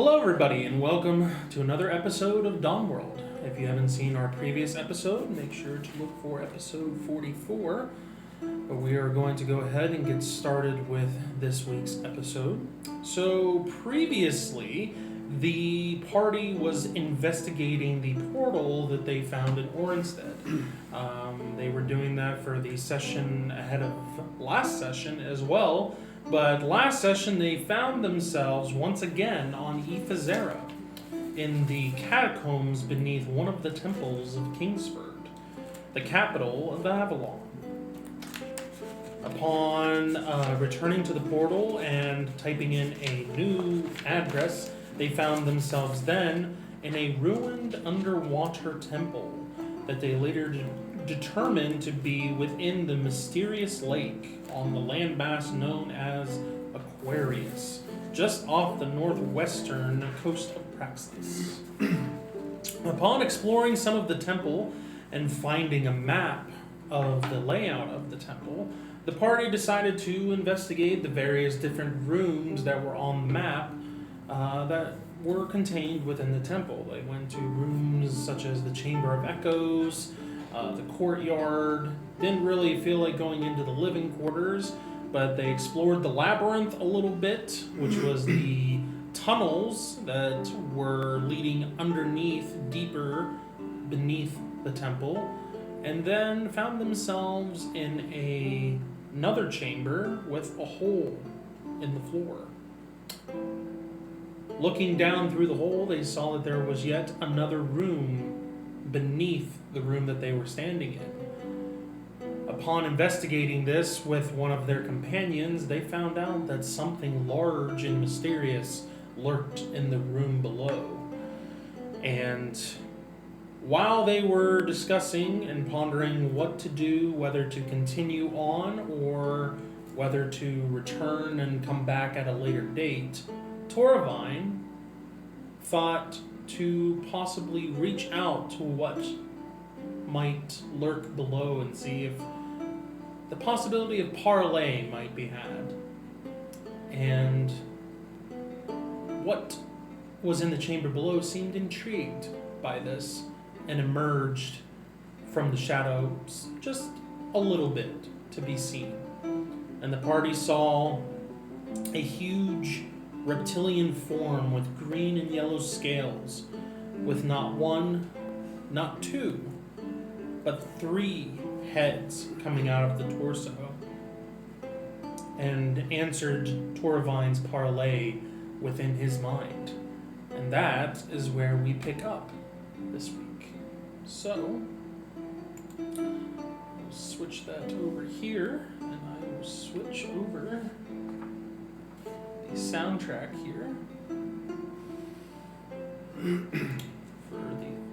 Hello, everybody, and welcome to another episode of Dawn World. If you haven't seen our previous episode, make sure to look for episode 44. But we are going to go ahead and get started with this week's episode. So, previously, the party was investigating the portal that they found in Orenstead. They were doing that for the session ahead of last session as well. But last session, they found themselves once again on Ifazera, in the catacombs beneath one of the temples of Kingsford, the capital of Avalon. Upon returning to the portal and typing in a new address, they found themselves then in a ruined underwater temple that they later determined to be within the mysterious lake on the landmass known as Aquarius, just off the northwestern coast of Praxis. Upon exploring some of the temple and finding a map of the layout of the temple, the party decided to investigate the various different rooms that were on the map that were contained within the temple. They went to rooms such as the Chamber of Echoes, the courtyard. Didn't really feel like going into the living quarters, but they explored the labyrinth a little bit, which was the tunnels that were leading underneath, deeper beneath the temple, and then found themselves in another chamber with a hole in the floor. Looking down through the hole, they saw that there was yet another room beneath the room that they were standing in. Upon investigating this with one of their companions, they found out that something large and mysterious lurked in the room below. And while they were discussing and pondering what to do, whether to continue on or whether to return and come back at a later date, Toravine thought to possibly reach out to what might lurk below and see if the possibility of parley might be had. And what was in the chamber below seemed intrigued by this and emerged from the shadows just a little bit to be seen. And the party saw a huge reptilian form with green and yellow scales, with not one, not two, but 3 heads coming out of the torso, and answered Toravine's parley within his mind. And that is where we pick up this week. So, we'll switch that over here, and I will switch over the soundtrack here for the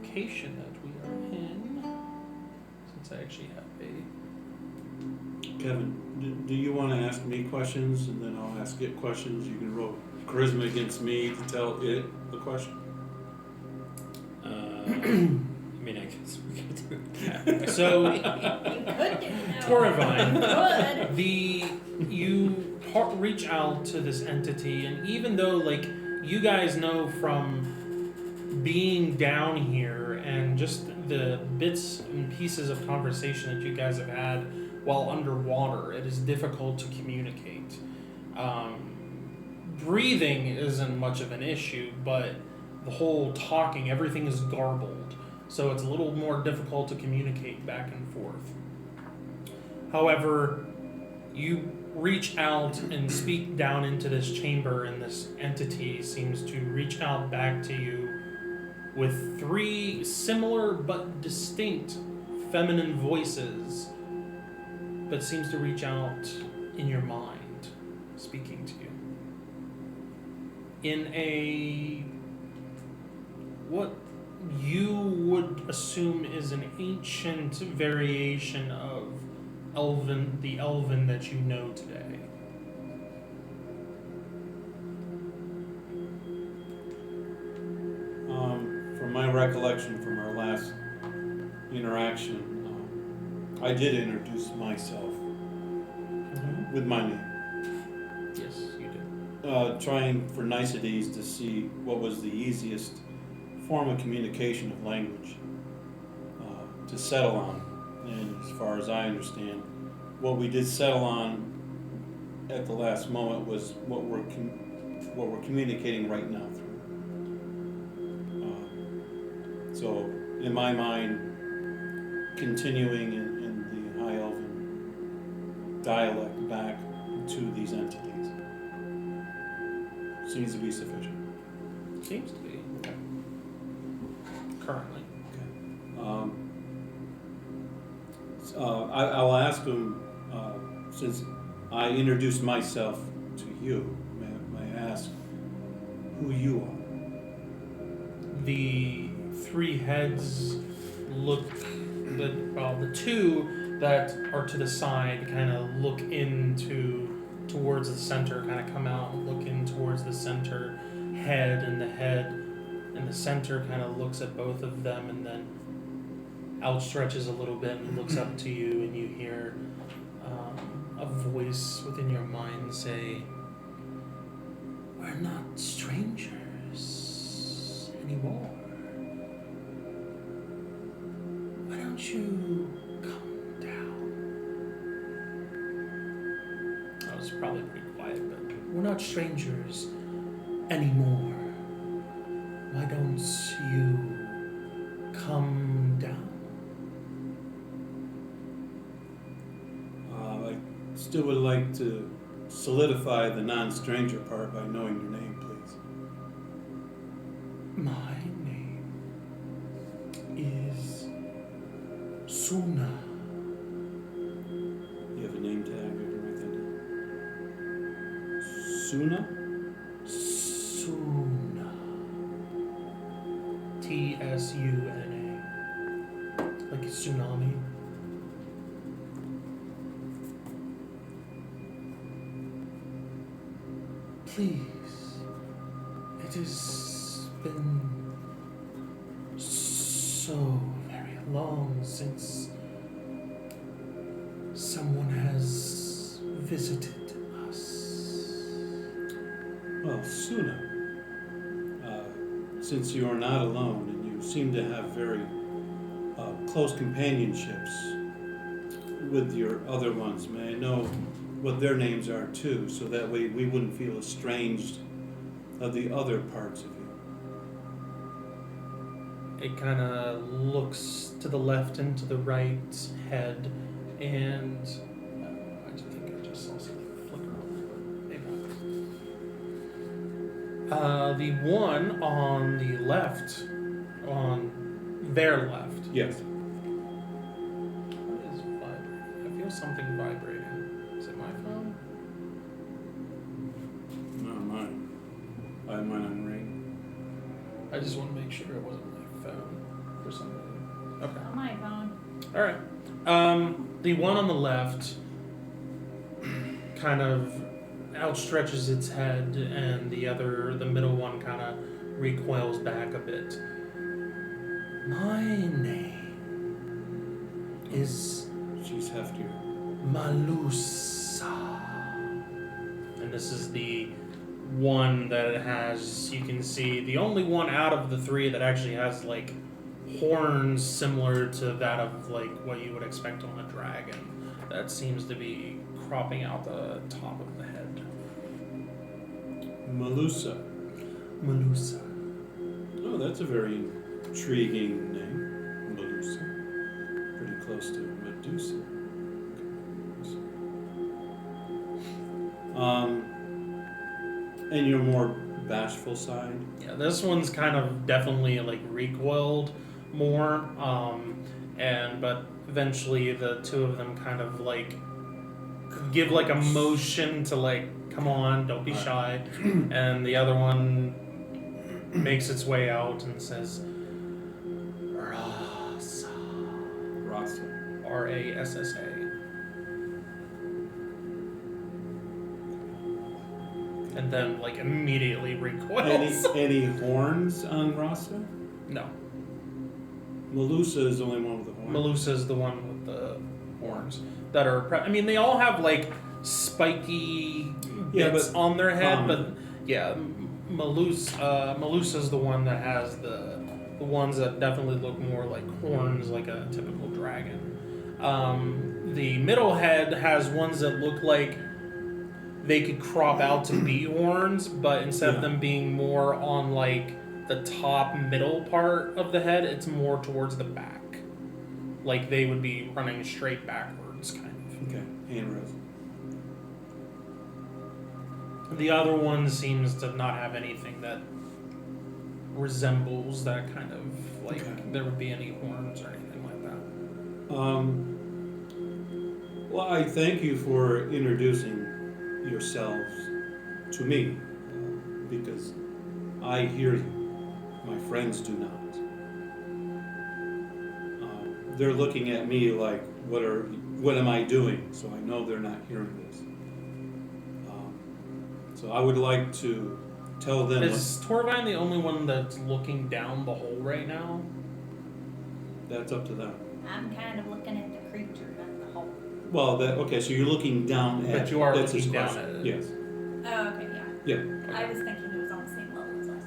location that we are in, since I actually have Kevin, do you want to ask me questions and then I'll ask it questions? You can roll charisma against me to tell it the question. I mean, I guess we could do that. So, We could do that. Toravine, Good. you reach out to this entity, and even though, like, you guys know from being down here and just the bits and pieces of conversation that you guys have had while underwater, it is difficult to communicate. Breathing isn't much of an issue, but the whole talking, everything is garbled, so it's a little more difficult to communicate back and forth. However, you reach out and speak down into this chamber, and this entity seems to reach out back to you with 3 similar but distinct feminine voices, but seems to reach out in your mind, speaking to you. In what you would assume is an ancient variation of the Elven that you know today. From my recollection from our last interaction, I did introduce myself with my name. Yes, you do. trying for niceties to see what was the easiest form of communication of language to settle on. And as far as I understand, what we did settle on at the last moment was what we're communicating right now through. So, in my mind, continuing in the High Elven dialect back to these entities seems to be sufficient. Seems to be. Currently. I'll ask him, since I introduced myself to you, may I ask who you are? The three heads look, the two that are to the side kind of look towards the center, kind of come out and look in towards the center head, and the head in the center kind of looks at both of them and then outstretches a little bit and looks up to you, and you hear a voice within your mind say, "We're not strangers anymore. Why don't you come down?" That was probably pretty quiet, but we're not strangers anymore. Why don't you come down? I still would like to solidify the non-stranger part by knowing your name, please. My name is Suna. You have a name tag, I can write that down. Suna? Suna. Tsuna. Like a tsunami. Please. It has been so very long since someone has visited us. Well, Suna, since you are not alone and you seem to have very close companionships with your other ones, may I know what their names are too, so that way we wouldn't feel estranged of the other parts of you? It kind of looks to the left and to the right head, and I just think I just saw something flicker on that, but maybe not. The one on the left, on their left. Yes. What is vibrating? I feel something vibrating. Is it my phone? Not mine. I have mine on ring. I just want to make sure it wasn't my phone for some reason. Okay. On my phone. All right. The one on the left kind of outstretches its head, and the middle one kind of recoils back a bit. My name is She's heftier. Malusa. And this is the one that has, you can see, the only one out of the three that actually has like horns similar to that of like what you would expect on a dragon. That seems to be cropping out the top of the head. Malusa. Malusa. Oh, that's a very intriguing name. Malusa. Pretty close to Medusa. And your more bashful side? Yeah, this one's kind of definitely like recoiled more, but eventually the two of them kind of like give like a motion to like, come on, don't be shy, and the other one makes its way out and says, Rasa. Rasa. Rassa. And then like immediately recoils. Any horns on Rasa? No. Malusa is the only one with the horns. Malusa is the one with the horns that are. I mean, they all have like spiky Yeah, bits but on their head, common. but yeah, Melusa's the one that has the ones that definitely look more like horns, like a typical dragon. The middle head has ones that look like they could crop out to be horns, but instead Yeah. of them being more on like the top middle part of the head, it's more towards the back. Like they would be running straight backwards, kind of. Okay, handrails. The other one seems to not have anything that resembles that kind of like Okay. there would be any horns or anything like that. Well, I thank you for introducing yourselves to me, because I hear you. My friends do not. They're looking at me like, what am I doing? So I know they're not hearing this. So I would like to tell them. Is Torvine the only one that's looking down the hole right now? That's up to them. I'm kind of looking at the creature, not the hole. Well, okay, so you're looking down at. But you are that's his looking down question. at it. Yes. Oh, okay, yeah. Yeah. I was thinking it was on the same level as us.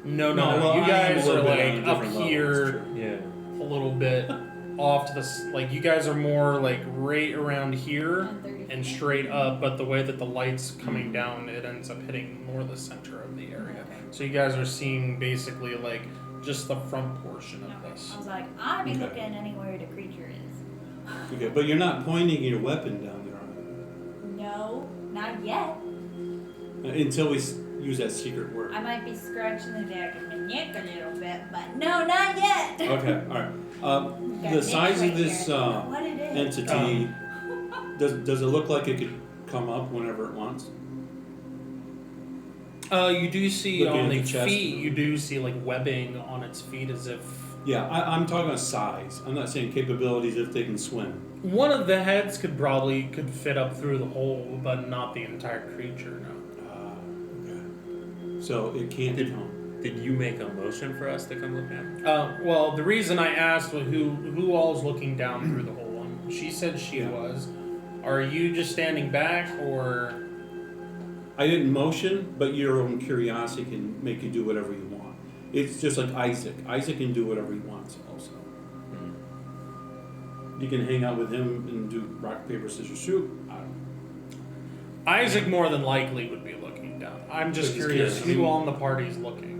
No, No, well, you I am guys a are little bit on like a up different level, here that's true. Yeah. a little bit off to like you guys are more like right around here On 30 and feet. straight up, but the way that the light's coming down, it ends up hitting more the center of the area. Okay. So you guys are seeing basically like just the front portion of Okay. this. I was like, I'd be Okay. looking anywhere the creature is. Okay, but you're not pointing your weapon down there, are No, not yet. you? Until we use that secret word. I might be scratching the back of my neck a little bit, but no, not yet. Okay, all right. Got The a size nick of right this here. I don't know what it is. entity, does it look like it could come up whenever it wants? You do see Looking on at the the chest. feet, you do see like webbing on its feet as if Yeah, I'm talking about size. I'm not saying capabilities if they can swim. one of the heads could fit up through the hole, but not the entire creature. No. Okay. So it can't come. Did you make a motion for us to come look down? Well, the reason I asked was who all's looking down through the hole. And she said she Yeah. was. Are you just standing back, or I didn't motion, but your own curiosity can make you do whatever you want. It's just like Isaac. Isaac can do whatever he wants also. Hmm. You can hang out with him and do rock, paper, scissors, shoot. I don't know. Isaac more than likely would be looking down? I'm just But he's curious curious. who on the party's looking.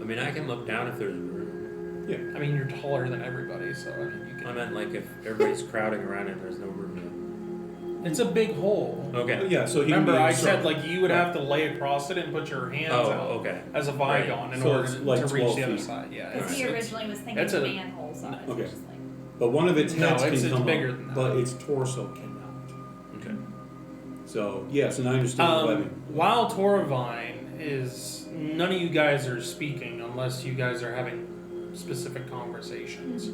I mean, I can look down if there's room. Yeah. I mean, you're taller than everybody, so I mean, you I can. meant like if everybody's crowding around and there's no room It's a big hole. to. Okay. Yeah, so he Remember, can be I in said circle. like you would have to lay across it and put your hands Oh, out okay. as a Right. Vigon in So order it's to like reach 12 the other feet. side. Yeah, Because he originally was thinking it's a- manhole size. Okay. Which is like, But one of its No, heads it's can come bigger up, than that. but its torso cannot. Okay. So yes, and I understand the webbing. While Torvine is, none of you guys are speaking unless you guys are having specific conversations.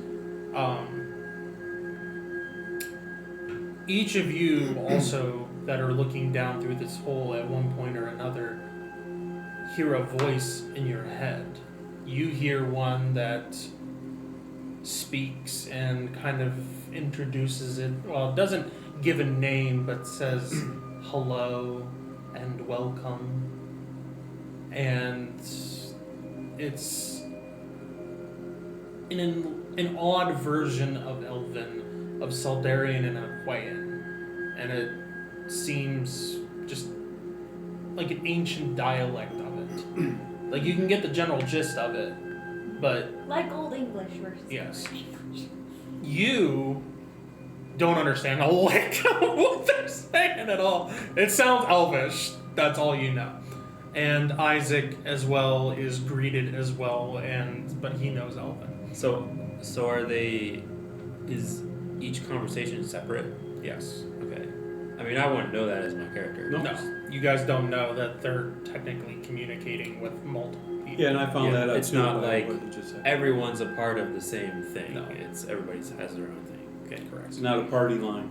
Each of you also that are looking down through this hole at one point or another hear a voice in your head. You hear one that speaks and kind of introduces it. Well, it doesn't give a name, but says hello and welcome. And it's in an odd version of Elven, of Saldarian and Aquayan. And it seems just like an ancient dialect of it. Like you can get the general gist of it, but like Old English versus Yes. English. you don't understand a lick of what they're saying at all. It sounds Elvish. That's all you know. And Isaac as well is greeted as well, but he knows Elven. So are they? Is each conversation separate? Yes. Okay. I mean, I wouldn't know that as my character. No. No, you guys don't know that they're technically communicating with multiple people. Yeah, and I found Yeah, that out it's too. not by like what you just said. Everyone's a part of the same thing. No. It's everybody has their own thing. Okay. Correct. It's not a party line.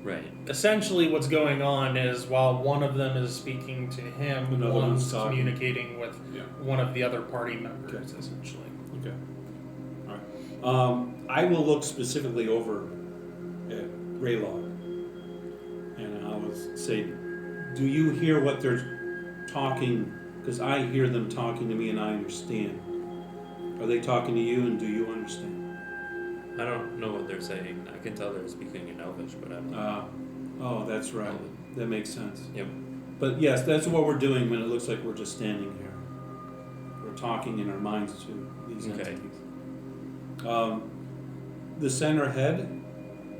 Right. Essentially, what's going on is while one of them is speaking to him, Another one's one's talking. communicating with Yeah. one of the other party members, Okay. essentially. Okay. All right. I will look specifically over at Raylog, and I will say, Do you hear what they're talking? Because I hear them talking to me and I understand. Are they talking to you and do you understand? I don't know what they're saying. I can tell they're speaking in Elvish, but I don't know. Oh, that's right. Elven. That makes sense. Yep. But yes, that's what we're doing when it looks like we're just standing here. We're talking in our minds to these Okay. entities. The center head,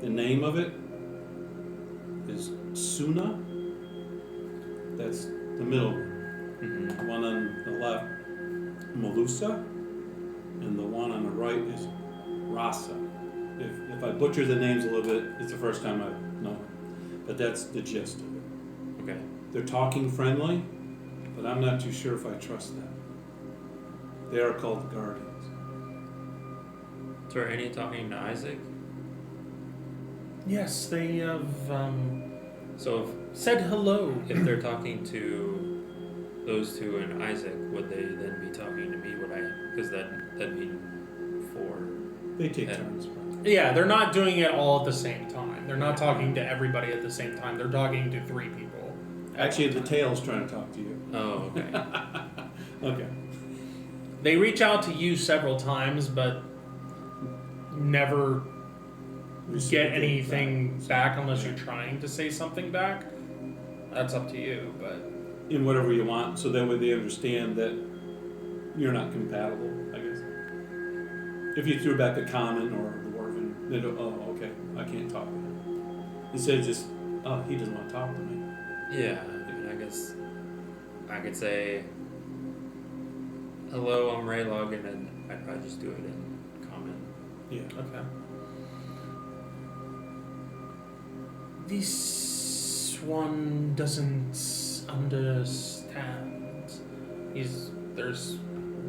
the name of it is Suna. That's the middle one. Mm-hmm. The one on the left, Melusa, and the one on the right is Rasa. If I butcher the names a little bit, it's the first time I've known it. But that's the gist of it. Okay. They're talking friendly, but I'm not too sure if I trust that. They are called the Guardians. So are any talking to Isaac? Yes, they have So said hello. if they're talking to those two and Isaac, would they then be talking to me? Would I? Because that'd be 4. They take Yeah. turns. Yeah, they're not doing it all at the same time. They're not talking to everybody at the same time. They're talking to 3 people. Actually, the tail's trying to talk to you. Oh, okay. Okay. They reach out to you several times, but never get anything back unless you're trying to say something back. That's up to you, but In whatever you want, so that way they understand that you're not compatible, I guess. If you threw back a common or a dwarven, they go, oh, okay, I can't talk to him. Instead of just, oh, he doesn't want to talk to me. Yeah. I mean, I guess I could say, "Hello, I'm Raylog," and then I'd probably just do it in common. Yeah. okay. This one doesn't understand. There's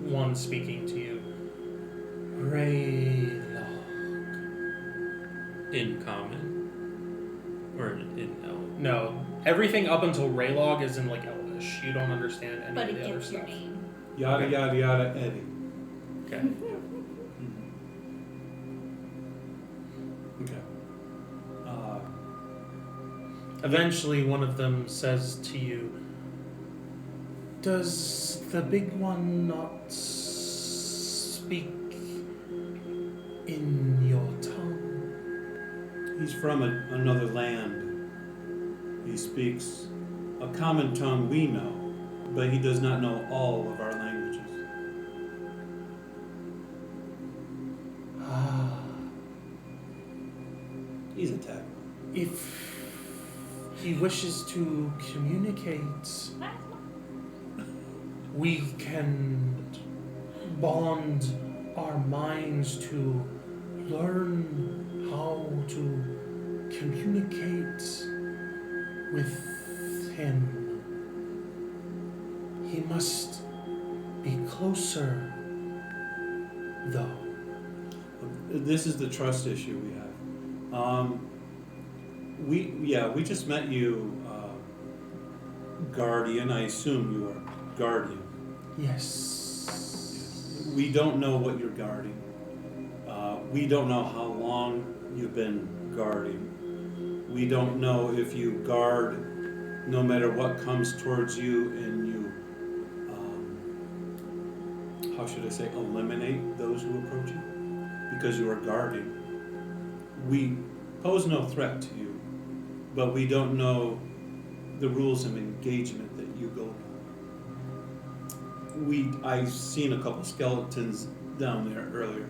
one speaking to you. Raylog. In common, or in Elvish. No, everything up until Raylog is in like Elvish. You don't understand any But of it the other gets your stuff. name. Yada, yada, yada, Eddie. Okay. Okay. Eventually, one of them says to you, "Does the big one not speak in your tongue?" He's from another land. He speaks a common tongue we know, but he does not know all of our languages. Ah, He's a tag. if he wishes to communicate, we can bond our minds to learn how to communicate with him. He must be closer, though. This is the trust issue we have. We just met you, Guardian. I assume you are Guardian. Yes. We don't know what you're guarding. We don't know how long you've been guarding. We don't know if you guard no matter what comes towards you and you, how should I say, eliminate those who approach you because you are guarding. We pose no threat to you, but we don't know the rules of engagement that you go by. I've seen a couple skeletons down there earlier.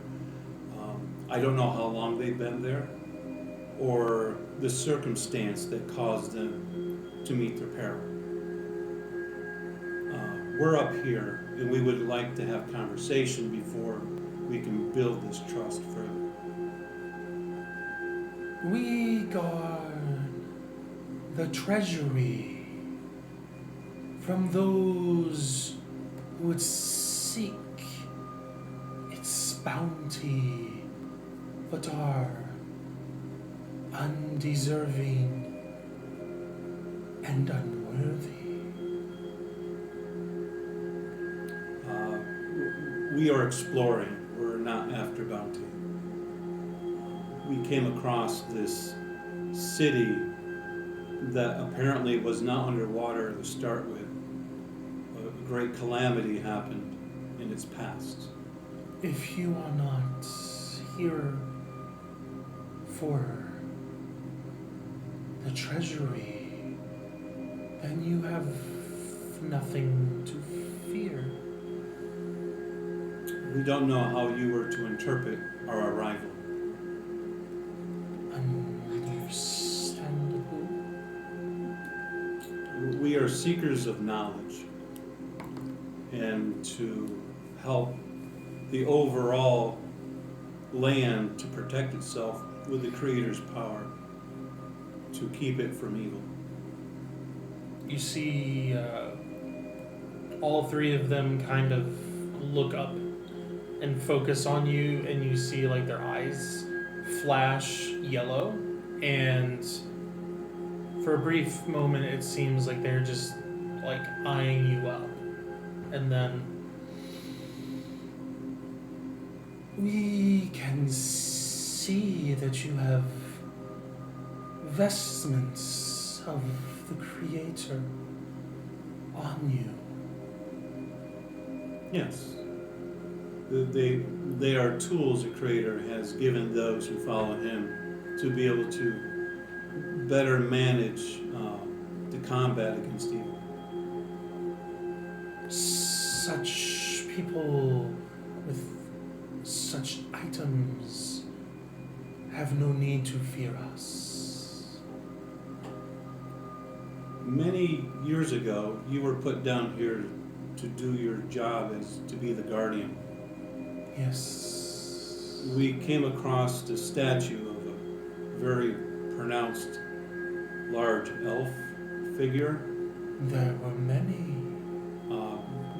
I don't know how long they've been there or the circumstance that caused them to meet their peril. We're up here and we would like to have conversation before we can build this trust further. We guard the treasury from those who would seek its bounty but are undeserving and unworthy. We are exploring. We're not after bounty. We came across this city that apparently was not underwater to start with. A great calamity happened in its past. If you are not here for the treasury, then you have nothing to fear. We don't know how you were to interpret our arrival. Understandable. We are seekers of knowledge, and to help the overall land to protect itself with the Creator's power, to keep it from evil. You see all three of them kind of look up and focus on you, and you see like their eyes flash yellow, and for a brief moment it seems like they're just like eyeing you up, and then we can see that you have vestments of the Creator on you. Yes. They are tools the Creator has given those who follow Him to be able to better manage the combat against evil. Such people with such items have no need to fear us. Many years ago, you were put down here to do your job as to be the guardian. Yes. We came across the statue of a very pronounced large elf figure. There were many.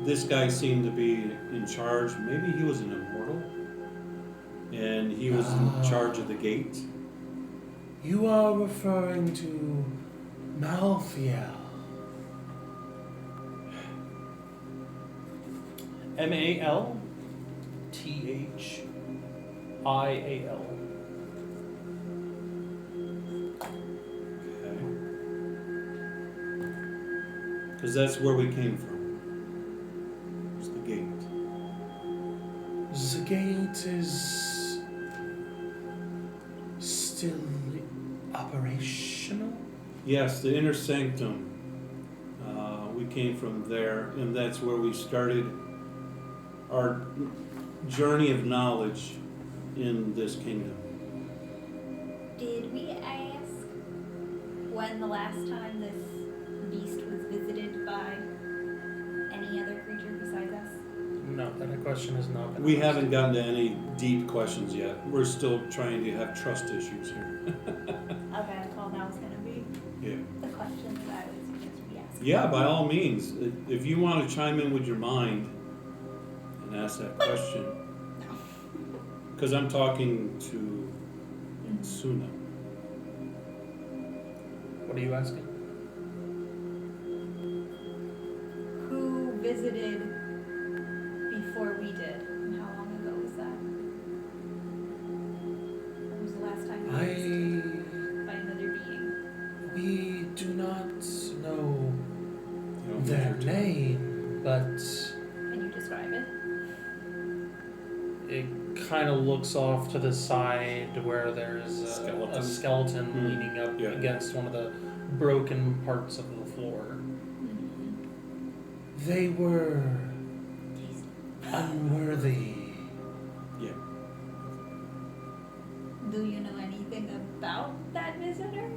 This guy seemed to be in charge. Maybe he was an immortal, and he was in charge of the gate. You are referring to Malthiel. Malthial. Okay. Because that's where we came from. It's the gate. The gate is still operational? Yes, the inner sanctum. We came from there, and that's where we started our journey of knowledge in this kingdom. Did we ask when the last time this beast was visited by any other creature besides us? No, that question has not been We asked. haven't gotten to any deep questions yet. We're still trying to have trust issues here. Okay, well that was gonna be Yeah. the question that I was supposed to be asking. Yeah, by all means. If you want to chime in with your mind and ask that question, No. because I'm talking to Suna. What are you asking? Who visited before we did? And how long ago was that? When was the last time you were visited by another being? We do not know You know, their Major Tom. name, but Can you describe it? it kind of looks off to the side where there's a skeleton Hmm. leaning up Yeah. against one of the broken parts of the floor. They were unworthy. Yeah. Do you know anything about that visitor?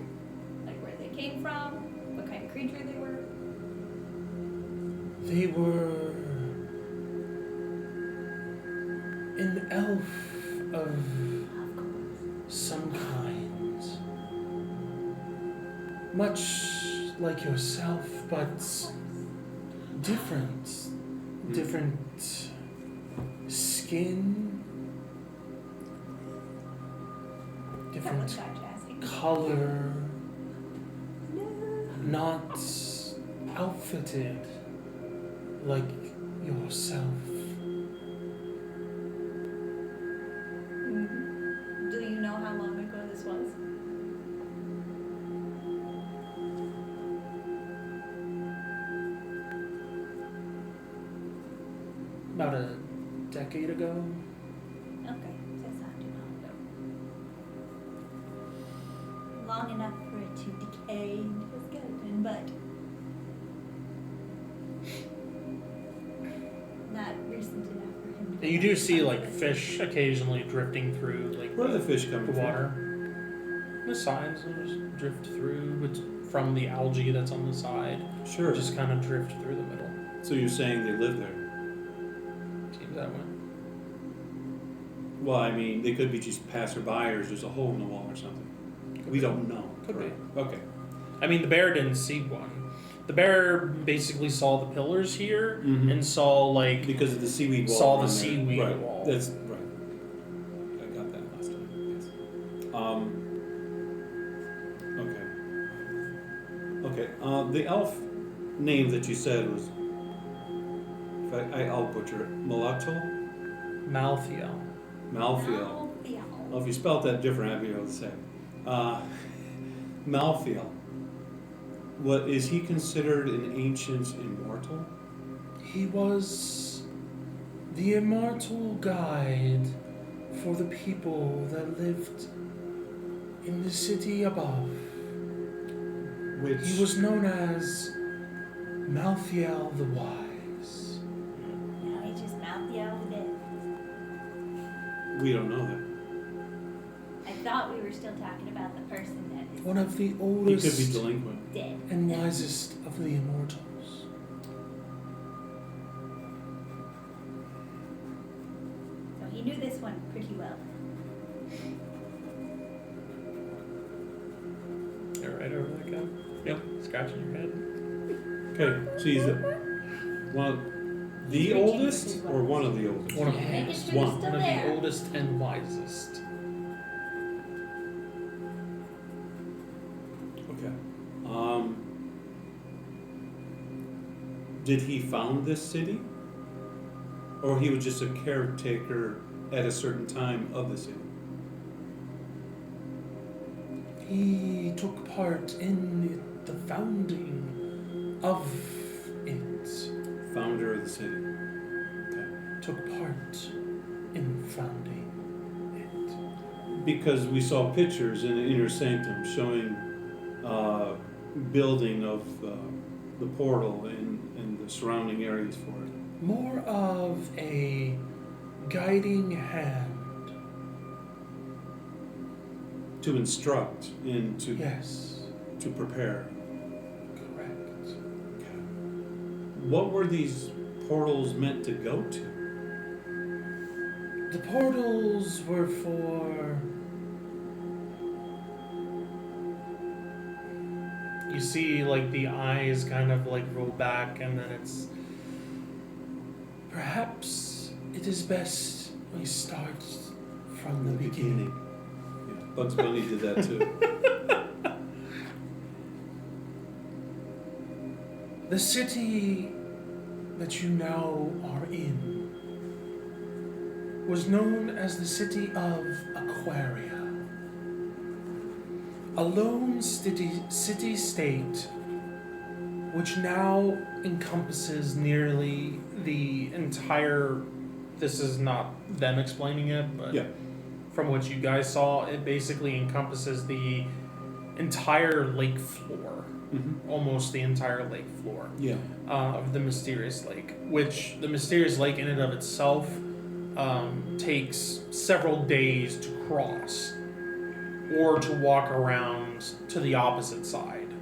Like where they came from? What kind of creature they were? They were an elf of Of course. some kind. Much like yourself, but different. Different skin, That different was sarcastic. color, No. not outfitted like yourself. Do you know how long ago this was? about a decade ago. Okay, so it's not too long ago. Long enough for it to decay into a skeleton, but not recent enough for him to And you do see like function. fish occasionally drifting through like Where are the fish coming the from? water. The sides will just drift through from the algae that's on the side. Sure. Just kind of drift through the middle. So you're saying they live there? Seems that way. Well, I mean, they could be just passerby, or there's a hole in the wall or something. We don't know. Could be. Okay. I mean, the bear didn't see one. The bear basically saw the pillars here Mhm. and saw like Because of the seaweed wall. Saw the around there. seaweed right. wall. That's right. I got that last time. Yes. Okay. Okay. The elf name that you said was, I'll butcher it. Mulatto? Malthiel. Malthiel. Well, if you spelled that different, I'd be able to say. Malthiel. What is he considered an ancient immortal? He was the immortal guide for the people that lived in the city above. Which He was known as Malthiel the Wise. No, he just mouthed the out of it. we don't know that. I thought we were still talking about the person that is One of the He oldest could be delinquent. dead. and wisest of the immortals. So he knew this one pretty well. You're right over that guy. Yep, scratching your head. Okay, so he's one of the Reaching for oldest his or weapons. one of the oldest? One of the Making oldest. sure he's One. still One of the there. oldest and wisest. Okay. Did he found this city? Or he was just a caretaker at a certain time of the city? He took part in the founding of it. Founder of the city. Okay. Took part in founding it. Because we saw pictures in the inner sanctum showing building of the portal and the surrounding areas for it. More of a guiding hand. To instruct and to Yes, to prepare. correct. Okay. What were these portals meant to go to? The portals were for... You see, like, the eyes kind of, like, roll back, and then it's... Perhaps it is best we start from the beginning. Yeah, Bugs Bunny did that too. The city that you now are in was known as the city of Aquaria. A lone city-state which now encompasses nearly the entire... This is not them explaining it, but Yeah. from what you guys saw, it basically encompasses the entire lake floor. Mm-hmm. Almost the entire lake floor Yeah. of the mysterious lake, which the mysterious lake in and of itself takes several days to cross or to walk around to the opposite side.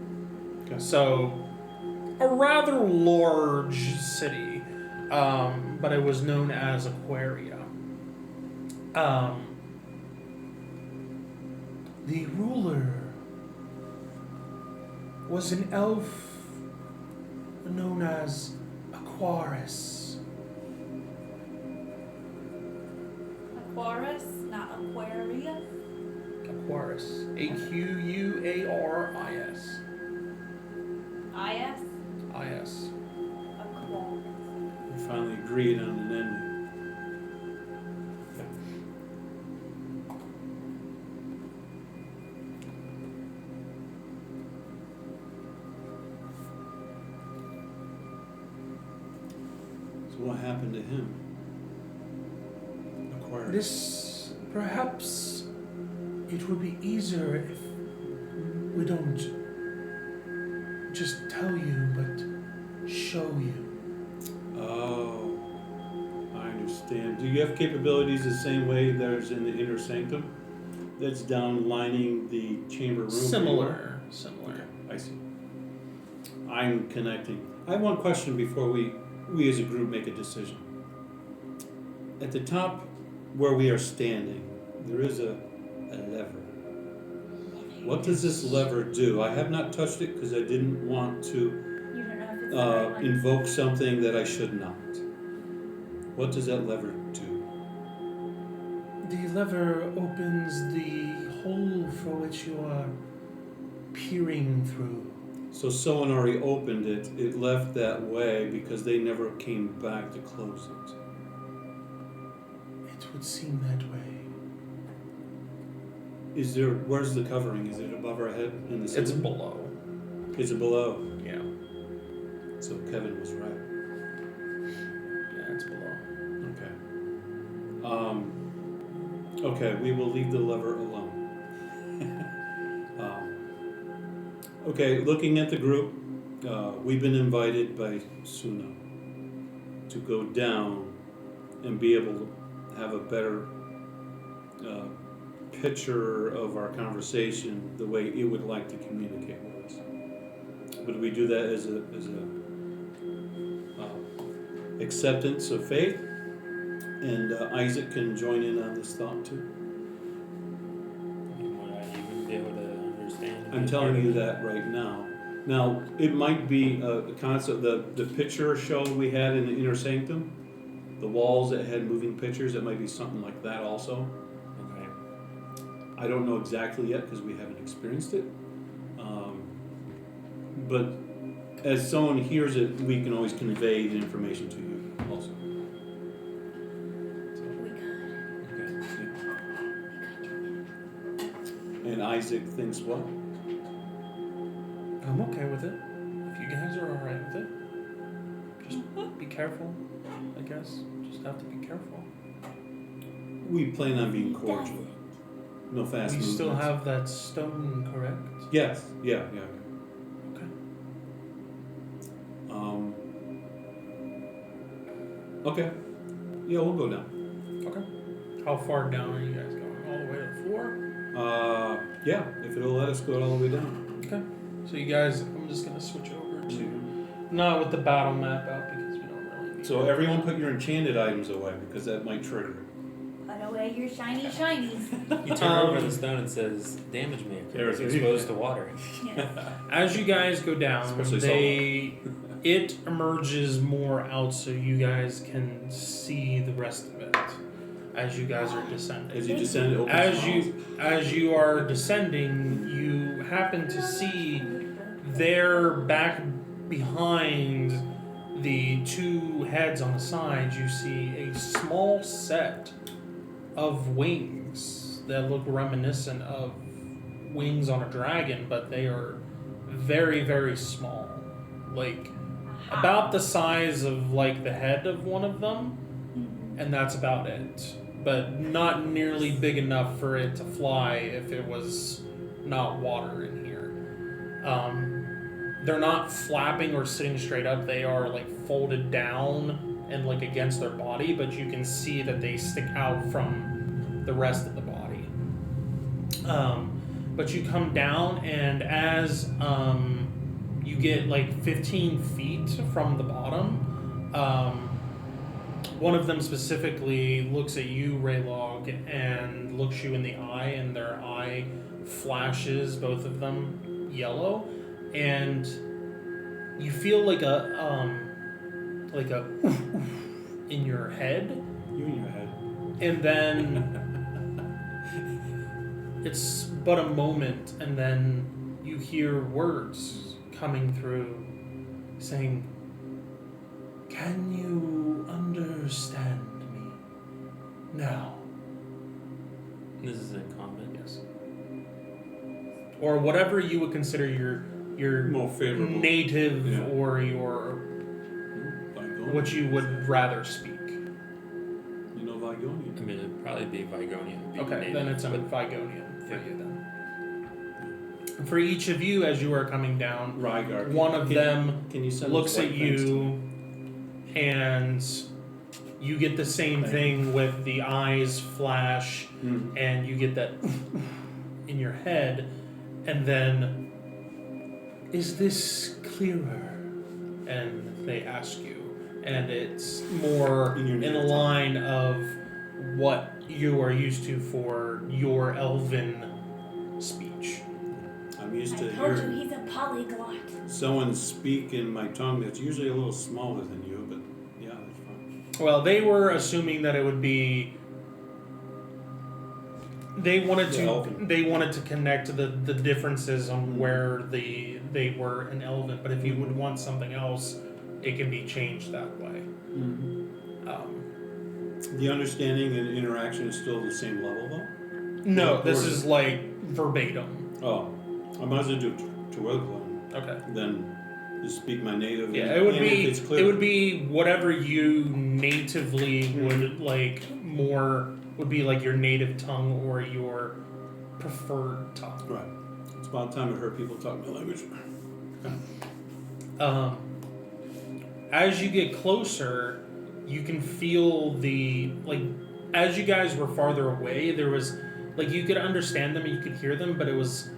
Okay. So a rather large city, but it was known as Aquaria. The ruler was an elf known as Aquarius. Aquarius, not Aquarius. Aquarius. Aquaris. IS? IS. Aquarius. We finally agreed on an ending. Okay. So what happened to him? required. Perhaps it would be easier if we don't just tell you, but show you. Oh, I understand. Do you have capabilities the same way there's in the inner sanctum? That's down lining the chamber room? Similar. Okay, I see. I'm connecting. I have one question before we as a group make a decision. At the top where we are standing, there is a lever. What does this lever do? I have not touched it because I didn't want to You don't know if it's the right one. invoke something that I should not. What does that lever do? The lever opens the hole for which you are peering through. So someone already opened it. It left that way because they never came back to close it. It would seem that way. Where's the covering? Is it above our head in the It's ceiling? below. Is it below? Yeah. So Kevin was right. Yeah, it's below. Okay. Okay, we will leave the lever alone. Okay, looking at the group, we've been invited by Suna to go down and be able to have a better picture of our conversation the way it would like to communicate with us. Would we do that as a acceptance of faith? And Isaac can join in on this thought too. Would I even be able to understand? I'm telling you that right now. Now, it might be a concept, the picture show we had in the inner sanctum, the walls that had moving pictures, it might be something like that also. Okay. I don't know exactly yet because we haven't experienced it. But as someone hears it, we can always convey the information to you also. We could. Okay. And Isaac thinks what? I'm okay with it. If you guys are alright with it. Just be careful, I guess. Just have to be careful. We plan on being cordial. No fast We movements. still have that stone, correct? Yes, yeah. Okay. Okay. Yeah, we'll go down. Okay. How far down are you guys going? All the way to the floor? Yeah, if it'll let us go all the way down. Okay. So you guys, I'm just gonna switch over to not with the battle map out because we don't really need So everyone put your enchanted items away because that might trigger it. Put away your shiny shinies. You turn over the stone and says, damage maker. There It's it is. exposed to water. Yes. As you guys go down, Especially it emerges more out so you guys can see the rest of it as you guys are descending. As you descend, it opens As you are descending, you happen to see there back behind the two heads on the sides, you see a small set of wings that look reminiscent of wings on a dragon, but they are very, very small. Like about the size of like the head of one of them, and that's about it. But not nearly big enough for it to fly if it was not water in here. They're not flapping or sitting straight up. They are like folded down and like against their body, but you can see that they stick out from the rest of the body. But you come down, and as you get like 15 feet from the bottom, one of them specifically looks at you, Raylog, and looks you in the eye, and their eye flashes, both of them yellow, and you feel like a in your head, You in your head. and then it's but a moment, and then you hear words coming through saying, "Can you understand me now?" This is in common. Yes. Or whatever you would consider your More favorable. native Yeah. or your By going. what you would rather speak. You know Vigonian. I mean, it'd probably be Vigonian. It'd be Okay, native, then it's a but- Vigonian for Yeah. you then. For each of you, as you are coming down, Rygar. one of them Can you send looks those at white things to me? you, and you get the same Thank thing with the eyes flash, Mm. and you get that in your head, and then, is this clearer? And they ask you, and it's more In your in native a tongue. line of what you are used to for your elven speech. I'm used to I told you hearing he's a polyglot. someone speak in my tongue that's usually a little smaller than you, but yeah, that's fine. Well, they were assuming that it would be. They wanted The to. elven. They wanted to connect the differences on where they were an elven. But if you would want something else, it can be changed that way. The understanding and interaction is still the same level, though? No, Yeah, this or- is like verbatim. Oh, I might as well do Twilglen, Okay. then just speak my native. Yeah, and, it would and be. If it's clear, It would be whatever you natively would like. More would be like your native tongue or your preferred tongue. Right. It's about time I heard people talk my language. As you get closer, you can feel the like. As you guys were farther away, there was like you could understand them and you could hear them, but it was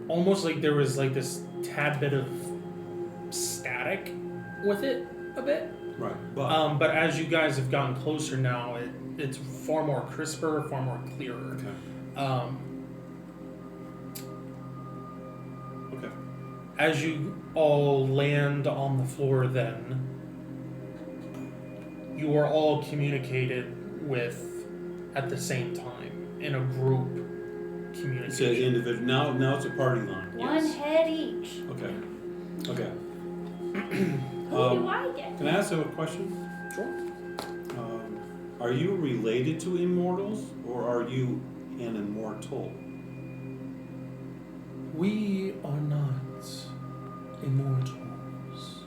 almost like there was like this tad bit of static with it a bit. Right. But But as you guys have gotten closer now, it's far more crisper, far more clearer. okay. Okay. As you all land on the floor, then you are all communicated with at the same time in a group It's an communication. individual. Now it's a party line. One Yes. head each. Okay. Okay. Who do I get? Can I ask you a question? Sure. Are you related to immortals, or are you an immortal? We are not immortals.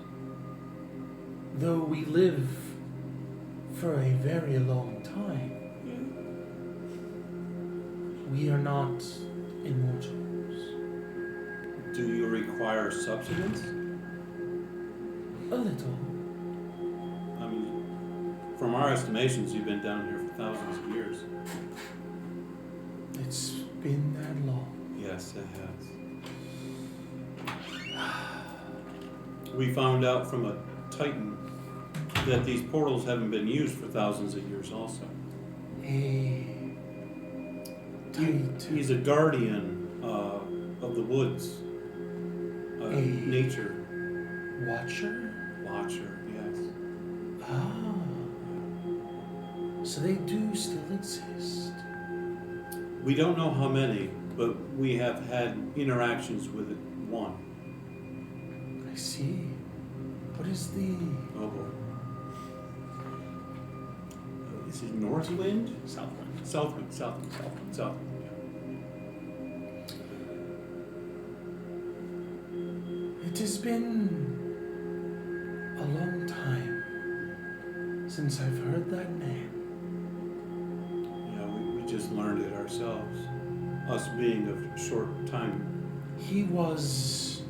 Though we live for a very long time, we are not immortals. Do you require substance? A little. I mean, from our estimations, you've been down here for thousands of years. It's been that long. Yes, it has. We found out from a Titan that these portals haven't been used for thousands of years also. He's a guardian of the woods. Nature. Watcher? Watcher, yes. Ah. So they do still exist. We don't know how many, but we have had interactions with one. I see. What is the Oh boy. Is it Northwind? Southwind. Southwind, Southwind, Southwind, Southwind. It has been a long time since I've heard that name. Yeah, we just learned it ourselves. Us being of short time. He was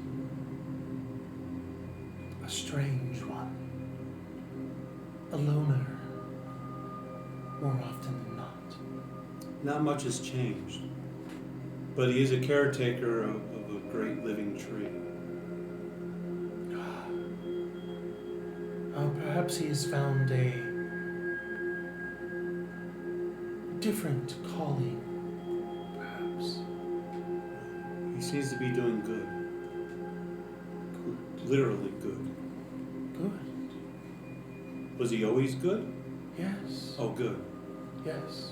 a strange one. A loner, more often than not. Not much has changed. But he is a caretaker of a great living tree. Perhaps he has found a different calling. Perhaps. He seems to be doing good. Literally good. Good. Was he always good? Yes. Oh, good. Yes.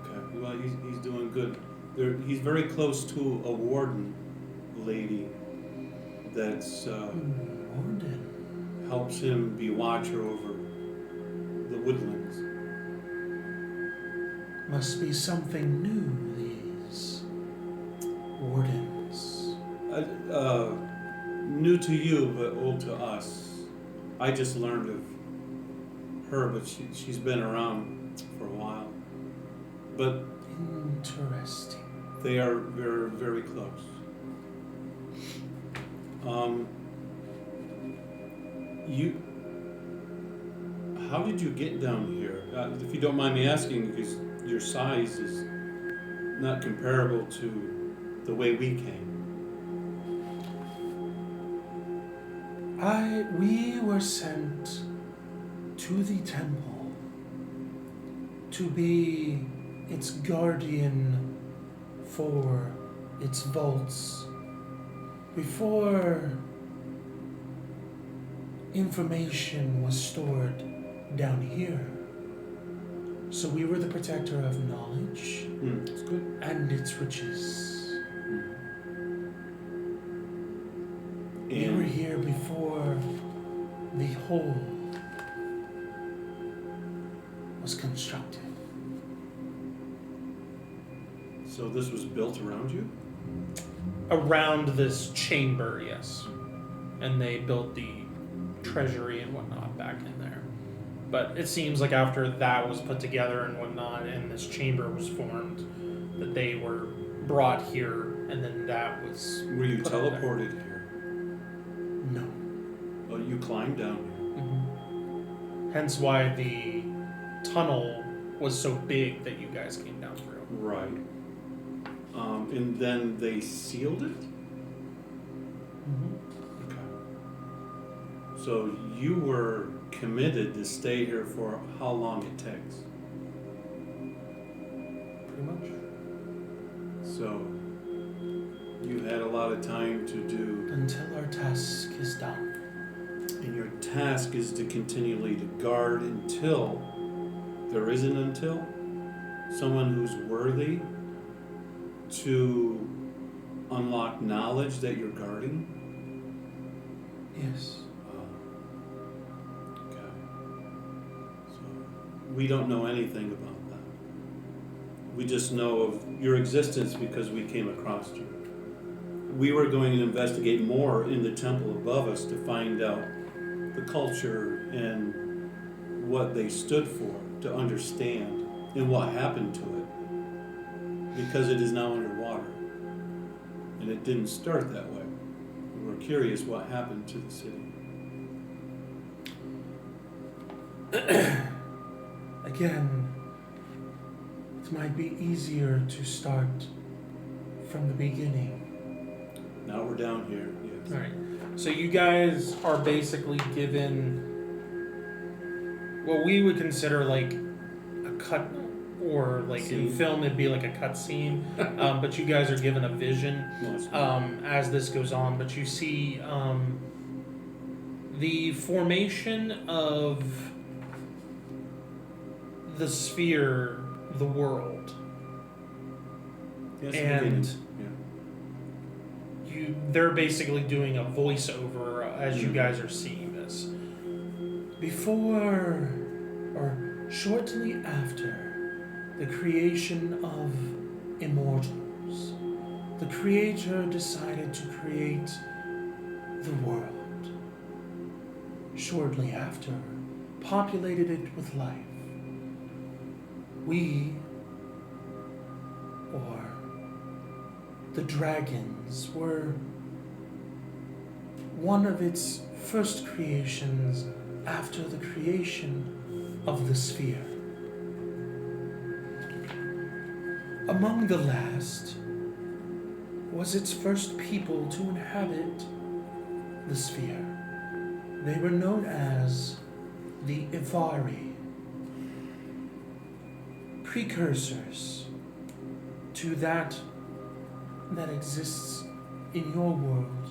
Okay. Well, he's doing good. He's very close to a warden lady that's Warden. helps him be watcher over the woodlands. Must be something new, these wardens. New to you, but old to us. I just learned of her, but she's been around for a while. But Interesting. they are very, very close. How did you get down here? If you don't mind me asking, because your size is not comparable to the way we came. We were sent to the temple to be its guardian for its vaults before information was stored down here. So we were the protector of knowledge That's good. and its riches. We were And here before the whole was constructed. so this was built around you? Around this chamber, yes. And they built the treasury and whatnot back in there. But it seems like after that was put together and whatnot, and this chamber was formed, that they were brought here, and then that was. Were you put up there. teleported here? No. Oh, you climbed down here. Mhm. Hence why the tunnel was so big that you guys came down through. Right. And then they sealed it? Okay. So you were committed to stay here for how long it takes? Pretty much. So you had a lot of time to do, Until our task is done. and your task is to continually to guard until there is an until someone who's worthy to unlock knowledge that you're guarding. Yes. Okay. So we don't know anything about that. We just know of your existence because we came across you. We were going to investigate more in the temple above us to find out the culture and what they stood for, to understand, and what happened to it, because it is now underwater. And it didn't start that way. We're curious what happened to the city. Again, it might be easier to start from the beginning. Now we're down here, yes. Alright. So you guys are basically given what we would consider like a cut, or like in Scene. film it'd be like a cut scene. But you guys are given a vision as this goes on. But you see the formation of the sphere, the world. Yes, and yeah. They're basically doing a voiceover as you Mhm. guys are seeing this. Before, or shortly after, the creation of immortals, the Creator decided to create the world. Shortly after, populated it with life. We, or the dragons, were one of its first creations after the creation of the sphere. Among the last was its first people to inhabit the sphere. They were known as the Ivari, precursors to that exists in your world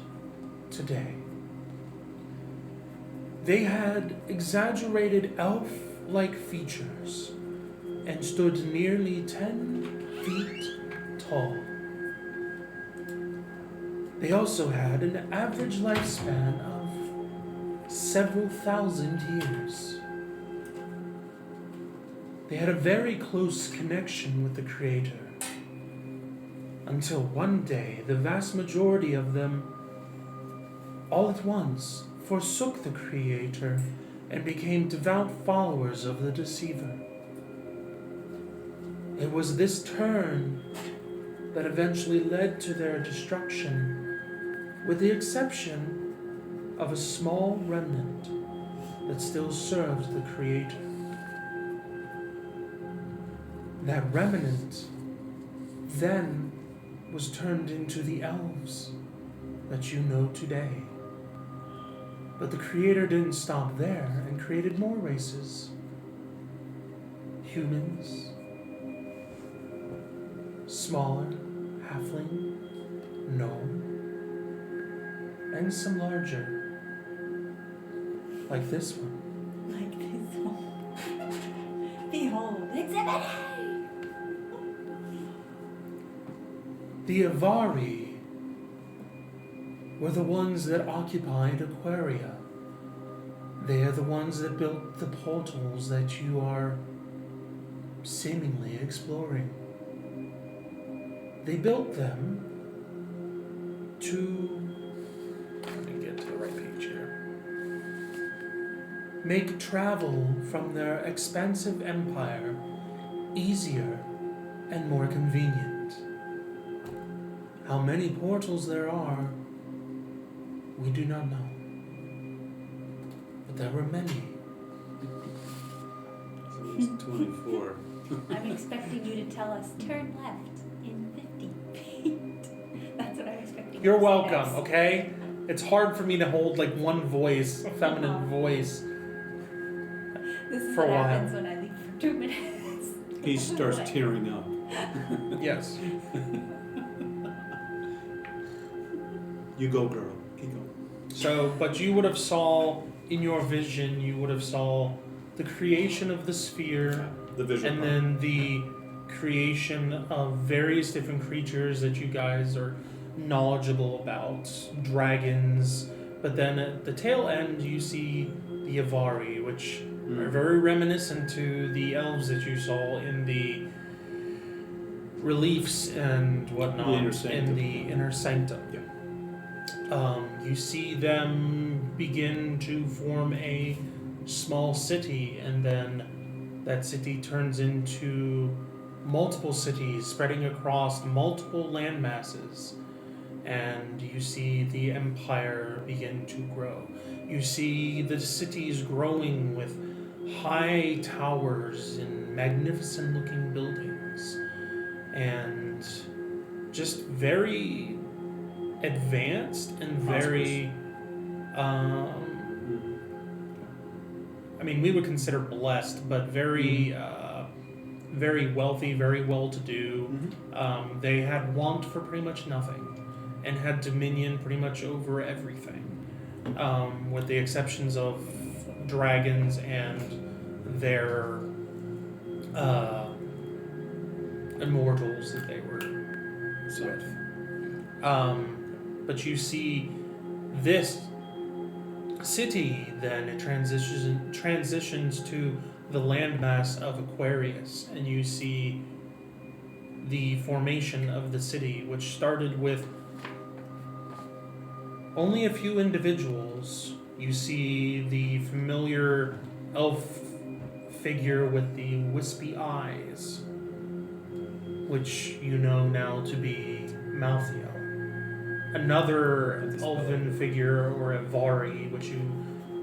today. They had exaggerated elf-like features and stood nearly 10 feet tall. They also had an average lifespan of several thousand years. They had a very close connection with the Creator, until one day the vast majority of them all at once forsook the Creator and became devout followers of the deceiver. It was this turn that eventually led to their destruction, with the exception of a small remnant that still served the Creator. That remnant then was turned into the elves that you know today. But the Creator didn't stop there and created more races. Humans, smaller, halfling, gnome, and some larger, like this one. Like this one. Behold, Exhibit A! The Avari were the ones that occupied Aquaria. They are the ones that built the portals that you are seemingly exploring. They built them to, let me get to the right page here, make travel from their expansive empire easier and more convenient. How many portals there are, we do not know. But there were many. So it's 24. I'm expecting you to tell us turn left in 50 feet. That's what I'm expecting. You're you to say welcome, next. okay? It's hard for me to hold like one voice, a feminine voice. This is For a what while. happens when I leave for 2 minutes. He starts tearing up. Yes. You go, girl. Keep going. So, but you would have saw, in your vision, you would have saw the creation of the sphere, The visual and part. then the creation of various different creatures that you guys are knowledgeable about, dragons. But then at the tail end, you see the Avari, which are very reminiscent to the elves that you saw in the reliefs and whatnot The inner sanctum. in the inner sanctum. Yeah. You see them begin to form a small city, and then that city turns into multiple cities spreading across multiple land masses. And you see the empire begin to grow. You see the cities growing with high towers and magnificent looking buildings, and just very advanced and very I mean, we would consider blessed, but very very wealthy, very well to do. They had want for pretty much nothing and had dominion pretty much over everything, with the exceptions of dragons and their immortals that they were with. But you see this city, then it transitions to the landmass of Aquarius, and you see the formation of the city, which started with only a few individuals. You see the familiar elf figure with the wispy eyes, which you know now to be Malthio. Another elven figure, or a Vari, which you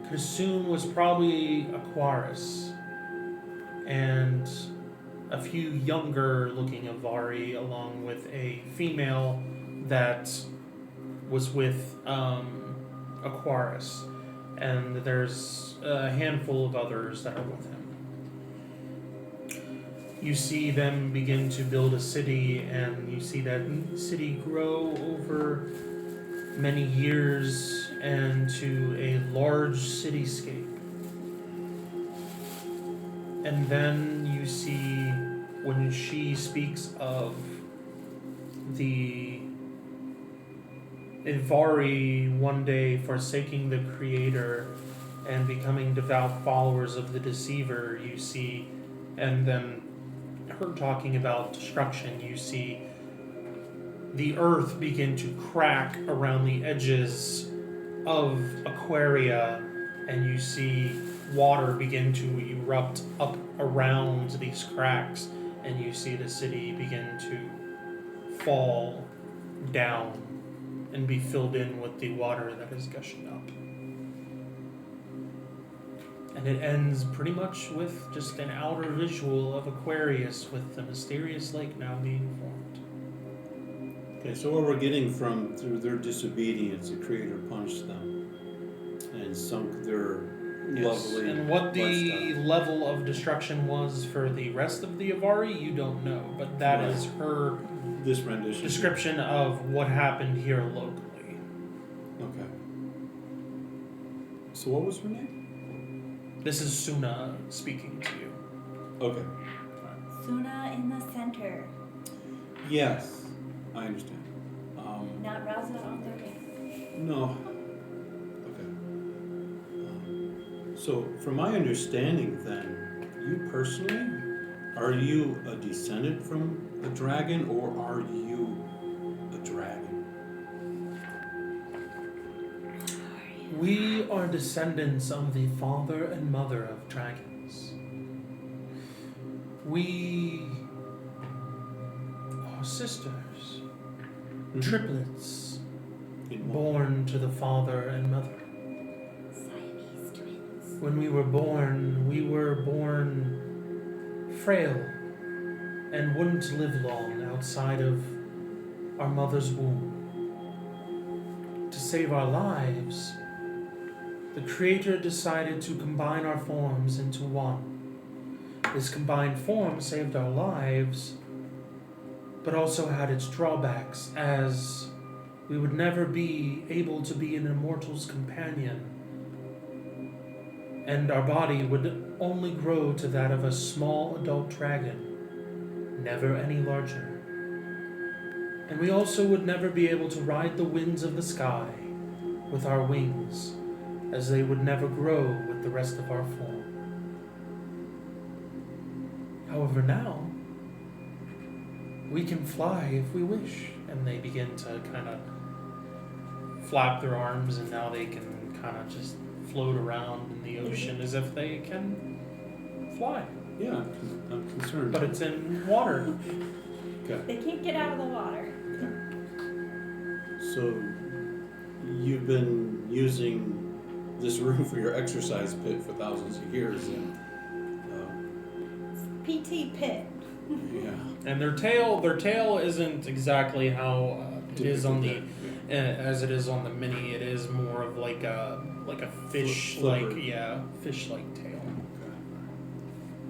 could assume was probably Aquarius, and a few younger looking Avari, along with a female that was with Aquarius, and there's a handful of others that are with him. You see them begin to build a city, and you see that city grow over many years and to a large cityscape. And then you see when she speaks of the Ivari one day forsaking the Creator and becoming devout followers of the Deceiver, you see, and then her talking about destruction, you see the earth begin to crack around the edges of Aquaria, and you see water begin to erupt up around these cracks, and you see the city begin to fall down and be filled in with the water that is gushing up. And it ends pretty much with just an outer visual of Aquarius with the mysterious lake now being formed. Okay, so what we're getting from through their disobedience, the Creator punished them and sunk their lovely And what the lifestyle. level of destruction was for the rest of the Avari, you don't know. But that is her This rendition. description of what happened here locally. Okay. So what was her name? This is Suna speaking to you. Okay. Suna in the center, Yes, I understand. not Raza on their way. No. Okay. So, from my understanding, then, you personally, are you a descendant from a dragon, or are you a dragon? We are descendants of the father and mother of dragons. We are sisters, triplets, In what? born to the father and mother. Siamese twins. When we were born frail and wouldn't live long outside of our mother's womb. To save our lives, the Creator decided to combine our forms into one. This combined form saved our lives, but also had its drawbacks, as we would never be able to be an immortal's companion, and our body would only grow to that of a small adult dragon, never any larger. And we also would never be able to ride the winds of the sky with our wings, as they would never grow with the rest of our form. However, now, we can fly if we wish. And they begin to kind of flap their arms, and now they can kind of just float around in the ocean as if they can fly. Yeah, I'm concerned. But it's in water. Okay. They can't get out of the water. So, you've been using this room for your exercise pit for thousands of years, and PT pit. yeah. And their tail isn't exactly how it is on the, as it is on the mini. It is more of like a fish like Flipper. fish like tail.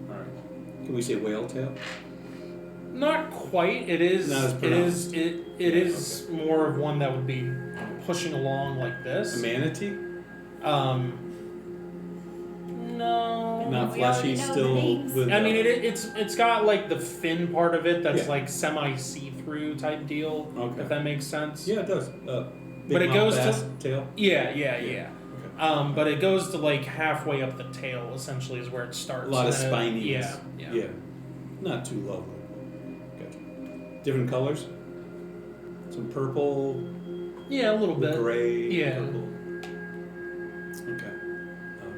All right. Can we say whale tail? Not quite. It is. Not as It pronounced. is. It is more of one that would be pushing along like A this. manatee? No. Not we already fleshy, know the still names. with. I mean, it's got like the fin part of it that's Yeah. like semi see-through type deal. Okay. If that makes sense. Yeah, it does. But it goes to- bass tail. Yeah. Okay. But it goes to like halfway up the tail. Essentially, is where it starts. A lot of and then- spininess. Yeah. Not too lovely. Gotcha. Different colors. Some purple, Yeah, a little bit. gray, Yeah. purple. Okay.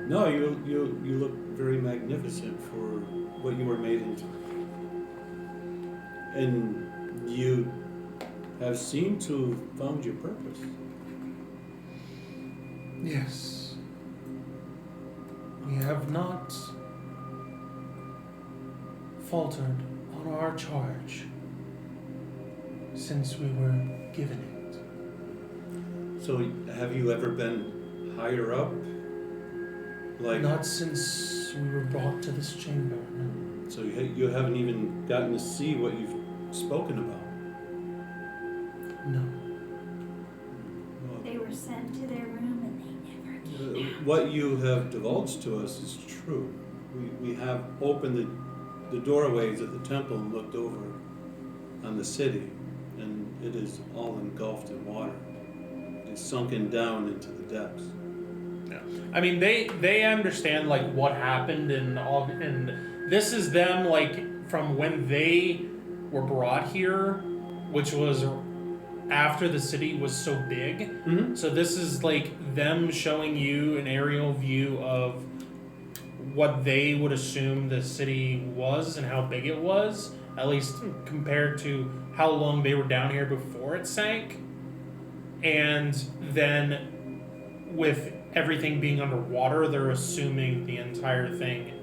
No, you look very magnificent for what you were made into, and you have seemed to have found your purpose. Yes. We have not faltered on our charge since we were given it. So, have you ever been higher up? Like, Not since we were brought to this chamber, no. so you haven't even gotten to see what you've spoken about. No. Well, They were sent to their room and they never came out. what you have divulged to us is true. We have opened the doorways of the temple and looked over on the city, and it is all engulfed in water. It's sunken down into the depths. I mean, they understand like what happened and all, and this is them like from when they were brought here, which was after the city was so big. Mm-hmm. So this is like them showing you an aerial view of what they would assume the city was and how big it was, at least compared to how long they were down here before it sank. And then with everything being underwater, they're assuming the entire thing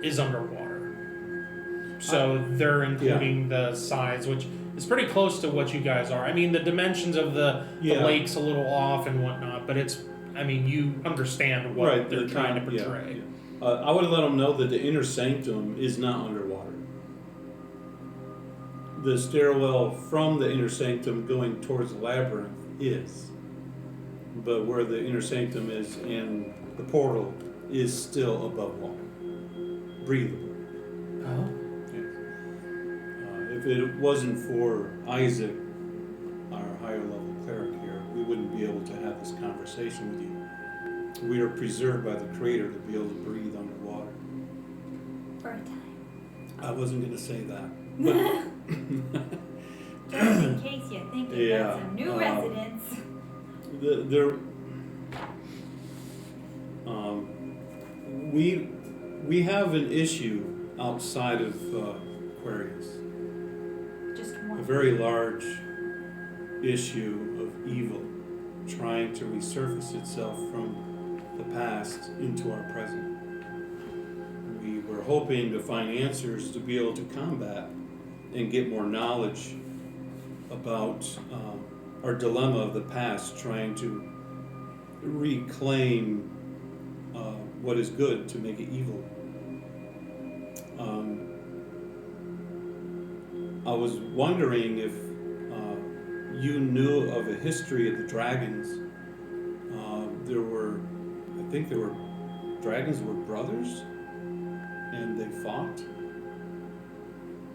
is underwater. So they're including the size, which is pretty close to what you guys are. I mean, the dimensions of the lake's a little off and whatnot, but it's, I mean, you understand what they're trying to portray. Yeah. I would let them know that the inner sanctum is not underwater. The stairwell from the inner sanctum going towards the labyrinth is. But where the inner sanctum is and the portal is still above water. Breathable. Oh? If it wasn't for Isaac, our higher level cleric here, we wouldn't be able to have this conversation with you. We are preserved by the Creator to be able to breathe underwater. For a time. I wasn't going to say that. But Just in case you think you got some new residents. We have an issue outside of Aquarius. Just one. A very large issue of evil trying to resurface itself from the past into our present. We were hoping to find answers to be able to combat and get more knowledge about our dilemma of the past, trying to reclaim what is good to make it evil. I was wondering if you knew of a history of the dragons. I think there were dragons that were brothers, and they fought,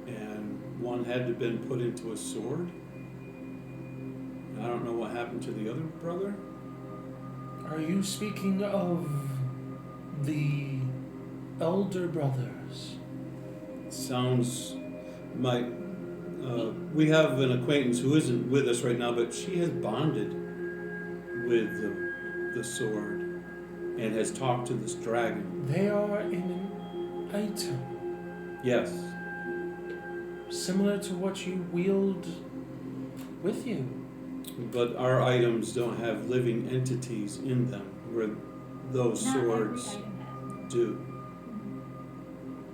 and one had to have been put into a sword. I don't know what happened to the other brother. Are you speaking of the elder brothers? Sounds like we have an acquaintance who isn't with us right now, but she has bonded with the sword and has talked to this dragon. They are in an item Yes. similar to what you wield with you. But our items don't have living entities in them, where those Not every swords item has. do.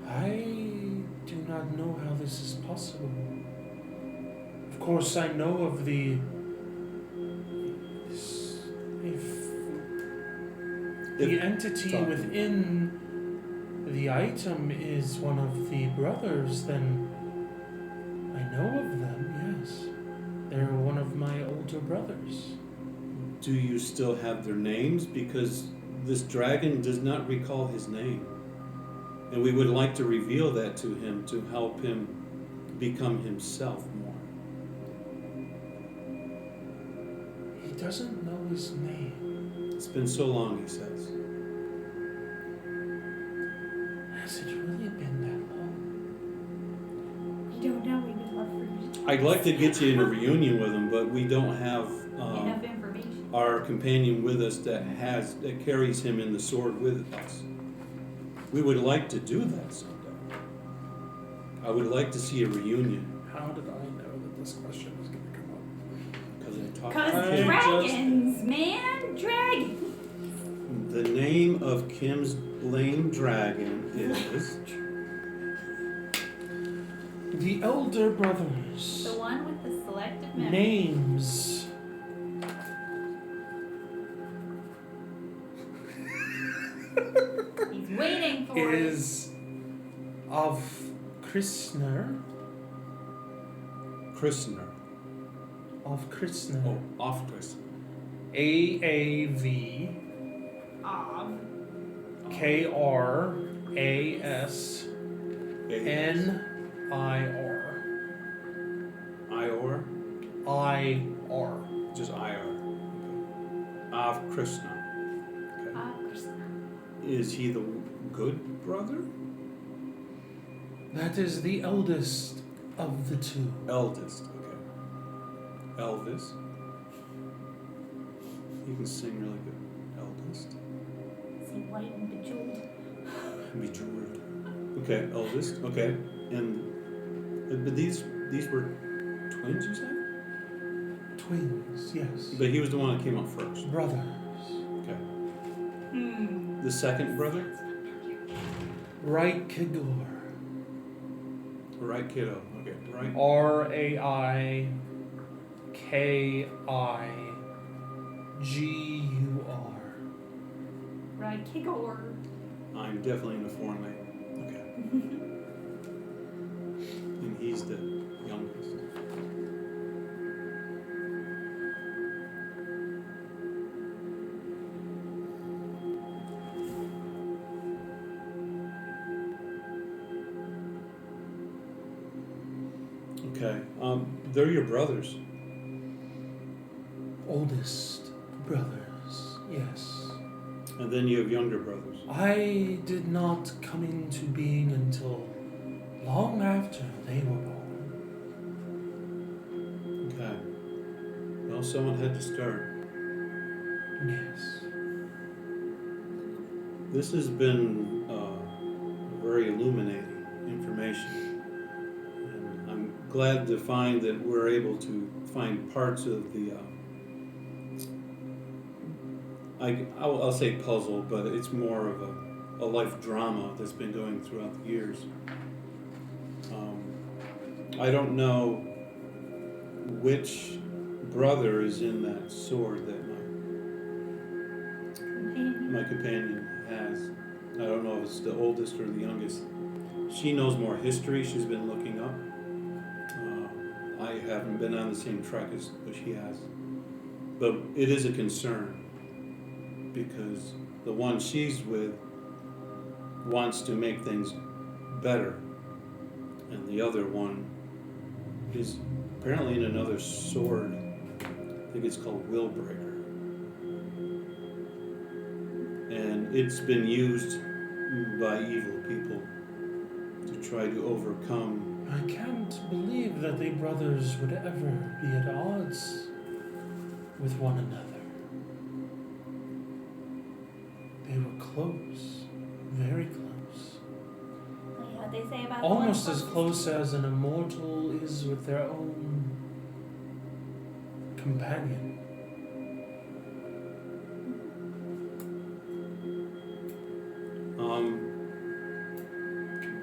I do not know how this is possible. Of course, I know of if the entity talking. within the item is one of the brothers, then I know of them, yes. They're one of my older brothers. Do you still have their names? Because this dragon does not recall his name. And we would like to reveal that to him to help him become himself more. He doesn't know his name. It's been so long, he says. Has it really been that long? We don't know. We would love for you to tell I'd like us. to get you in a reunion with him, but we don't have Enough information. our companion with us that carries him in the sword with us. We would like to do that someday. I would like to see a reunion. How did I know that this question was going to come up? Because I talked Cause to Kim dragons, man, dragons. The name of Kim's lame dragon is... The elder brothers. The one with the selective memory. Names. He's waiting for it. Is of Krishner. Christner. Of Krishner. Oh, off Christner. AAV Of. KRASNIR. Ior? IR. Just IR. Okay. Of Krishna. Krishna. Is he the good brother? That is the eldest of the two. Eldest, okay. Elvis. He can sing really good. Eldest. Is he white and bejeweled? Bejeweled. Okay, eldest. Okay, and but these were twins, you said? Twins, yes. But he was the one that came up first. Brothers. Okay. The second brother, Right Kigor. right kiddo. Okay, right. RAIKIGUR. Right, Kigor. I'm definitely in a foreign language. Okay. And he's the youngest. Okay. They're your brothers. Oldest brothers, yes. And then you have younger brothers. I did not come into being until long after they were born. Okay. Well, someone had to start. Yes. This has been very illuminating information. And I'm glad to find that we're able to find parts of the I'll say puzzle, but it's more of a life drama that's been going throughout the years. I don't know which brother is in that sword that my companion has. I don't know if it's the oldest or the youngest. She knows more history. She's been looking up. I haven't been on the same track as she has, but it is a concern. Because the one she's with wants to make things better, and the other one is apparently in another sword. I think it's called Willbreaker, and it's been used by evil people to try to overcome. I can't believe that the brothers would ever be at odds with one another. They were close, very close. What they say about Almost the as close as an immortal is with their own companion.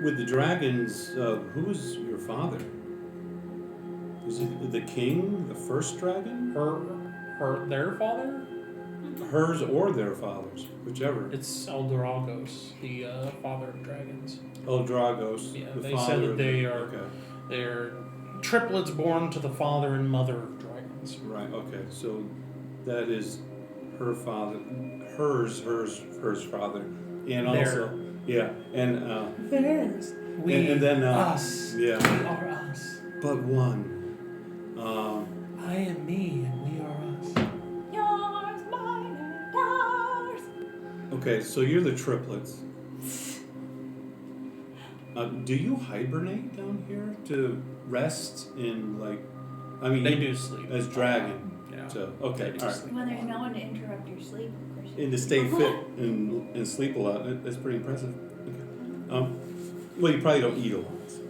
With the dragons, who's your father? Is it the king, the first dragon? Their father? Hers or their father's, whichever. It's Eldoragos, the father of dragons. Oh, Dragos. Yeah, the they father said that of they the- are- Okay. They're triplets born to the father and mother of dragons. Right. Okay. So that is her father, hers father, and also and Theirs. We, and then us. yeah. We are us. But one. I am me, and we are us. yours, mine, and ours. Okay. So you're the triplets. Do you hibernate down here to rest in I mean, They you- do sleep. as dragon. Yeah. So okay, They do all right. sleep. When there's no one to interrupt your sleep, of course. And to stay fit and sleep a lot, that's pretty impressive. Okay. Well, you probably don't eat a lot. So.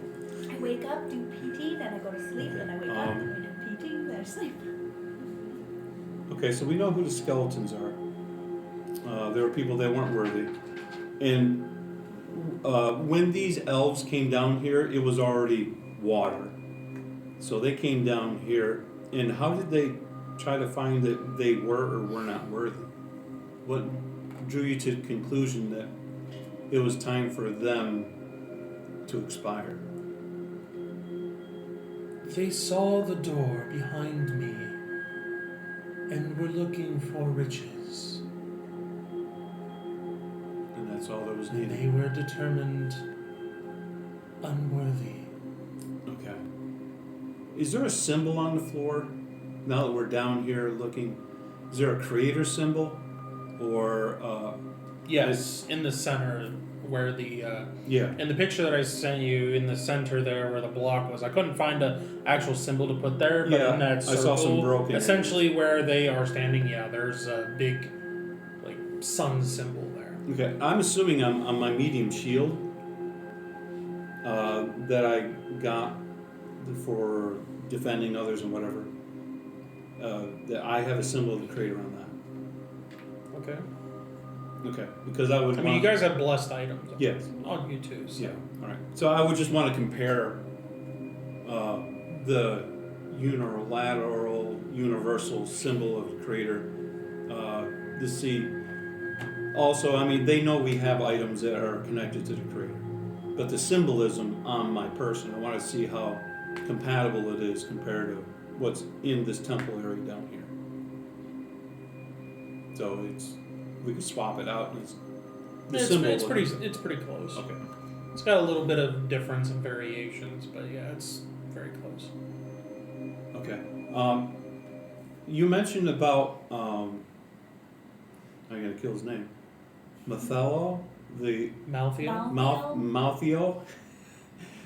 I wake up, do PT, then I go to sleep, then I wake up, then I do PT, then I sleep. Okay, so we know who the skeletons are. There were people that weren't worthy, and when these elves came down here, it was already water. So they came down here, and how did they try to find that they were or were not worthy? What drew you to the conclusion that it was time for them to expire? They saw the door behind me and were looking for riches. And that's all that was And needed. they were determined unworthy. Okay. Is there a symbol on the floor? Now that we're down here looking, is there a creator symbol? Or, Yes, in the center where the Yeah. in the picture that I sent you in the center there where the block was. I couldn't find an actual symbol to put there, but Yeah, in that I circle, saw some broken essentially where they are standing, yeah, there's a big like sun symbol there. Okay, I'm assuming on my medium shield that I got for defending others and whatever, that I have a symbol of the creator on that. Okay. Okay, because I would I mean, you guys have blessed items. Yes. On you too. So. Yeah, all right. So I would just want to compare the unilateral, universal symbol of the creator to see. Also, I mean, they know we have items that are connected to the creator, but the symbolism on my person, I want to see how compatible it is compared to what's in this temple area down here. So we can swap it out. And It's pretty close. Okay. It's got a little bit of difference and variations, but yeah, it's very close. Okay. You mentioned about I gotta kill his name. Mathello, the Malthea? Maltheo,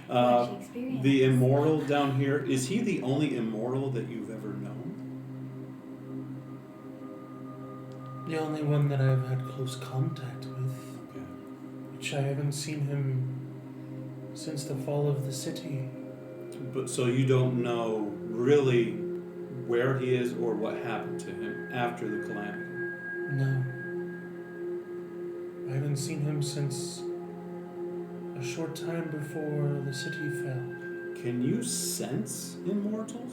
Shakespearean. the immortal down here. Is he the only immortal that you've ever known? The only one that I've had close contact with, Okay. which I haven't seen him since the fall of the city. But so you don't know really where he is or what happened to him after the calamity. No. I haven't seen him since a short time before the city fell. Can you sense immortals?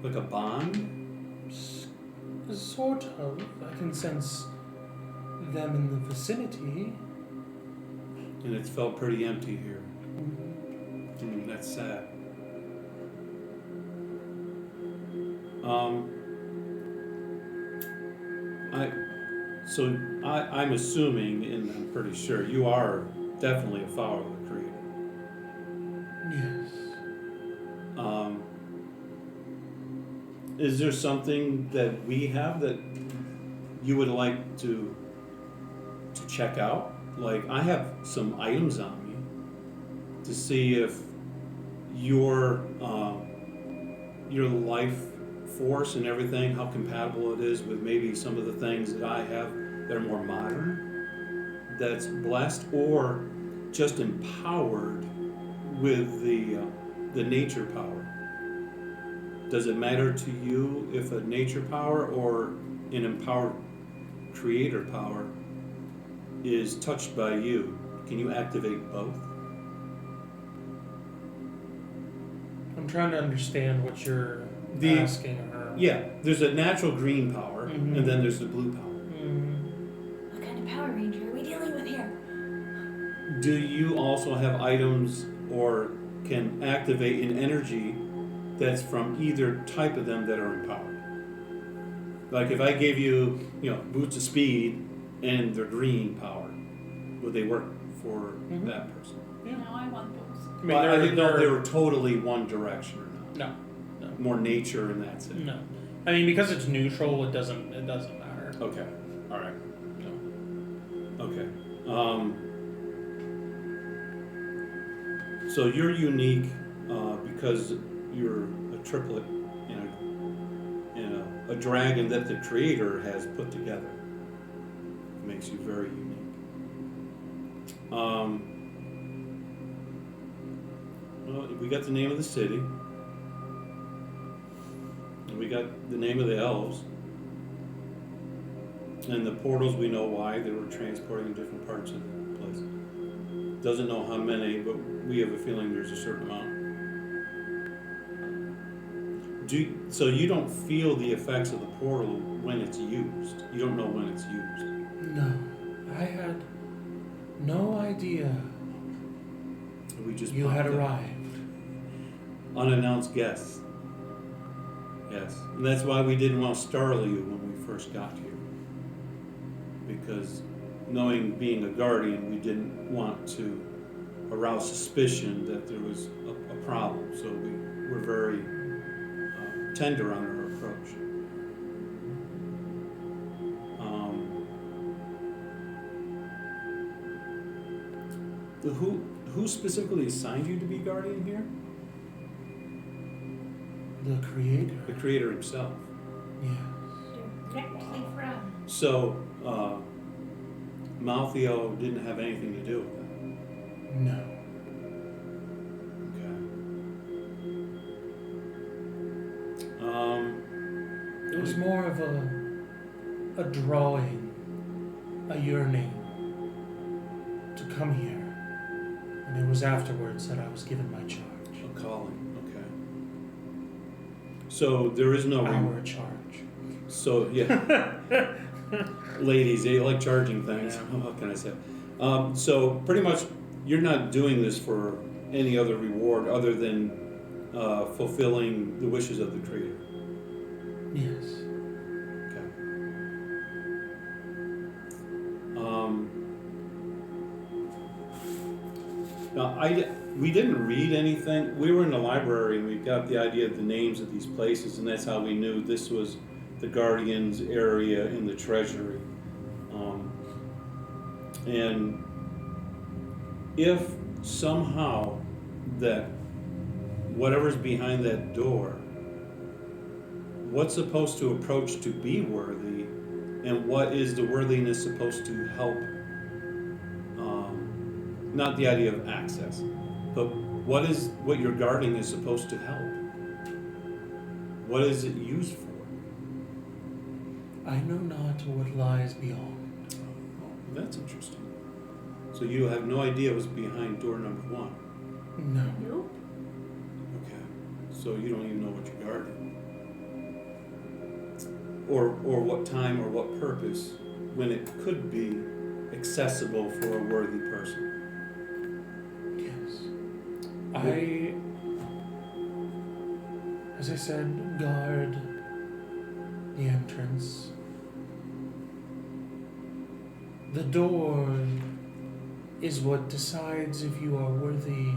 Like a bond? Sort of. I can sense them in the vicinity. And it's felt pretty empty here. That's sad. I'm assuming, and I'm pretty sure, you are definitely a follower of the Creator. Yes. Is there something that we have that you would like to check out? Like, I have some items on me to see if your life force and everything, how compatible it is with maybe some of the things that I have that are more modern, that's blessed or just empowered with the nature power. Does it matter to you if a nature power or an empowered creator power is touched by you? Can you activate both? I'm trying to understand what you're The- asking her. Yeah, there's a natural green power, Mhm. and then there's the blue power. What kind of Power Ranger are we dealing with here? Do you also have items or can activate an energy that's from either type of them that are empowered? Like if I gave you, boots of speed and they're green power, would they work for Mhm. that person? No, I want those. I mean, Well, I didn't know if they they're were totally one direction or not. no. More nature and that's it. No. I mean, because it's neutral, it doesn't matter. Okay. All right. No. Okay. So you're unique because you're a triplet in a dragon that the creator has put together. It makes you very unique. Well, we got the name of the city. And we got the name of the elves. And the portals, we know why they were transporting different parts of the place. Doesn't know how many, but we have a feeling there's a certain amount. So you don't feel the effects of the portal when it's used. You don't know when it's used. No. I had no idea We just you popped had up. arrived. Unannounced guests. Yes, and that's why we didn't want to startle you when we first got here. Because knowing being a guardian, we didn't want to arouse suspicion that there was a problem. So we were very tender on our approach. Who specifically assigned you to be guardian here? The creator. The creator himself. Yes. Directly from. So, Maltheo didn't have anything to do with that. No. Okay. It was more of a drawing, a yearning to come here. And it was afterwards that I was given my charge. A calling, okay. So there is no Our charge. So yeah, ladies, they like charging things. Yeah. What can I say? So pretty much, you're not doing this for any other reward other than fulfilling the wishes of the Creator. Yes. Okay. Now, we didn't read anything. We were in the library and we got the idea of the names of these places, and that's how we knew this was the Guardians area in the Treasury. And if somehow that whatever's behind that door, what's supposed to approach to be worthy, and what is the worthiness supposed to help? Not the idea of access, but what you're guarding is supposed to help. What is it used for? I know not what lies beyond. Oh, that's interesting. So you have no idea what's behind door number 1. No. Nope. Okay. So you don't even know what you're guarding. Or what time or what purpose when it could be accessible for a worthy person. Yes. As I said, guard the entrance. The door is what decides if you are worthy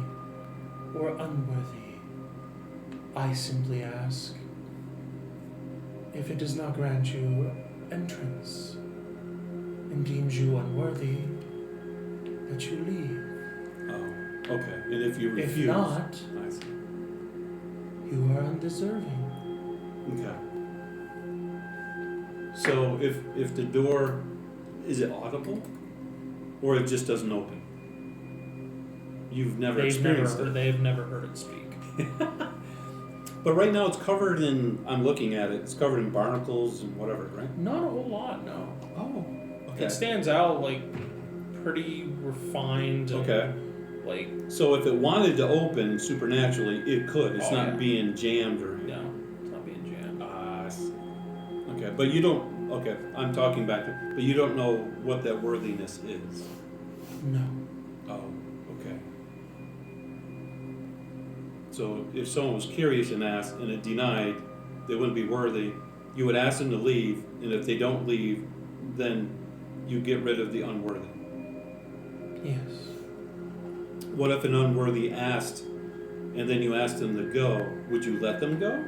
or unworthy. I simply ask, if it does not grant you entrance and deems you unworthy, that you leave. Oh, okay. And if you refuse, If not, I see. you are undeserving. Okay. So if the door, is it audible, or it just doesn't open? You've never experienced it. They've never heard it speak. But right now it's covered in, I'm looking at it, it's covered in barnacles and whatever, right? Not a whole lot, no. Oh, okay. It stands out like pretty refined. And, Okay. Like, So if it wanted to open supernaturally, it could. It's Oh, not yeah. being jammed or anything. no, it's not being jammed. I see. Okay, but you don't, okay, I'm talking back to, but you don't know what that worthiness is. No. Oh, okay. So if someone was curious and asked and it denied, they wouldn't be worthy, you would ask them to leave, and if they don't leave, then you get rid of the unworthy. Yes. What if an unworthy asked, and then you asked them to go, would you let them go?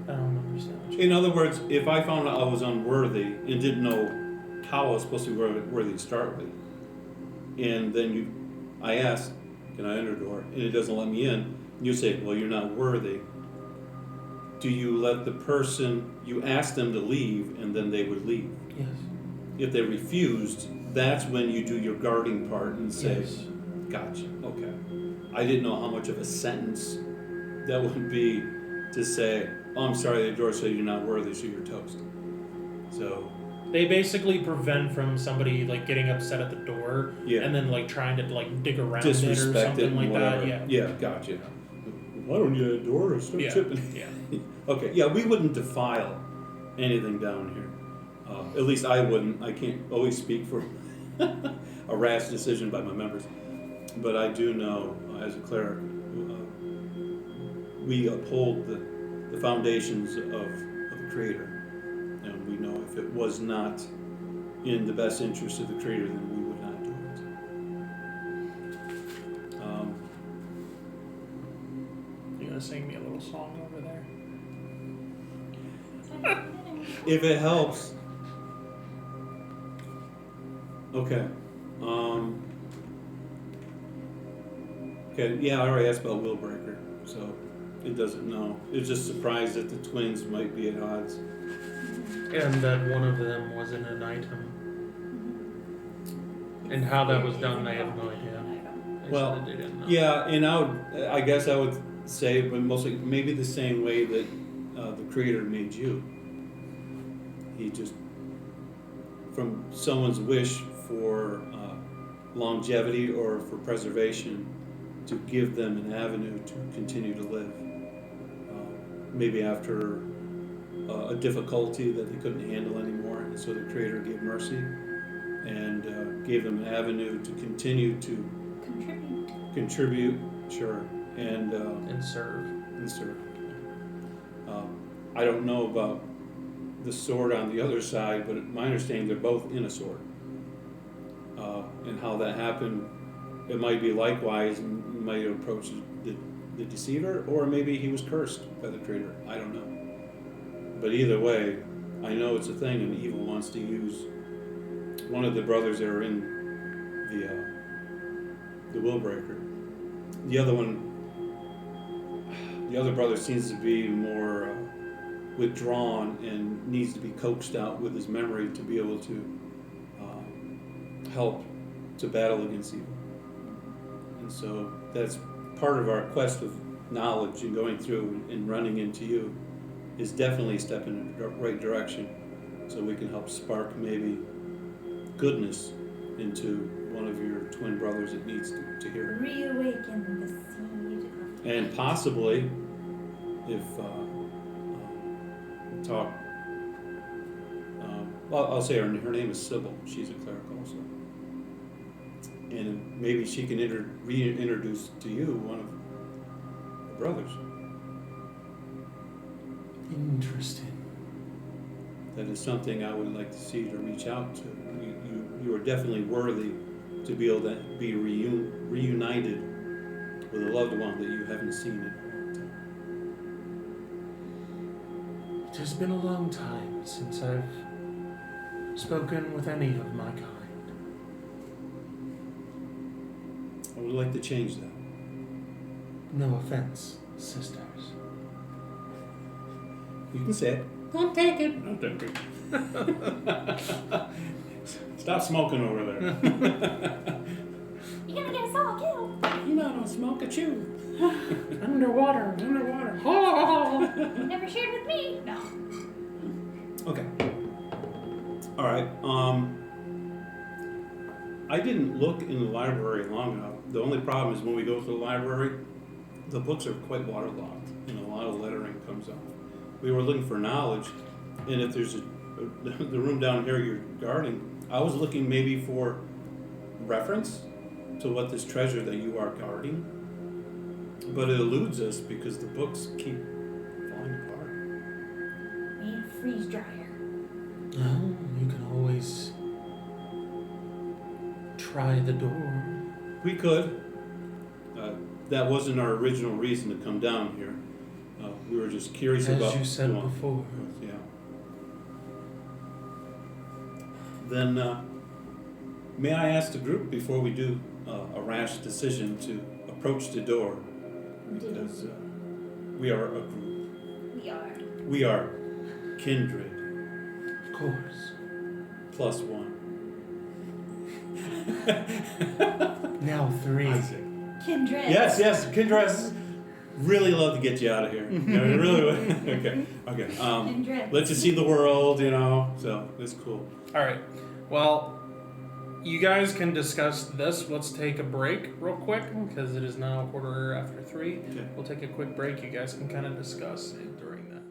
I don't understand what you In other words, if I found out I was unworthy and didn't know how I was supposed to be worthy to start with, and then I asked, can I enter the door? And it doesn't let me in, and you say, well, you're not worthy. Do you let the person, you ask them to leave, and then they would leave? Yes. If they refused, that's when you do your guarding part and say, Yes. gotcha, okay. I didn't know how much of a sentence that would be to say, oh, I'm sorry, the door said you're not worthy, so you're toast. So, They basically prevent from somebody like getting upset at the door yeah, and then like trying to like dig around it or disrespect it something and like whatever. that. Yeah. Yeah, gotcha. Why don't you have a door? Start Yeah. chipping. Yeah. Okay, yeah, we wouldn't defile anything down here. At least I wouldn't. I can't always speak for a rash decision by my members. But I do know, as a cleric, we uphold the foundations of the Creator. And we know if it was not in the best interest of the Creator, then we would not do it. You're gonna sing me a little song over there? If it helps. Okay. Okay, yeah, I already asked about Willbreaker, so it doesn't know. It's just surprised that the twins might be at odds. And that one of them wasn't an item. And how that was done, I have no idea. They Well, said that they didn't know. Yeah, and I guess I would say, but mostly maybe the same way that the Creator made you. He just, from someone's wish for longevity or for preservation, to give them an avenue to continue to live. Maybe after a difficulty that they couldn't handle anymore, and so the Creator gave mercy and gave them an avenue to continue to contribute, sure, and serve. and serve. I don't know about the sword on the other side, but my understanding they're both in a sword. And how that happened, it might be likewise, and might approach the deceiver, or maybe he was cursed by the Creator. I don't know. But either way, I know it's a thing, and evil wants to use one of the brothers that are in the Willbreaker. The other brother seems to be more withdrawn and needs to be coaxed out with his memory to be able to help to battle against evil. And so that's part of our quest of knowledge and going through and running into you is definitely a step in the right direction, so we can help spark maybe goodness into one of your twin brothers that needs to hear it. Reawaken the seed of And possibly, if talk, well, I'll say her name is Sybil. She's a cleric also, and maybe she can reintroduce to you one of the brothers. Interesting. That is something I would like to see to reach out to. You are definitely worthy to be able to be reunited with a loved one that you haven't seen in a long time. It has been a long time since I've spoken with any of my kind. I would like to change that. No offense, sisters. You can say it. Don't take it. Don't take it. Stop smoking over there. You're gonna get us all killed. You know, don't smoke a chew. Underwater. You never shared with me. No. Okay. All right. I didn't look in the library long enough. The only problem is when we go to the library, the books are quite waterlogged, and a lot of lettering comes up. We were looking for knowledge, and if there's the room down here you're guarding, I was looking maybe for reference to what this treasure that you are guarding, but it eludes us because the books keep falling apart. We need a freeze dryer. Oh, you can always try the door. We could. That wasn't our original reason to come down here. We were just curious As about. you said before. Yeah. Then, may I ask the group before we do a rash decision to approach the door, because we are a group. We are. We are Kindred Of course. plus one. Now 3. Kindred. Yes, Kindred. Really love to get you out of here. You know, really would. Okay. Kindred. Let you see the world, you know. So it's cool. All right. Well, you guys can discuss this. Let's take a break real quick because it is now 3:15. Okay. We'll take a quick break. You guys can kind of discuss it during that.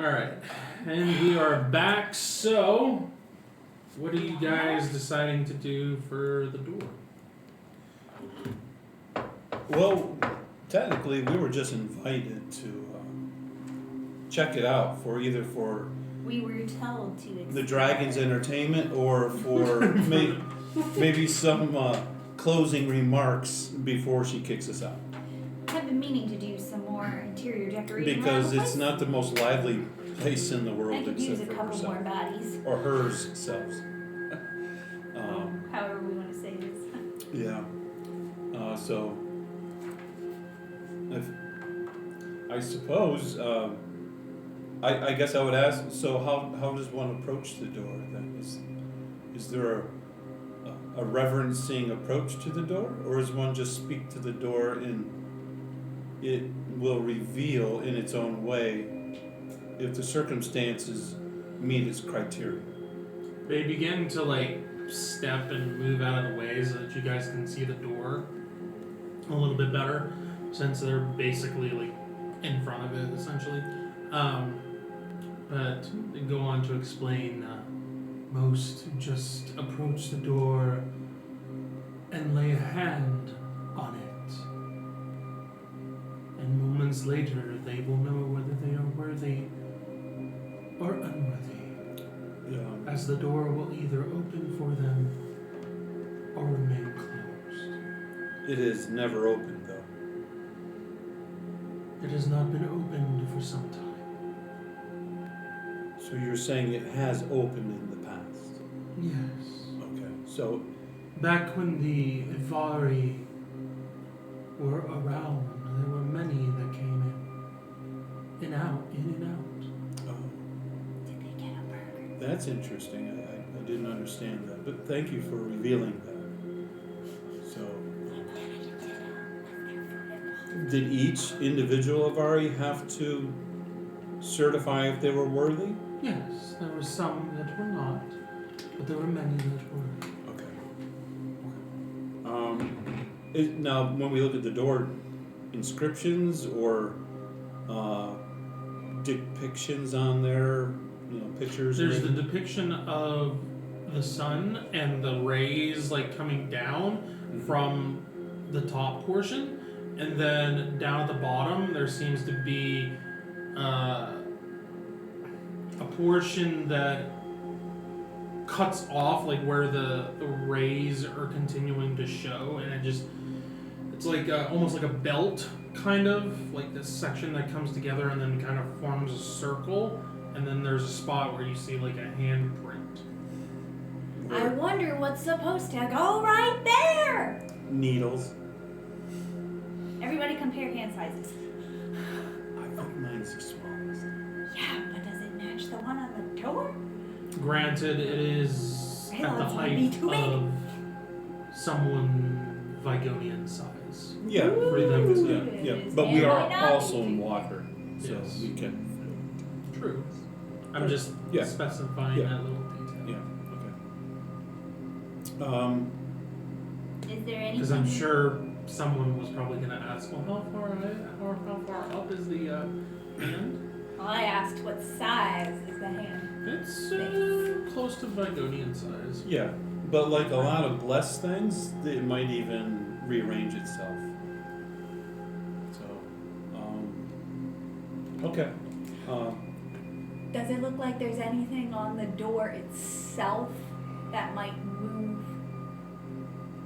Alright. And we are back, so what are you guys deciding to do for the door? Well, technically, we were just invited to check it out for either for We were told to the Dragon's entertainment or for maybe some closing remarks before she kicks us out. I've been meaning to do some more interior decorating. Because around the it's place. not the most lively place in the I world could use a except for couple more herself. bodies. Or hers selves. However we want to say this. Yeah. So, if I suppose, I guess I would ask. So, how does one approach the door? Then is there a reverencing approach to the door, or is one just speak to the door and it will reveal in its own way if the circumstances meet its criteria? They begin to step and move out of the way so that you guys can see the door a little bit better, since they're basically in front of it essentially. But they go on to explain, Most just approach the door and lay a hand on it. And moments later, they will know whether they are worthy or unworthy, Yeah. as the door will either open for them or remain closed. It is never opened though. It has not been opened for some time. So you're saying it has opened in the past? Yes. Okay. So Back when the Ivari were around, there were many that came in and out. Did they get a burger? that's interesting. I didn't understand that, but thank you for revealing that. So, did each individual Avari have to certify if they were worthy? Yes, there were some that were not, but there were many that were. Okay. Now, when we look at the door, inscriptions or depictions on there, pictures. there's or the anything? depiction of the sun and the rays coming down from the top portion, and then down at the bottom there seems to be a portion that cuts off where the rays are continuing to show, and it's almost like a belt, kind of this section that comes together and then kind of forms a circle, and then there's a spot where you see a handprint. I wonder what's supposed to go right there. Needles. Everybody compare hand sizes. I think mine's the smallest. Yeah, but does it match the one on the door? Granted, it is Hell, at the it's gonna be height too big. of someone Vigonian size. Yeah. For them, it's Yeah, It yeah. is. But we It are might not also be. in water, so Yes. we can. True. I'm just Yeah. specifying Yeah. that little detail. Yeah. Okay. Is there anything? Because I'm sure someone was probably going to ask, well, how far up is the hand? Well, I asked what size is the hand. It's close to Vigonian size. Yeah, but like a lot of blessed things, it might even rearrange itself. So, okay. Does it look like there's anything on the door itself that might move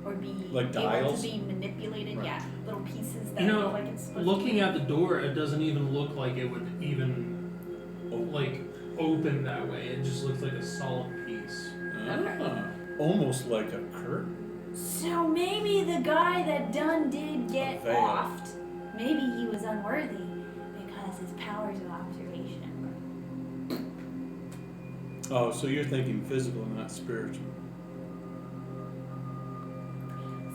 or be Like able dials? to be manipulated? Right. Yeah, little pieces that You know, look like it's supposed Looking to at the door, it doesn't even look like it would even open that way. It just looks like a solid piece. Almost like a curtain. So maybe the guy that did get A veil. offed, maybe he was unworthy because his powers of observation. Oh, so you're thinking physical, not spiritual.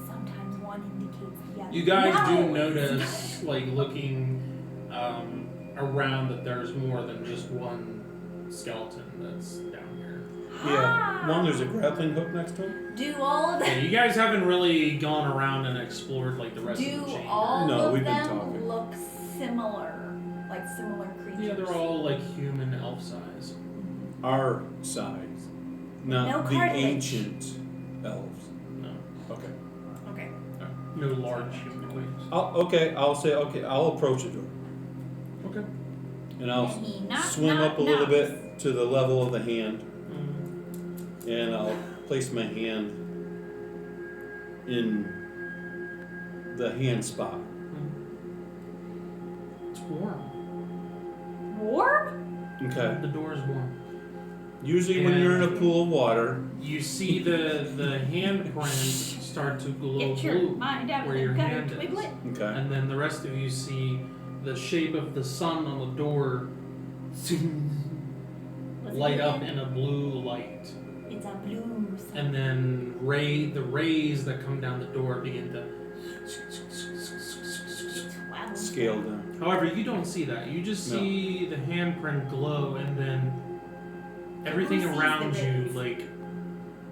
Sometimes one indicates the other. You guys No, do it's notice, looking around, that there's more than just one skeleton that's down here. Yeah. One, there's a grappling hook next to it. Do all of Yeah, them? you guys haven't really gone around and explored the rest of Do the chamber. all No, of we've been them talking. look similar? like similar creatures? Yeah, they're all like human elf size. Our size, not No the cartilage. ancient elves. No, Okay. Okay. no large humanoids. I'll approach the door. Okay. And I'll And he knock, swim knock, up a little knocks. bit to the level of the hand, Mm. and I'll place my hand in the hand spot. It's warm. Warm? Okay. The door is warm. Usually when you're in a And- pool of water, You see the handprint start to glow Get your blue, mind out where of your the gutter, hand is. Twiglet. okay. And then the rest of you see the shape of the sun on the door What's it light up again? in a blue light. It's a blue sun. And then the rays that come down the door begin to. Wow. Scale down. However, you don't see that. You just No. see the handprint glow, and then everything Who sees around the you, rays? like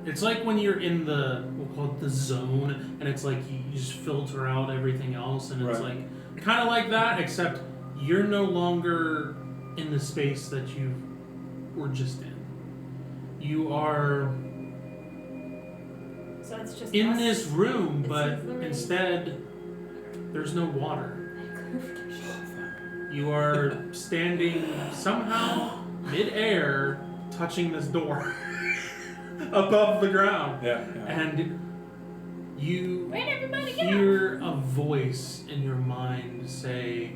it's like when you're in we'll call it the zone, and it's like you just filter out everything else, and it's Right. like kind of like that, except you're no longer in the space that you were just in. You are So it's just in us. this room, It but sees the rays. instead there's no water. You are standing somehow mid-air, touching this door above the ground, Yeah. and you Where'd everybody go? hear a voice in your mind say,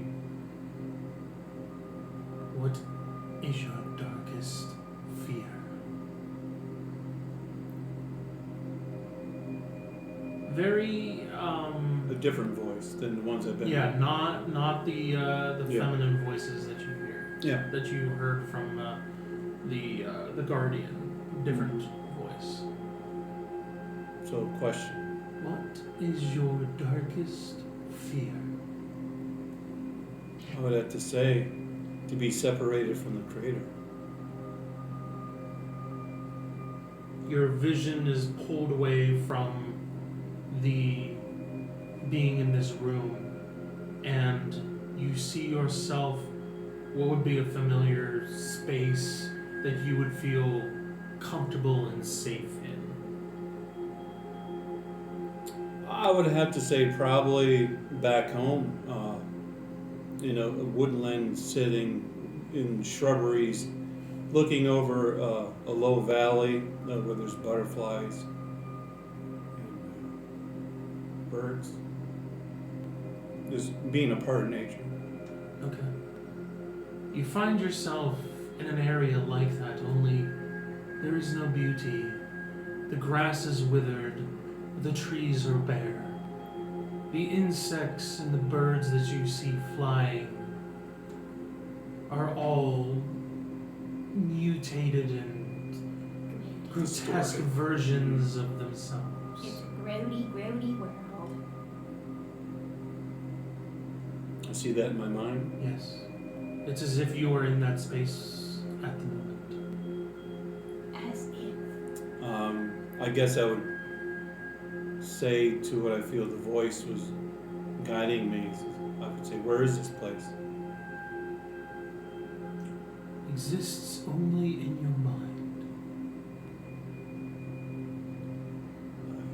"What is your darkest fear?" Very A different voice than the ones I've been. yeah, not the Yeah. feminine voices that you hear. Yeah. That you heard from the guardian. Different voice. So, question. What is your darkest fear? I would have to say to be separated from the Creator. Your vision is pulled away from the being in this room, and you see yourself what would be a familiar space that you would feel comfortable and safe in. I would have to say probably back home, in a woodland setting in shrubberies, looking over a low valley where there's butterflies and birds. Just being a part of nature. Okay. You find yourself in an area like that, only there is no beauty. The grass is withered, the trees are bare. The insects and the birds that you see flying are all mutated and grotesque versions of themselves. It's a grody world. I see that in my mind. Yes. It's as if you are in that space at the moment. As if. I guess I would say to what I feel the voice was guiding me. I would say, where is this place? Exists only in your mind.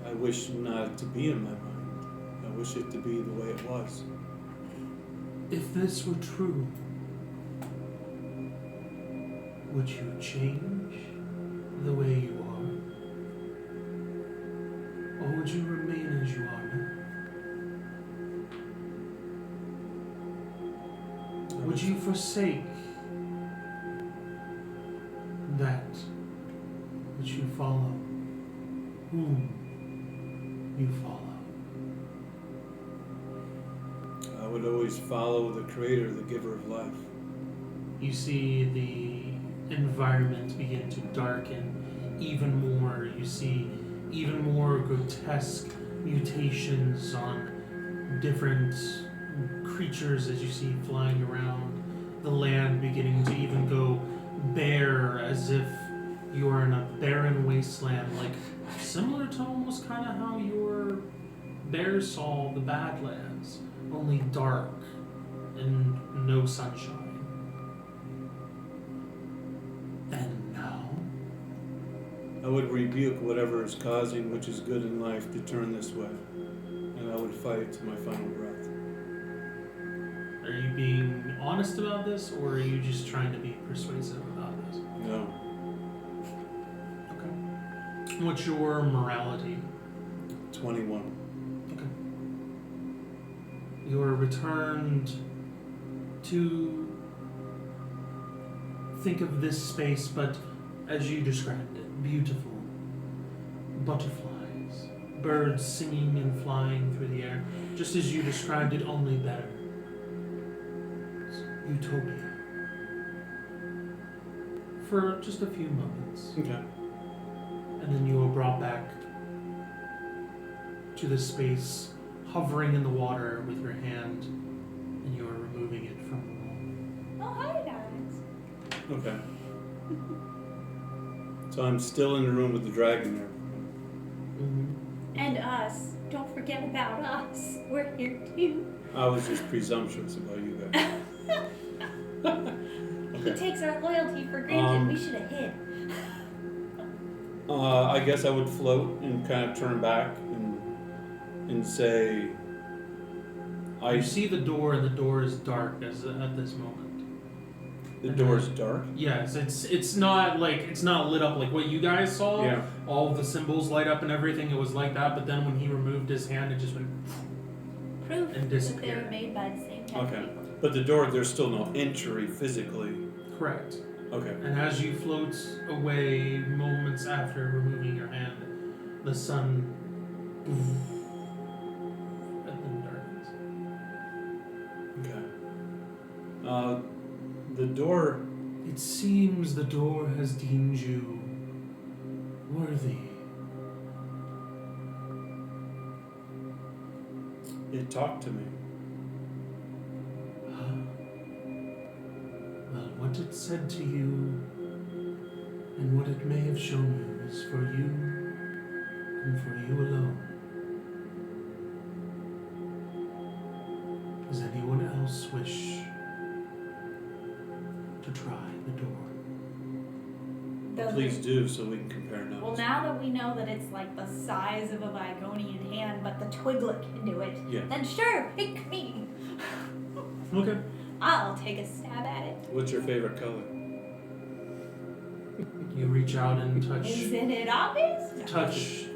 I wish not to be in my mind. I wish it to be the way it was. If this were true, would you change the way you are? Or would you remain as you are now? Would you forsake that which you follow? Whom you follow? I would always follow the Creator, the Giver of life. You see the environment begin to darken even more. You see even more grotesque mutations on different creatures as you see flying around. The land beginning to even go bare, as if you are in a barren wasteland, like similar to almost kind of how your bears saw the Badlands, only dark and no sunshine. I would rebuke whatever is causing which is good in life to turn this way. And I would fight to my final breath. Are you being honest about this, or are you just trying to be persuasive about this? No. Okay. What's your morality? 21. Okay. You're returned to think of this space, but as you described it, beautiful. Butterflies, birds singing and flying through the air, just as you described it, only better. It's utopia. For just a few moments. Okay. And then you are brought back to the space, hovering in the water with your hand, and you are removing it from the wall. Oh, hi guys. Okay. So I'm still in the room with the dragon there. And us. Don't forget about us. We're here too. I was just presumptuous about you guys. He Okay. takes our loyalty for granted. We should have hid. I guess I would float and kind of turn back and say, You see the door, and the door is dark at this moment. the door's dark. Yes, it's not lit up like what you guys saw. Yeah. All of the symbols light up and everything. It was like that, but then when he removed his hand, it just went. Proof And that they disappeared. were made by the same kind Okay. of people. But the door, there's still no entry physically. Correct. Okay. And as you float away, moments after removing your hand, the sun. And then darkens. Okay. The door. It seems the door has deemed you worthy. It talked to me. Well, what it said to you and what it may have shown you is for you and for you alone. Does anyone else wish to try the door? Please do, so we can compare notes. Well, now that we know that it's like the size of a Vigonian hand, but the twiglet can do it, Yeah. then sure, pick me. Okay. I'll take a stab at it. What's your favorite color? You reach out and touch Isn't it obvious?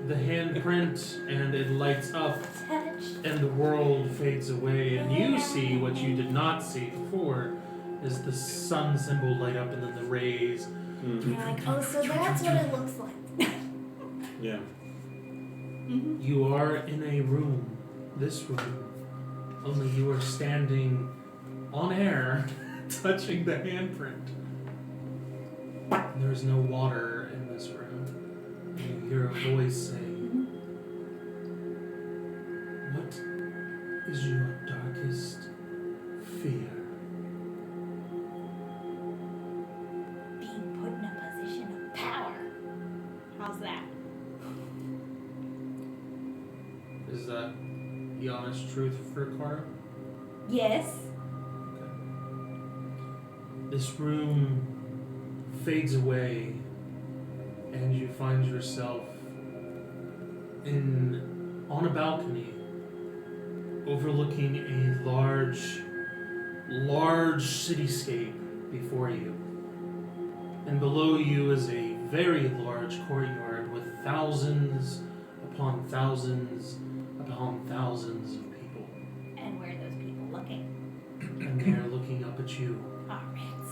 the handprint, and it lights up, Touch. and the world fades away, and you see what you did not see before is the sun symbol light up, and then the rays. Mm-hmm. You're like, oh, so that's what it looks like. Yeah. Mm-hmm. You are in a room, this room, only you are standing on air, touching the handprint. There is no water in this room. You hear a voice say, "What is your darkest fear?" Being put in a position of power. How's that? Is that the honest truth for Clara? Yes. Okay. This room fades away, and you find yourself on a balcony overlooking a large cityscape before you. And below you is a very large courtyard with thousands upon thousands upon thousands of people. And where are those people looking? And they are looking up at you. Oh, rats.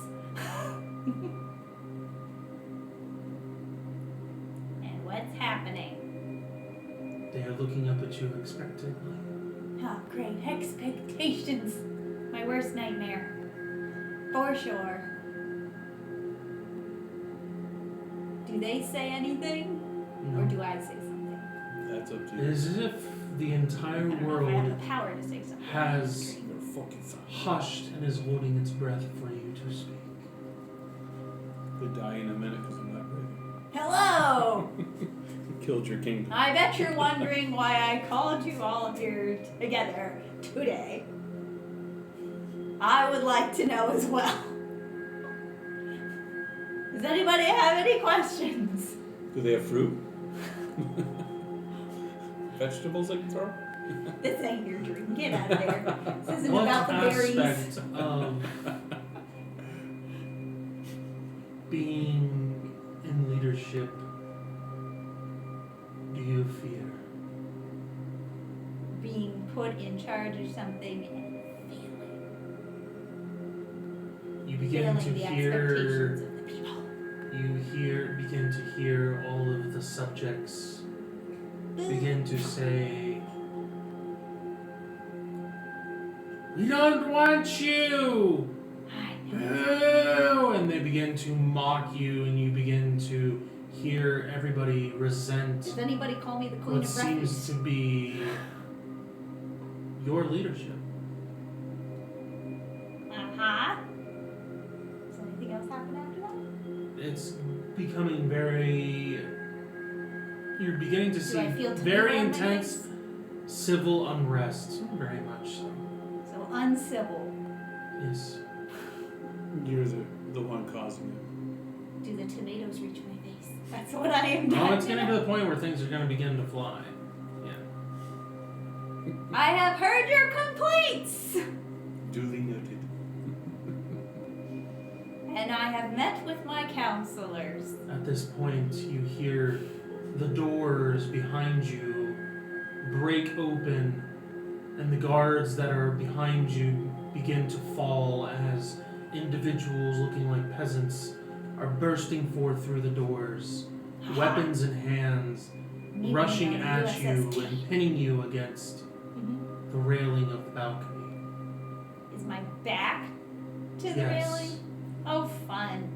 And what's happening? They are looking up at you expectantly. Oh, great. Expectations. My worst nightmare. For sure. Do they say anything? Or No. do I say something? That's up to It you. is as if the entire I don't know if I world have the power to say something. has You're fucking fine. hushed and is holding its breath for you to speak. Could die in a minute because I'm not ready. Hello! Killed your kingdom. I bet you're wondering why I called you all here together today. I would like to know as well. Does anybody have any questions? Do they have fruit? Vegetables I can throw? This ain't your dream. Get out of there. This isn't What about the berries. aspect of being in leadership do you fear? Being put in charge of something and failing. You begin to Failing the hear. expectations of the people. You begin to hear all of the subjects begin to say, "We don't want you!" I know. Boo! And they begin to mock you, and you begin to hear everybody resent Does anybody call me the queen what of seems refuse? to be your leadership. Uh-huh. Does anything else happen after that? It's becoming very. You're beginning to Do see I feel very tomato on my intense face? civil unrest. Very much so. So uncivil. Yes. You're the one causing it. Do the tomatoes reach my face? That's what I am No, doing. it's getting to the point where things are going to begin to fly. Yeah. I have heard your complaints! Duly noted. And I have met with my counselors. At this point, you hear the doors behind you break open, and the guards that are behind you begin to fall as individuals looking like peasants are bursting forth through the doors, weapons in hands, Me rushing being on at USS you T. and pinning you against Mhm. the railing of the balcony. Is my back to the Yes. railing? Oh, fun.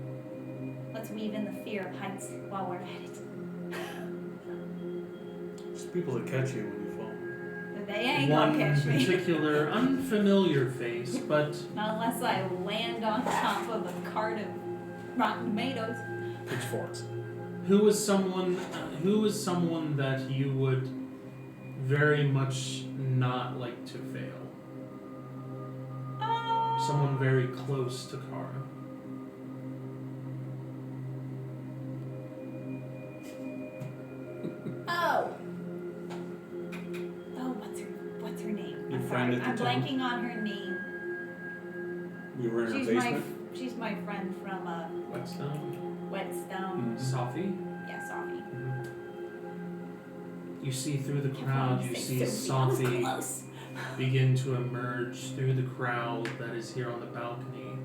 Let's weave in the fear of heights while we're at it. There's people that catch you when you fall. They ain't One gonna catch me. particular unfamiliar face, but Not unless I land on top of a cart of rotten tomatoes. Pitchforks. who is someone that you would very much not like to fail? Someone very close to Kara. Oh. Oh, what's her name? Your I'm friend sorry. at I'm the time? blanking on her name. We were in her basement. She's my friend from Whetstone? Whetstone. Sophie? Yeah, Sophie. You see through the Can't crowd, believe you I see said Sophie. I was Sophie close. begin to emerge through the crowd that is here on the balcony,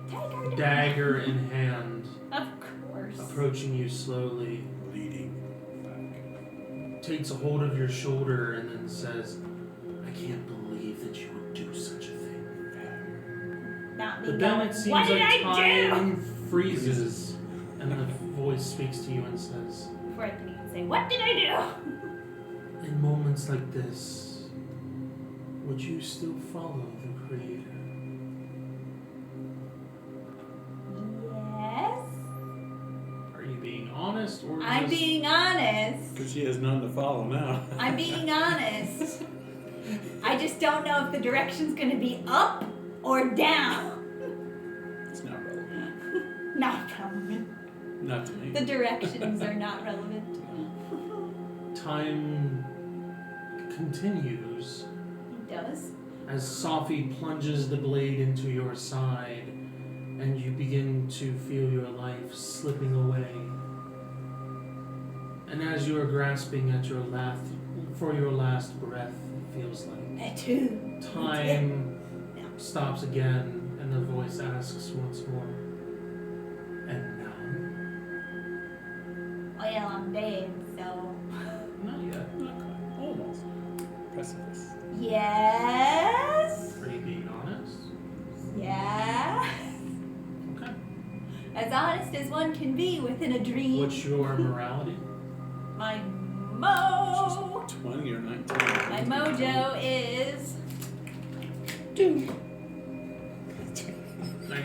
Take her dagger in hand, down. Of course. approaching you slowly, Leading back. takes a hold of your shoulder and then says, "I can't believe that you would do such a thing." Not me But then going, it seems what did like I do? time freezes, and the voice speaks to you and says, Before I can even say, what did I do? "In moments like this, would you still follow the Creator?" Yes. Are you being honest or I'm just being honest. Because she has none to follow now. I'm being honest. I just don't know if the direction's gonna be up or down. It's not relevant. Not relevant. Not to me. The directions are not relevant. time continues It does. as Sophie plunges the blade into your side and you begin to feel your life slipping away. And as you are grasping at your last breath, it feels like That too. time stops again and the voice asks once more, "And now?" Well, I'm dead, so. Not yet. Not quite. Almost. Precipice. Yes. Are you being honest? Yeah. Okay. As honest as one can be within a dream. What's your morality? My mo. She's 20 or 19. My mojo is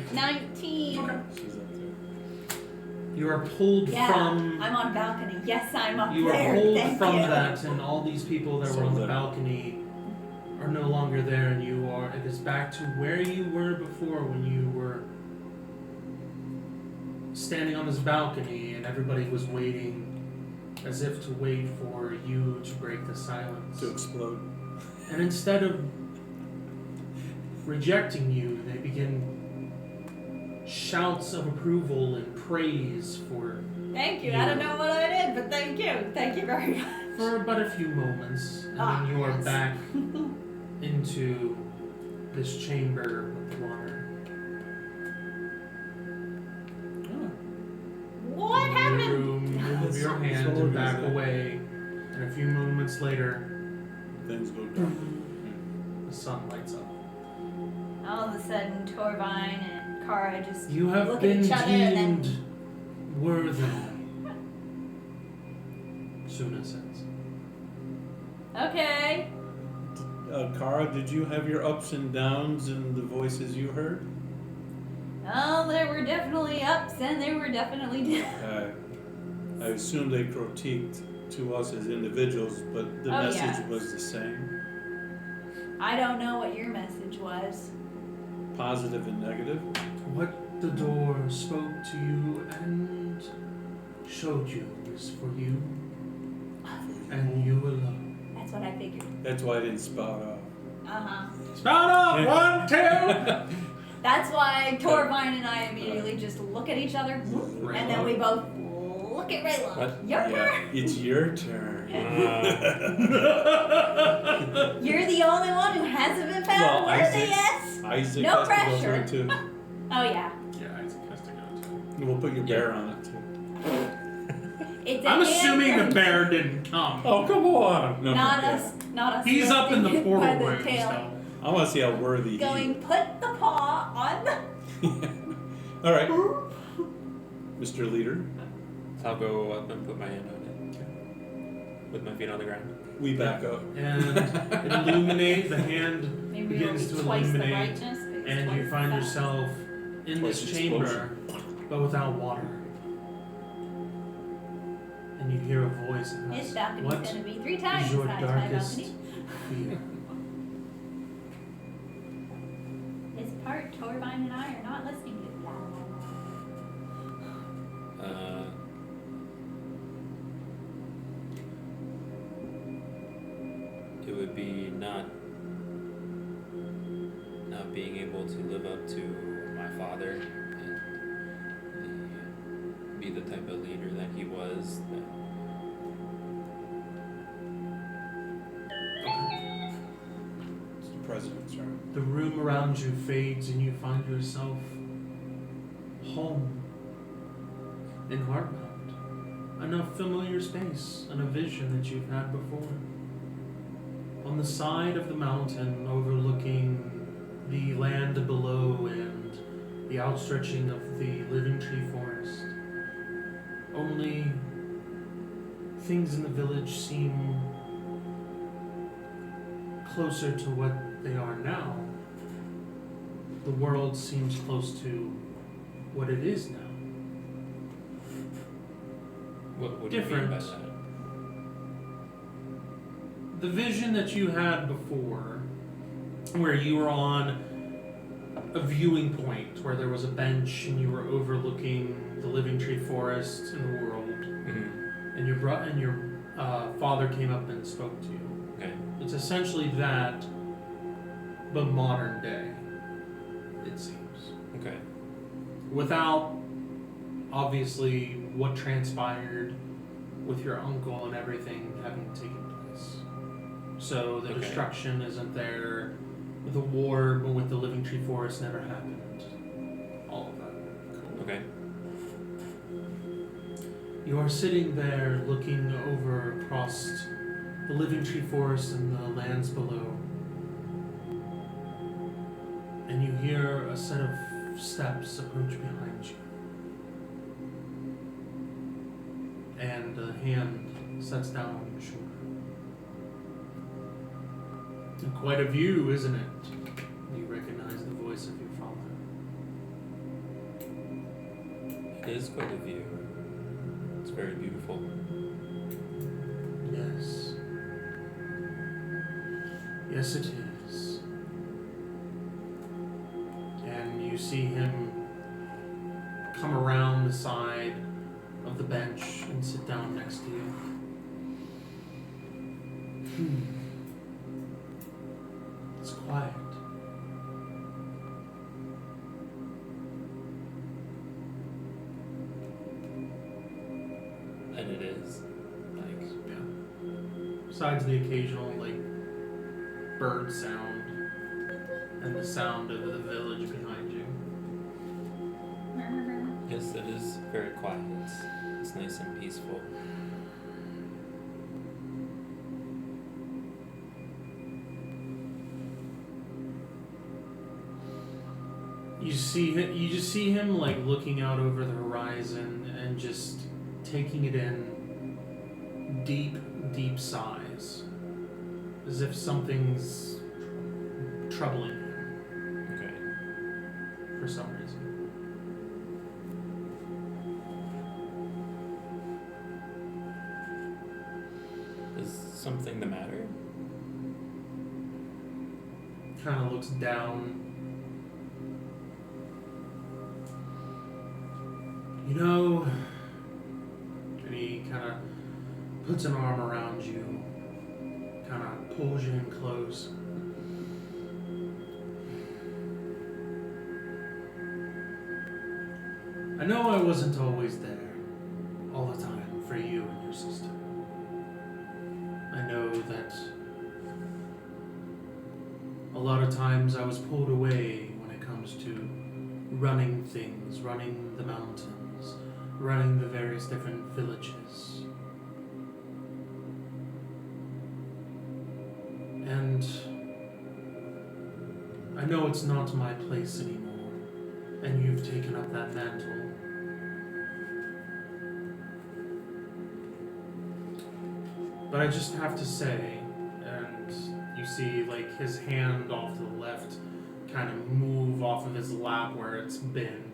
19. She's up there. You are pulled Yeah, from. I'm on balcony. Yes, I'm up You are there. pulled Thank from you. that, and all these people that were on the balcony are no longer there, and you are. It is back to where you were before, when you were standing on this balcony, and everybody was waiting, as if to wait for you to break the silence. To explode. And instead of rejecting you, they begin shouts of approval and praise for Thank you. I don't know what I did, but thank you. Thank you very much. for but a few moments, and Ah, then you are yes. back into this chamber with the water. What You happened? move your hand So and back organized. away, and a few moments later, Things go dark. the sun lights up. All of a sudden, Torvine and Kara just You have look at been each other and then deemed worthy. Suna says. okay. Kara, did you have your ups and downs in the voices you heard? Oh, there were definitely ups and there were definitely downs. I assume they critiqued to us as individuals, but the Oh, message yeah. was the same, I don't know what your message was. positive and negative. What the door spoke to you and showed you is for you and you alone. That's what I figured. That's why I didn't spout off. Spout up! Yeah. 1, 2! That's why Torvine and I immediately just look at each other, and then we both look at Rayla. What? Your Yeah, turn. it's your turn. You're the only one who hasn't been found Well, worthy Isaac- yet. Isaac No has to go pressure. through it too. Oh yeah. Yeah, Isaac has to go too. We'll put your bear on it too. It's a I'm assuming hand the bear didn't come. Oh, come on! No, Not yeah. us. Not us. He's up in the lifting it portal by the room, tail. so. I want to see how worthy Going, put the paw on the. All right, Mr. Leader, I'll go up and put my hand on it. With my feet on the ground. we back up. And illuminate, the hand Maybe it'll begins be to twice the illuminate, brightness. but it's and you twice find the yourself in Twice this chamber, but without water. And you hear a voice that His asks, balcony's what gonna be 3 times is the your size of my darkest balcony. fear? This part, Torvine and I are not listening to. Blah, blah, It would be not being able to live up to my father and be the type of leader that he was. It's the president, sorry. The room around you fades and you find yourself home in Heartbound. In a familiar space, in a vision that you've had before. On the side of the mountain overlooking the land below and the outstretching of the living tree forest. Only things in the village seem closer to what they are now. The world seems close to what it is now. What do you mean by Different. that? The vision that you had before, where you were on a viewing point, where there was a bench and you were overlooking the living tree forest and the world, Mm-hmm. and your father came up and spoke to you. Okay. It's essentially that, but modern day, it seems. Okay. Without, obviously, what transpired with your uncle and everything having taken place. So the Okay. destruction isn't there, the war with the living tree forest never happened. All of that. Okay. You are sitting there looking over across the living tree forest and the lands below. And you hear a set of steps approach behind you. And a hand sets down on your shoulder. And quite a view, isn't it? You recognize the voice of your father. It is quite a view. It's very beautiful. Yes. Yes, it is. And you see him come around the side of the bench and sit down next to you. It's quiet. And it is. Like, Yeah. Besides the occasional, like, bird sound and the sound of the village behind you. yes, it is very quiet. It's nice and peaceful. You just see him like looking out over the horizon and just taking it in, deep sighs, as if something's troubling him Okay. for some reason. Is something the matter? Kind of looks down. You know, and he kind of puts an arm around you, kind of pulls you in close. I know I wasn't always there, all the time, for you and your sister. I know that a lot of times I was pulled away when it comes to running things, running the mountains, running the various different villages. And I know it's not my place anymore, and you've taken up that mantle. But I just have to say, and you see like his hand off to the left kind of move off of his lap where it's been.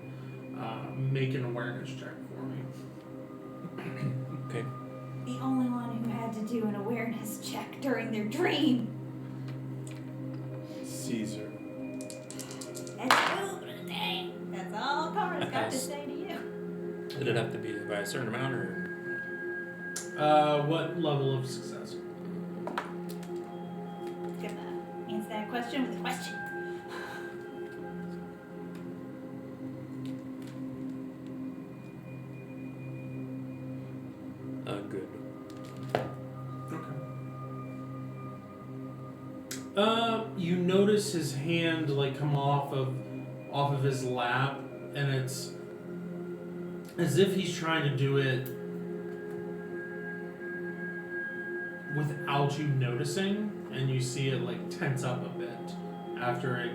Make an awareness check for me. Okay. The only one who had to do an awareness check during their dream. Caesar. That's you for the day. That's all Cara's got to say to you. Did it have to be by a certain amount, or? What level of success? Gonna answer that question with a question. Good. Okay. You notice his hand like come off of his lap, and it's as if he's trying to do it without you noticing, and you see it like tense up a bit after it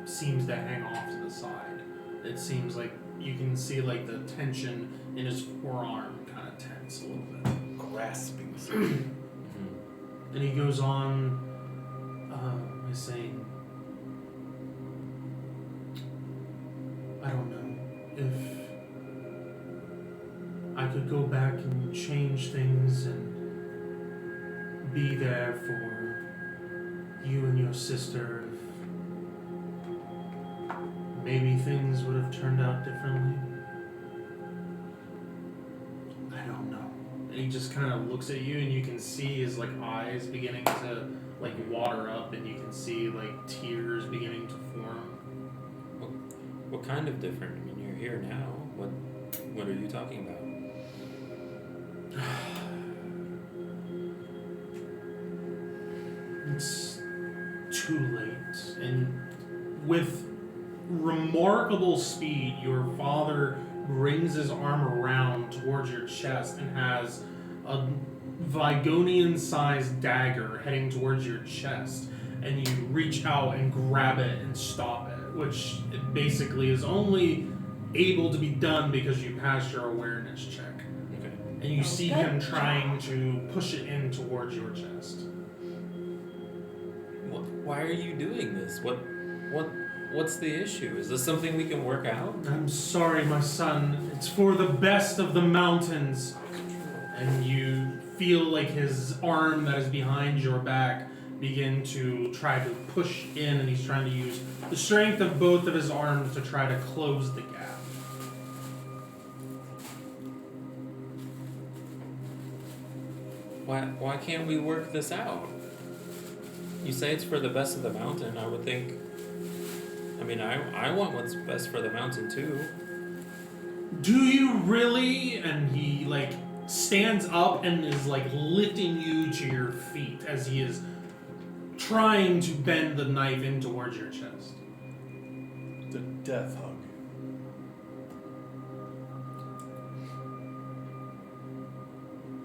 seems to hang off to the side. It seems like you can see like the tension in his forearm kind of tense a little bit. Grasping something. And he goes on by saying, I don't know if I could go back and change things and be there for you and your sister, if maybe things would have turned out differently. I don't know. And he just kind of looks at you, and you can see his like eyes beginning to like water up, and you can see like tears beginning to form. What kind of different? I mean, you're here now. What are you talking about? It's too late, and with remarkable speed, your father brings his arm around towards your chest and has a Vigonian-sized dagger heading towards your chest, and you reach out and grab it and stop it, which it basically is only able to be done because you passed your awareness check. Okay. And you see him trying to push it in towards your chest. Why are you doing this? What's the issue? Is this something we can work out? I'm sorry, my son. It's for the best of the mountains. And you feel like his arm that is behind your back begin to try to push in, and he's trying to use the strength of both of his arms to try to close the gap. Why can't we work this out? You say it's for the best of the mountain. I would think. I mean, I want what's best for the mountain too. Do you really? And he like stands up and is like lifting you to your feet as he is trying to bend the knife in towards your chest. The death hug.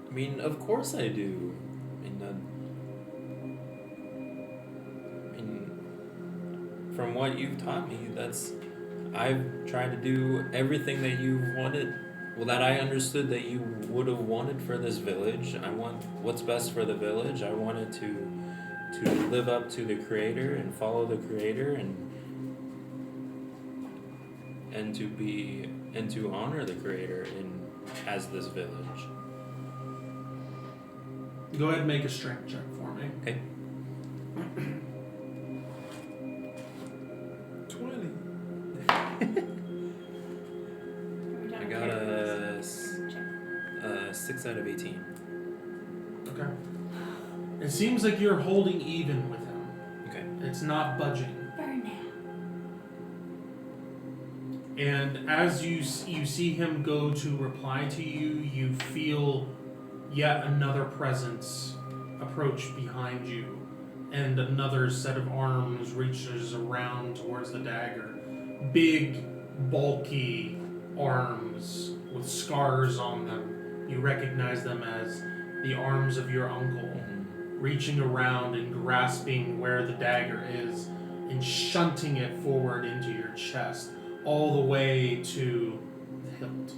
I mean, of course I do. I mean, from what you've taught me, I've tried to do everything that you wanted, well, that I understood that you would have wanted for this village. I want what's best for the village. I wanted to live up to the Creator and follow the Creator and to honor the Creator as this village. Go ahead and make a strength check for me. Okay. 20. I got a 6 out of 18. Okay. It seems like you're holding even with him. Okay. It's not budging. Burn now. And as you see him go to reply to you, you feel yet another presence approach behind you, and another set of arms reaches around towards the dagger. Big, bulky arms with scars on them. You recognize them as the arms of your uncle, reaching around and grasping where the dagger is and shunting it forward into your chest, all the way to the hilt.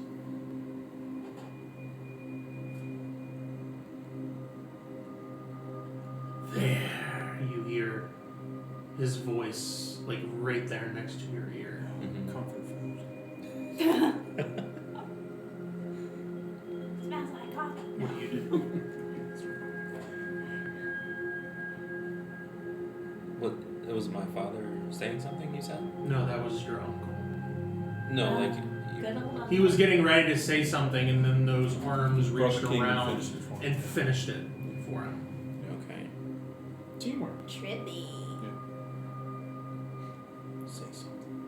There, you hear his voice, like right there next to your ear. Comfort food. Smells like coffee. What do you do? What? It was my father saying something. You said? No, that was your uncle. No, like Good old He was getting ready to say something, and then those arms Brought reached the king and around finished it for him. and finished it for him. okay. Teamwork. Trippy. Say something.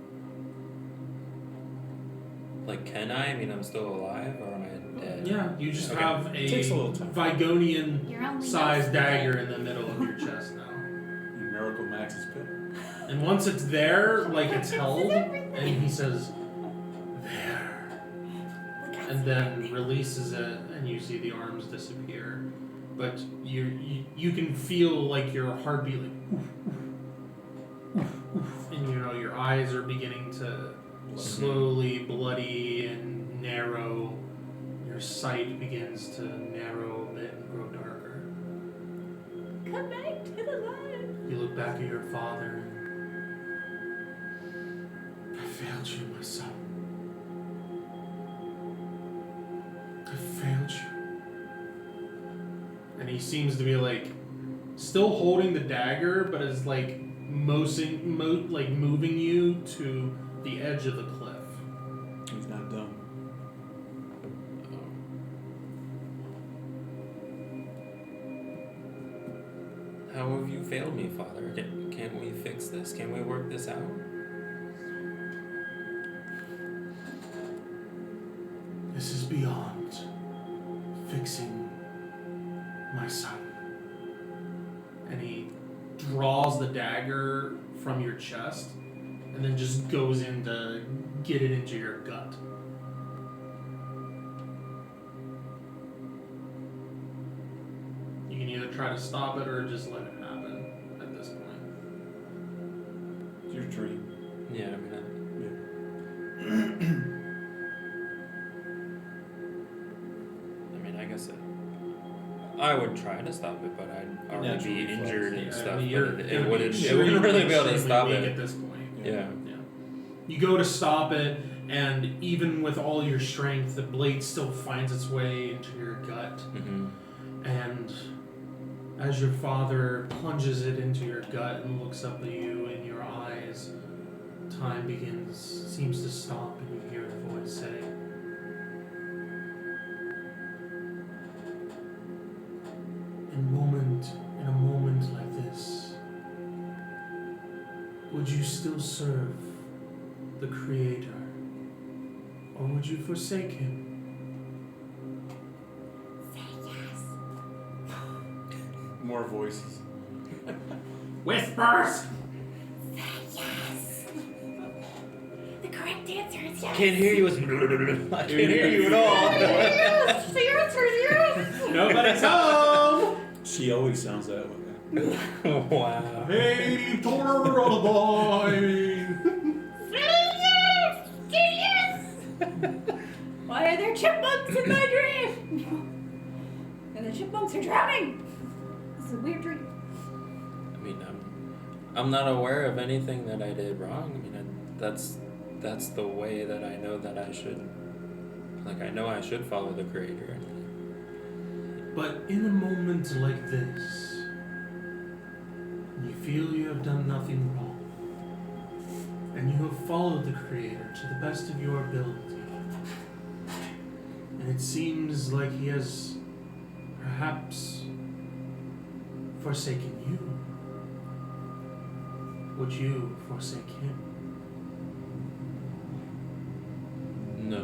Like, can I? I mean, I'm still alive, or am I dead? Yeah, you just Okay. have Takes a little time. Vigonian You're only sized young. dagger in the middle of your chest now. You Miracle Max's pit. And once it's there, like it's held, and he says, there, and then releases it, and you see the arms disappear. But you can feel like your heartbeat, like, and you know your eyes are beginning to slowly bloody and narrow. Your sight begins to narrow a bit and grow darker. Come back to the light. You look back at your father. I failed you, my son. I failed you. And he seems to be like still holding the dagger, but is like moving you to the edge of the cliff. He's not done. How have you failed me, Father? Can't we fix this? Can we work this out? This is beyond fixing my son. And he draws the dagger from your chest and then just goes in to get it into your gut. You can either try to stop it or just let it happen at this point. It's your dream. Yeah, I mean, I guess I would try to stop it, but I'd already Natural be reflex. injured and Yeah, stuff. I mean, But it wouldn't really be able to stop weak it. at this point. Yeah. Yeah. You go to stop it, and even with all your strength, the blade still finds its way into your gut. Mm-hmm. And as your father plunges it into your gut and looks up at you in your eyes, time seems to stop, and you hear a voice say, serve the Creator? Or would you forsake him? Say yes. More voices. Whispers! Say yes. The correct answer is yes. Can't hear you. I can't hear you at all. Yes. The answer is yes. Nobody's home! She always sounds that way. Wow. Hey, Torter on the boy! Yes. Yes. Why are there chipmunks in my dream? And the chipmunks are drowning. This is a weird dream. I mean, I'm not aware of anything that I did wrong. I mean, that's the way that I know that I should. Like, I know I should follow the Creator. But in a moment like this, you feel you have done nothing wrong, and you have followed the Creator to the best of your ability, and it seems like he has perhaps forsaken you. Would you forsake him? No.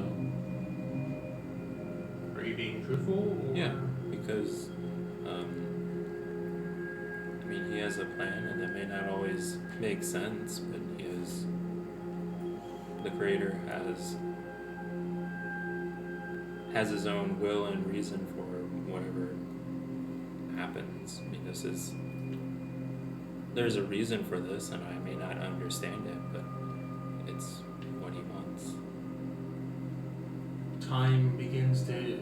Are you being truthful? Or? Yeah, because I mean, he has a plan, and it may not always make sense, but the Creator has his own will and reason for whatever happens. I mean, there's a reason for this, and I may not understand it, but it's what he wants. Time begins to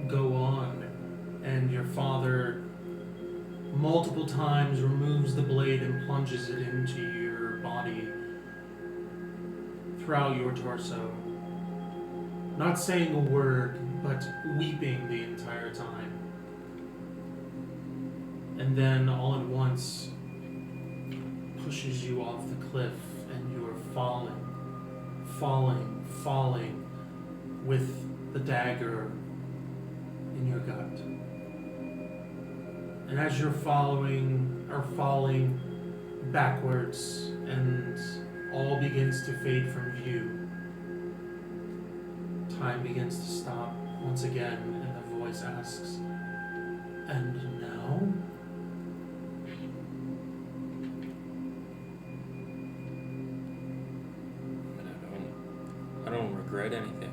go on, and your father multiple times removes the blade and plunges it into your body throughout your torso, not saying a word, but weeping the entire time. And then all at once pushes you off the cliff, and you are falling with the dagger in your gut. And as you're falling backwards, and all begins to fade from view, time begins to stop once again, and the voice asks, "And now?" I don't regret anything.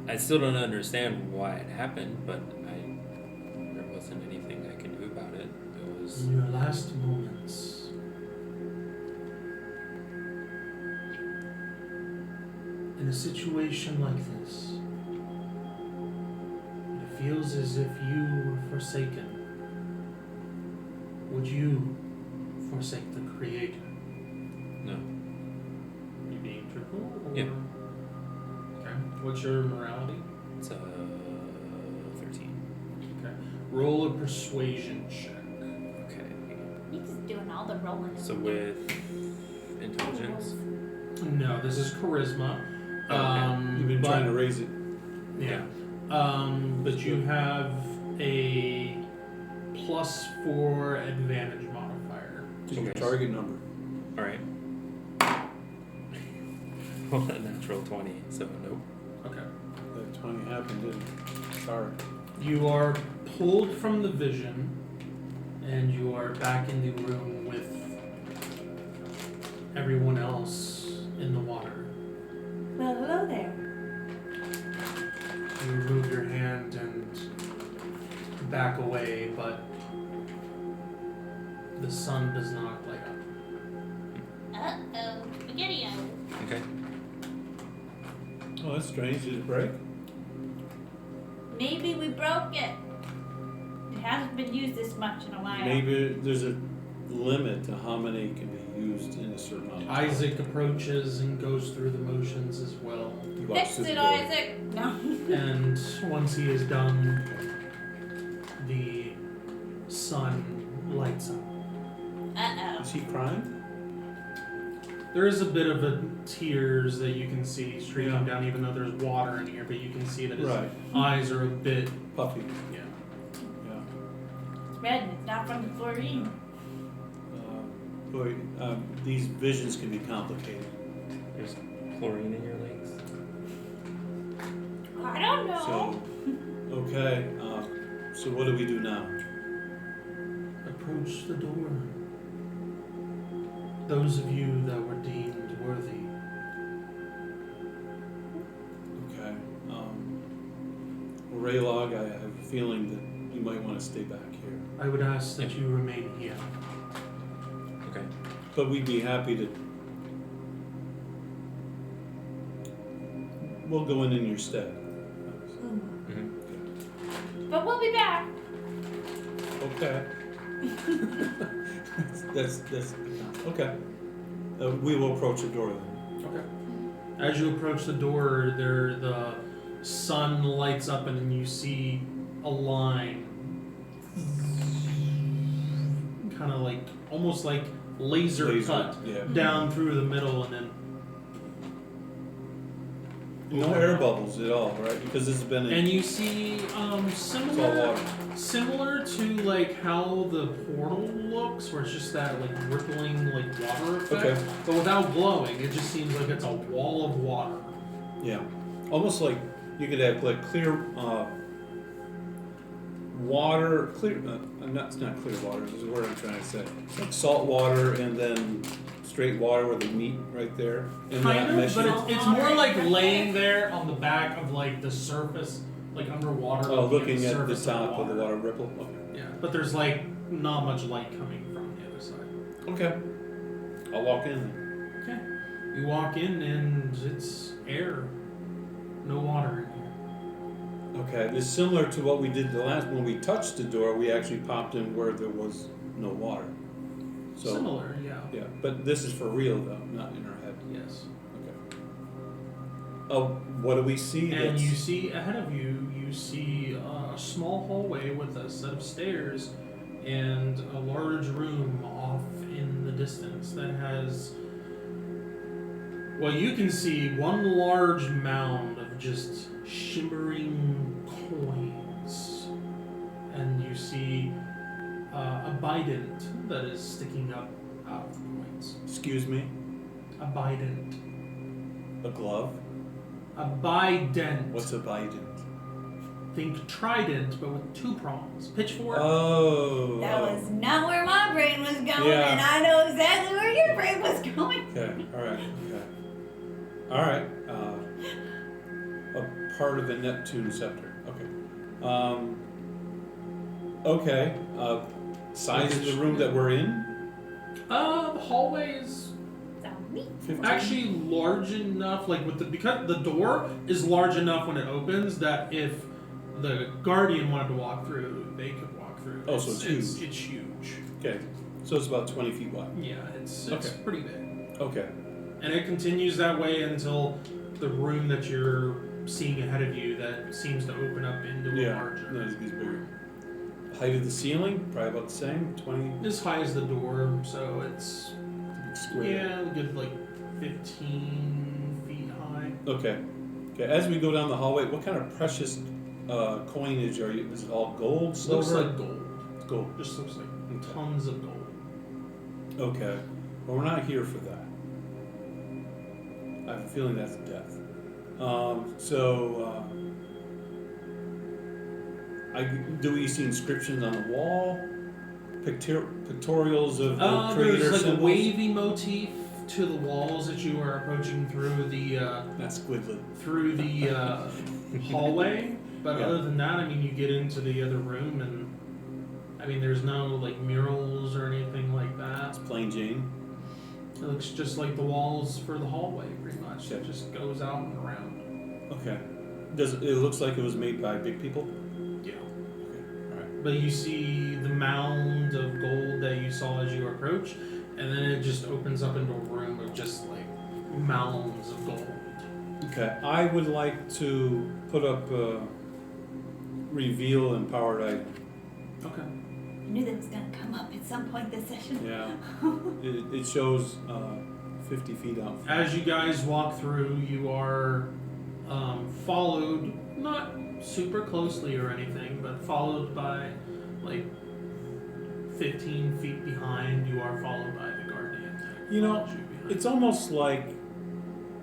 I still don't understand why it happened, but there wasn't anything I can do about it. It was In your last moments, in a situation like this, it feels as if you were forsaken. Would you forsake the Creator? no. Are you being truthful? Or? Yeah. Okay. What's your morality? It's 13. Okay. Roll a persuasion check. Okay. He's just doing all the rolling. So with intelligence. No, this is charisma. You've been but- trying to raise it. Yeah. But you have a +4 advantage modifier. To your Okay. target number. All right. Well, a natural 20. So nope. Okay. That 20 happened, didn't it? Sorry. You are pulled from the vision, and you are back in the room with everyone else in the water. Well, hello there. You remove your hand and back away, but the sun does not light up. Uh-oh. Spaghetti-o. Okay. Oh, that's strange. Did it break? Maybe we broke it. It hasn't been used this much in a while. Maybe there's a limit to how many can be used in a certain amount of time. Isaac approaches and goes through the motions as well. You watch Fix this it, board. Isaac. No. And once he is done, the sun lights up. Uh-oh. Is he crying? There is a bit of a tears that you can see streaming down, even though there's water in here, but you can see that his Right. eyes are a bit, Puffy. yeah. Yeah. It's red and it's not from the fluorine. Boy, these visions can be complicated. There's chlorine in your legs. I don't know. So, okay. So what do we do now? Approach the door. Those of you that were deemed worthy. Okay. Well, Raylog, I have a feeling that you might want to stay back here. I would ask that you remain here. Okay. But we'd be happy to. We'll go in your stead. Mm-hmm. But we'll be back. Okay. that's okay. We will approach the door then. Okay. As you approach the door, the sun lights up and then you see a line, kind of like almost like laser cut Yeah. down through the middle, and then No air bubbles at all, right? Because this has been. and you see It's all similar water. similar to like how the portal looks, where it's just that like rippling like water effect, Okay. but without glowing. It just seems like it's a wall of water. Yeah. Almost like you could have like clear water. Clear. It's not clear water. This is the word I'm trying to say. It's like salt water and then straight water where they meet right there. And Kind of, meshing. but it's more like laying there on the back of like the surface, like underwater. Looking at the surface top of the water ripple. Okay. Yeah, but there's like not much light coming from the other side. Okay. I'll walk in then. Okay. You walk in and it's air, no water in here. Okay. It's similar to what we did the last when we touched the door. We actually popped in where there was no water. So Similar, yeah. yeah, but this is for real though, not in our head. Yes. Okay. Oh, what do we see? And that's- you see ahead of you, you see a small hallway with a set of stairs and a large room off in the distance that has, well, you can see one large mound of just shimmering coins. And you see a bident that is sticking up out of the coins. Excuse me. A bident. A glove. A bident. What's a bident? Think trident, but with two prongs. Pitchfork. Oh. That was not where my brain was going, Yeah. and I know exactly where your brain was going. Okay. All right. Okay. All right. A part of the Neptune scepter. Okay. Okay. Size of the room that we're in. The hallway is So me. 15? actually large enough, like with the because the door is large enough when it opens that if the guardian wanted to walk through, they could walk through. Oh, so it's huge. It's huge. Okay. So it's about 20 feet wide. Yeah, it's Okay. pretty big, Okay. and it continues that way until the room that you're seeing ahead of you that seems to open up into a Yeah. larger. No, it gets bigger. Height of the ceiling, probably about the same. 20 As high as the door, so it's square. yeah, a good like 15 feet high. Okay. Okay. As we go down the hallway, what kind of precious coinage are you? Is it all gold, silver? Looks like gold. It's gold. Just looks like Okay. tons of gold. Okay. Well, we're not here for that. I have a feeling that's death. Do we see inscriptions on the wall? Pictorials of the creator There's like symbols? a wavy motif to the walls that you are approaching through the Not squidlet. hallway. But Yeah. other than that, I mean, you get into the other room, and I mean, there's no like murals or anything like that. It's plain Jane. It looks just like the walls for the hallway, pretty much. Okay. It just goes out and around. Okay. It looks like it was made by big people? Yeah. Okay. Alright. But you see the mound of gold that you saw as you approach, and then it just opens up into a room of just like mounds of gold. Okay. I would like to put up reveal empowered item. Okay. I knew that was gonna come up at some point this session. Yeah. It shows 50 feet out. As you guys walk through, you are followed, not super closely or anything, but followed by like 15 feet behind, you are followed by the guardian. You know, behind you. it's almost like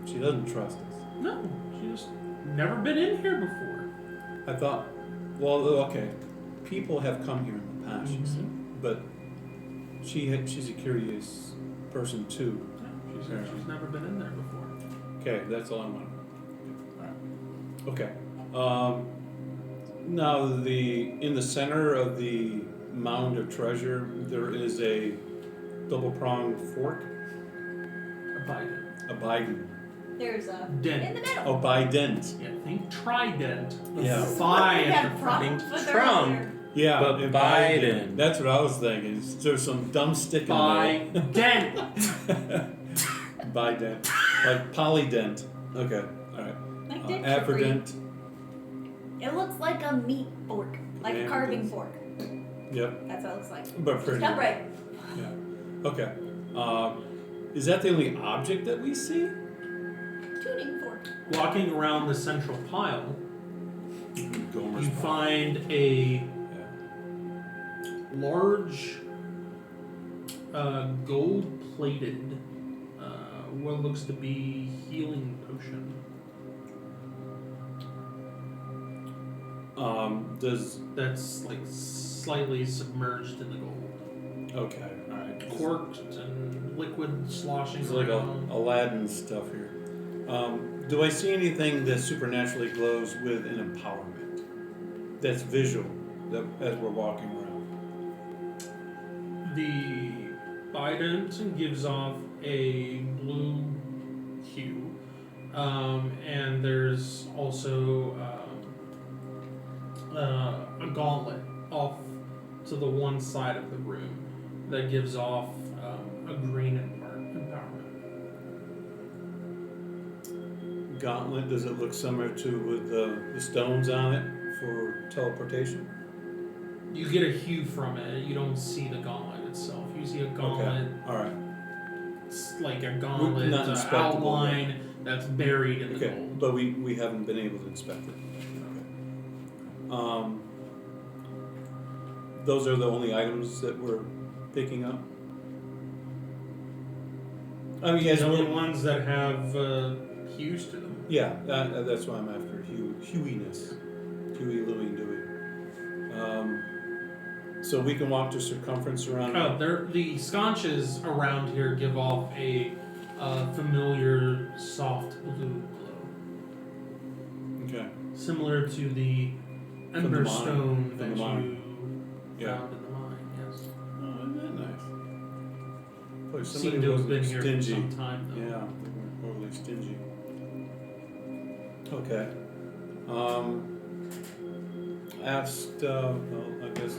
she doesn't trust us. No, she's never been in here before. I thought, well, okay, people have come here in the past, she said, but she's a curious person too. Yeah, she's never been in there before. Okay, that's all I want. All right. Okay. Now in the center of the mound of treasure, there is a double-pronged fork. A Biden. There's a in Dent. the middle. Oh, bident. Yeah, think trident. The Yeah. phi We at had the front. problems with Trump. earlier. Yeah, But and Biden. That's what I was thinking. There's some dumb stick in the Bident. middle. Bident. Like polydent. Okay, alright. Like dentistry. Aphrodent. It looks like a meat fork, like a carving fork. Yep, That's what it looks like. but pretty. Just upright. Yeah. Okay. Is that the only object that we see? Tuning fork. Walking around the central pile, Gomer's you pile. find a Yeah. large, gold-plated, what looks to be healing potion. Does That's like slightly submerged in the gold, okay, alright. corked and liquid sloshing It's like around. Aladdin stuff here. Do I see anything that supernaturally glows with an empowerment? That's visual, that as we're walking around. The bident gives off a blue hue, and there's also a gauntlet off to the one side of the room that gives off a green empowerment. Gauntlet, does it look similar to with the stones on it for teleportation? You get a hue from it. You don't see the gauntlet itself. You see a gauntlet, Okay, alright. it's like a gauntlet Not inspectable, outline that's buried in the Okay, gold. but we haven't been able to inspect it. Okay. Those are the only items that we're picking up? I mean, yes, The only we're, ones that have hues to them. yeah, that's why I'm after hueiness. Huey, Louie, and Dewey. So we can walk the circumference around. Oh, the sconches around here give off a familiar soft blue glow, Okay. similar to the the ember mine. stone From that the you mine. Yeah. found in the mine. Yes, Oh, isn't that nice? Boy, seem somebody to have wasn't been here for stingy. some time though. Yeah, they weren't overly stingy. Okay. Asked, well, I guess.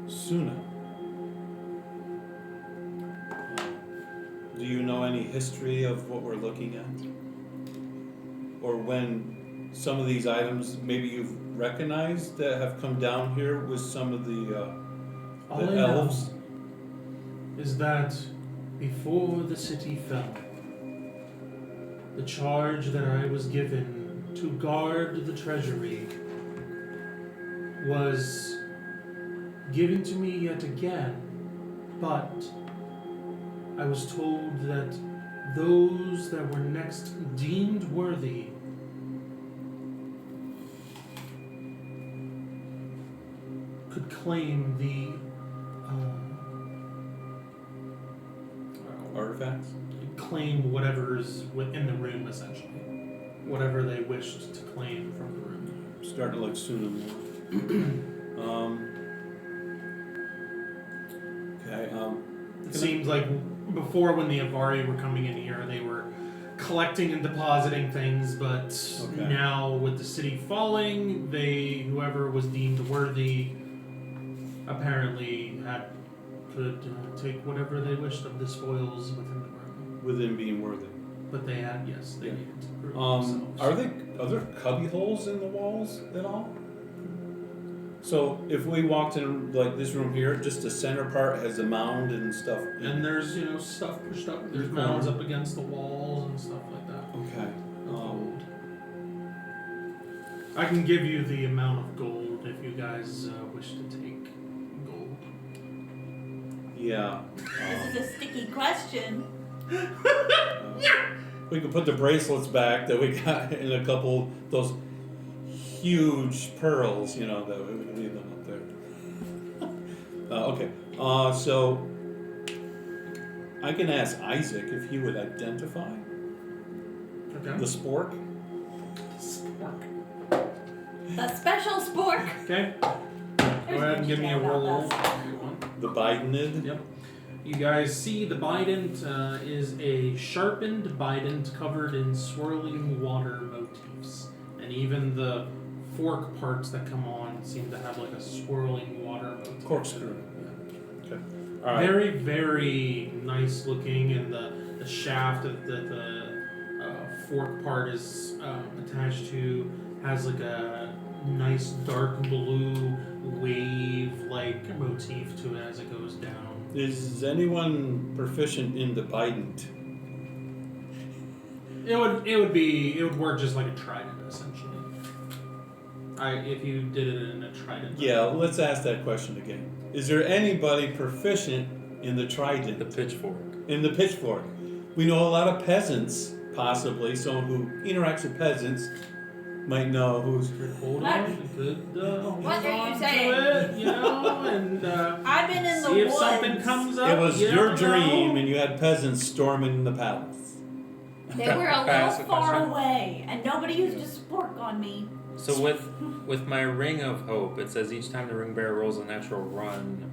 Suna. Do you know any history of what we're looking at? Or when some of these items maybe you've recognized that have come down here with some of the All I know elves? is that before the city fell, the charge that I was given to guard the treasury was given to me yet again, but I was told that those that were next deemed worthy could claim the Artifacts? claim whatever's within the room, essentially. Whatever they wished to claim from the room. Starting to look Suna more. Okay, It seems like before, when the Avari were coming in here, they were collecting and depositing things, but Okay. now with the city falling, whoever was deemed worthy apparently could take whatever they wished of the spoils within the room. within being worthy. But they had, yes, they Yeah. needed to prove themselves. Are there cubby holes in the walls at all? So if we walked in like this room here, just the center part has a mound and stuff. And there's, stuff pushed up. There's Mhm. mounds up against the walls and stuff like that. Okay. Of gold. I can give you the amount of gold if you guys wish to take. Yeah. This is a sticky question. We could put the bracelets back that we got in a couple those huge pearls, you know, that we would leave them up there. Okay. So I can ask Isaac if he would identify Okay. the spork. Spork. A special spork. Okay. Go ahead and give me a roll. The Bidenid. Yep. You guys see the bident is a sharpened bident covered in swirling water motifs. And even the fork parts that come on seem to have like a swirling water motif. Corkscrew. Yeah. Okay. All right. Very, very nice looking, and the shaft that the fork part is attached to has like a nice dark blue wave-like motif to it as it goes down. Is anyone proficient in the Bident? It would work just like a trident essentially. If you did it in a trident. Yeah, let's ask that question again. Is there anybody proficient in the trident? The pitchfork. In the pitchfork. We know a lot of peasants, possibly, someone who interacts with peasants might know who's. Hold What? on, could What hold are you on to saying? it, you know, and I've been in the see if woods. something comes up. It was you your don't dream, know. and you had peasants storming the palace. They were a Pass little the far question. away, and nobody used to spork on me. So with my ring of hope, it says each time the ring bearer rolls a natural one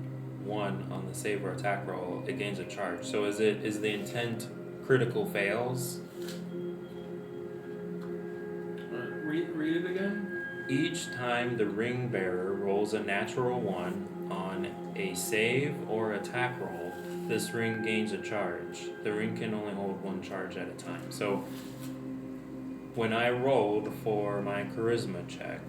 on the save or attack roll, it gains a charge. So is the intent critical fails? Read it again. Each time the ring bearer rolls a natural one on a save or attack roll, this ring gains a charge. The ring can only hold one charge at a time. So when I rolled for my charisma check,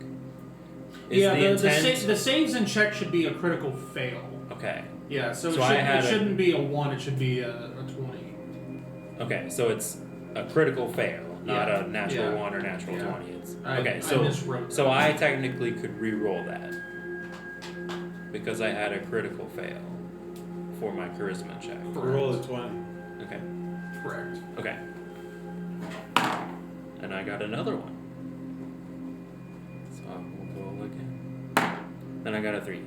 is Yeah, the intent the saves and checks should be a critical fail. okay. Yeah, so, So I had it a- shouldn't be a 1, it should be a 20. Okay, so it's a critical fail, not Yeah, a natural yeah, 1 or natural yeah. 20. It's I miswrote so that. I technically could re-roll that because I had a critical fail for my charisma check. Roll a 20. Okay. Correct. Okay. And I got another one. So I will roll again. Then I got a 3.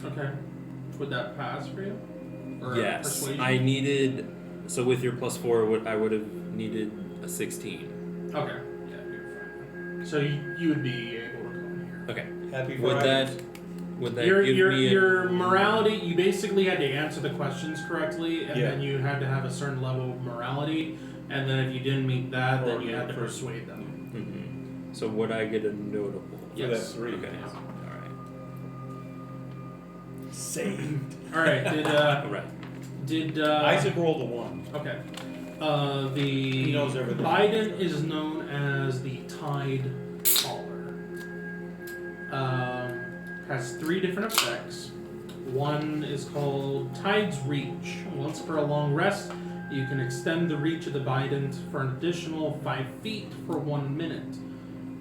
Okay. Would that pass for you? Or Yes. persuasion? I needed. So with your +4, I would have needed a 16. Okay. Yeah, you're fine. So you would be able to come here. Okay. Happy Would Fridays. that Your give me a, your morality, you basically had to answer the questions correctly, and Yeah. then you had to have a certain level of morality, and then if you didn't meet that, then Or you had to for- persuade them. Mhm. So would I get a notable? For Yes. that 3. Okay. Yeah. Alright. Saved. All right. Alright. Did Isaac rolled a 1. Okay. The He knows everything. Biden is known as the Tide Caller. Has 3 different effects. One is called Tide's Reach. Once per a long rest, you can extend the reach of the Bident for an additional 5 feet for 1 minute,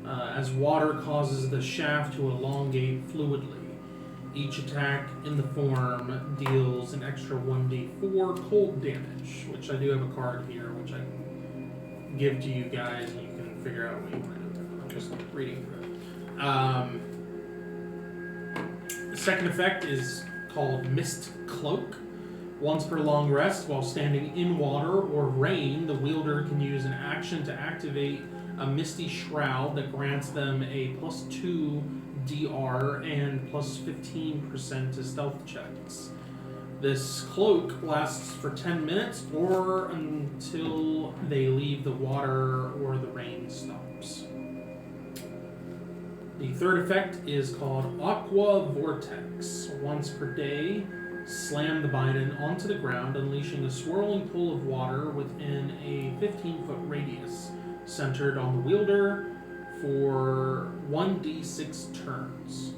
as water causes the shaft to elongate fluidly. Each attack in the form deals an extra 1d4 cold damage, which I do have a card here, which I can give to you guys, and you can figure out what you want to do. I'm just reading through it. The second effect is called Mist Cloak. Once per long rest, while standing in water or rain, the wielder can use an action to activate a misty shroud that grants them a +2 DR and +15% to stealth checks. This cloak lasts for 10 minutes or until they leave the water or the rain stops. The third effect is called Aqua Vortex. Once per day, slam the Biden onto the ground, unleashing a swirling pool of water within a 15-foot radius, centered on the wielder for 1d6 turns.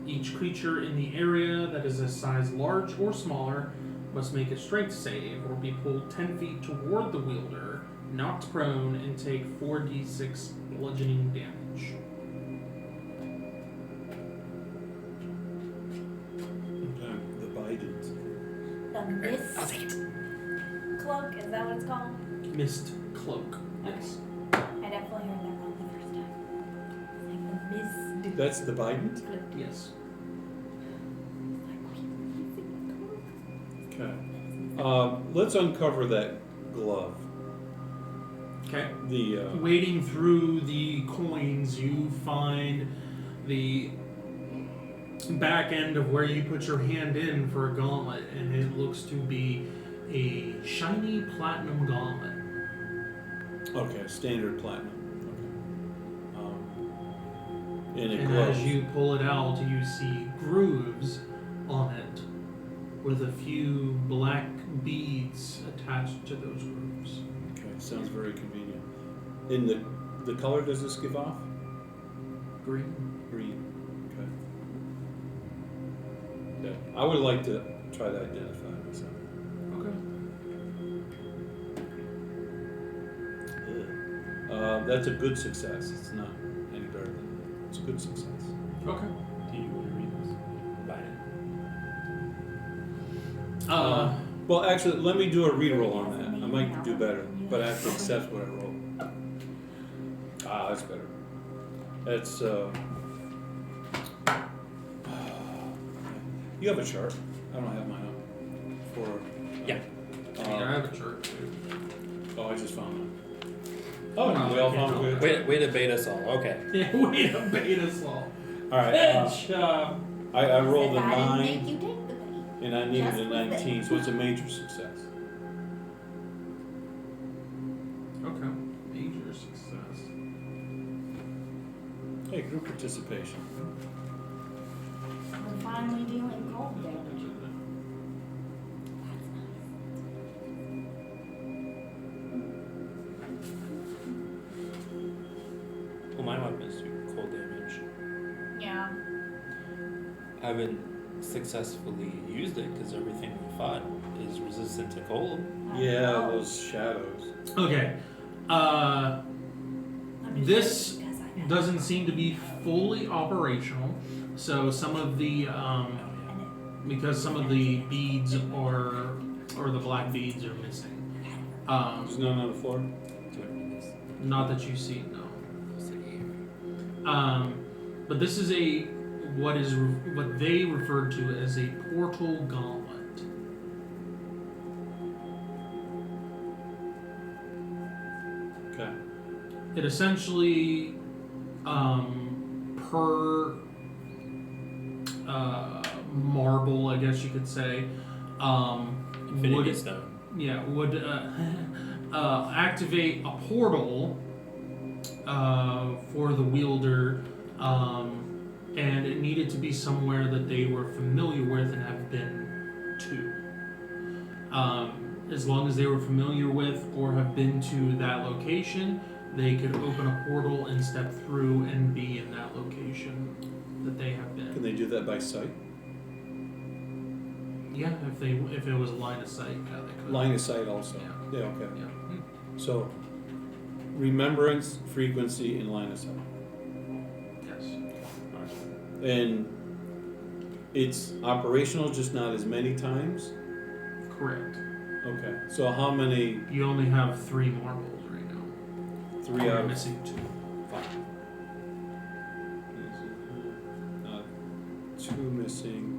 Each creature in the area that is a size large or smaller must make a strength save or be pulled 10 feet toward the wielder, knocked prone, and take 4d6 bludgeoning damage. mist cloak? Is that what it's called? Mist cloak. Yes. I definitely heard that wrong the first time. It's like the mist. That's the Biden? cloak. Yes. Okay. Let's uncover that glove. Okay. The Wading through the coins, you find the back end of where you put your hand in for a gauntlet, and it looks to be a shiny platinum gauntlet. okay, standard platinum. Okay. And it And glows. as you pull it out, you see grooves on it with a few black beads attached to those grooves. Okay, sounds very convenient. And the color does this give off? Green. Green. Okay. Yeah, I would like to try to identify myself. Okay. That's a good success. It's not any better than that. It's a good success. Okay. Do you want to read this? Biden. Well, actually, let me do a reroll on that. I might do better, but I have to accept what I roll. That's better. That's you have a chart. I don't have mine up. For Yeah. I have a chart too. Oh, I just found it. Oh, no, we all found it. Way to bait us all. Okay. Yeah, way to bait us all. All right. Good job. I rolled a I didn't make 9, you take the bait. and I needed Just a with 19, it. so it's a major success. Okay. Major success. Hey, group participation. We're finally dealing cold damage. Well, my weapons do cold damage. Yeah. I haven't successfully used it because everything we fought is resistant to cold. Yeah, those shadows. Okay. This doesn't seem to be fully operational. So some of the because some of the beads or the black beads are missing. There's none on the floor? Not that you see, no. But this is what they refer to as a portal gauntlet. Okay. It essentially, per marble, I guess you could say, Infinity Stone. would activate a portal for the wielder, and it needed to be somewhere that they were familiar with and have been to. As long as they were familiar with or have been to that location, they could open a portal and step through and be in that location that they have Can been. they do that by sight? Yeah, if it was a line of sight, yeah, they could. Line of sight also? Yeah. Yeah, okay. Yeah. So, remembrance, frequency, and line of sight. Yes. And it's operational, just not as many times? Correct. Okay. So how many? You only have 3 marbles right now. 3 You're out of missing 2. 2 missing.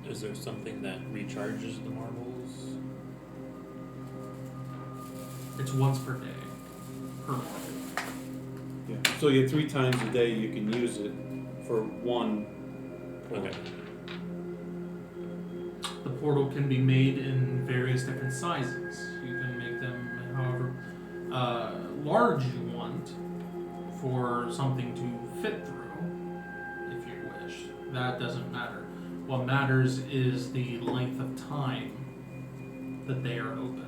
Is there something that recharges the marbles? It's once per day. Per marble. Yeah. So you 3 times a day you can use it for 1. Okay. The portal can be made in various different sizes. You can make them however large you want for something to fit through, if you wish. That doesn't matter. What matters is the length of time that they are open.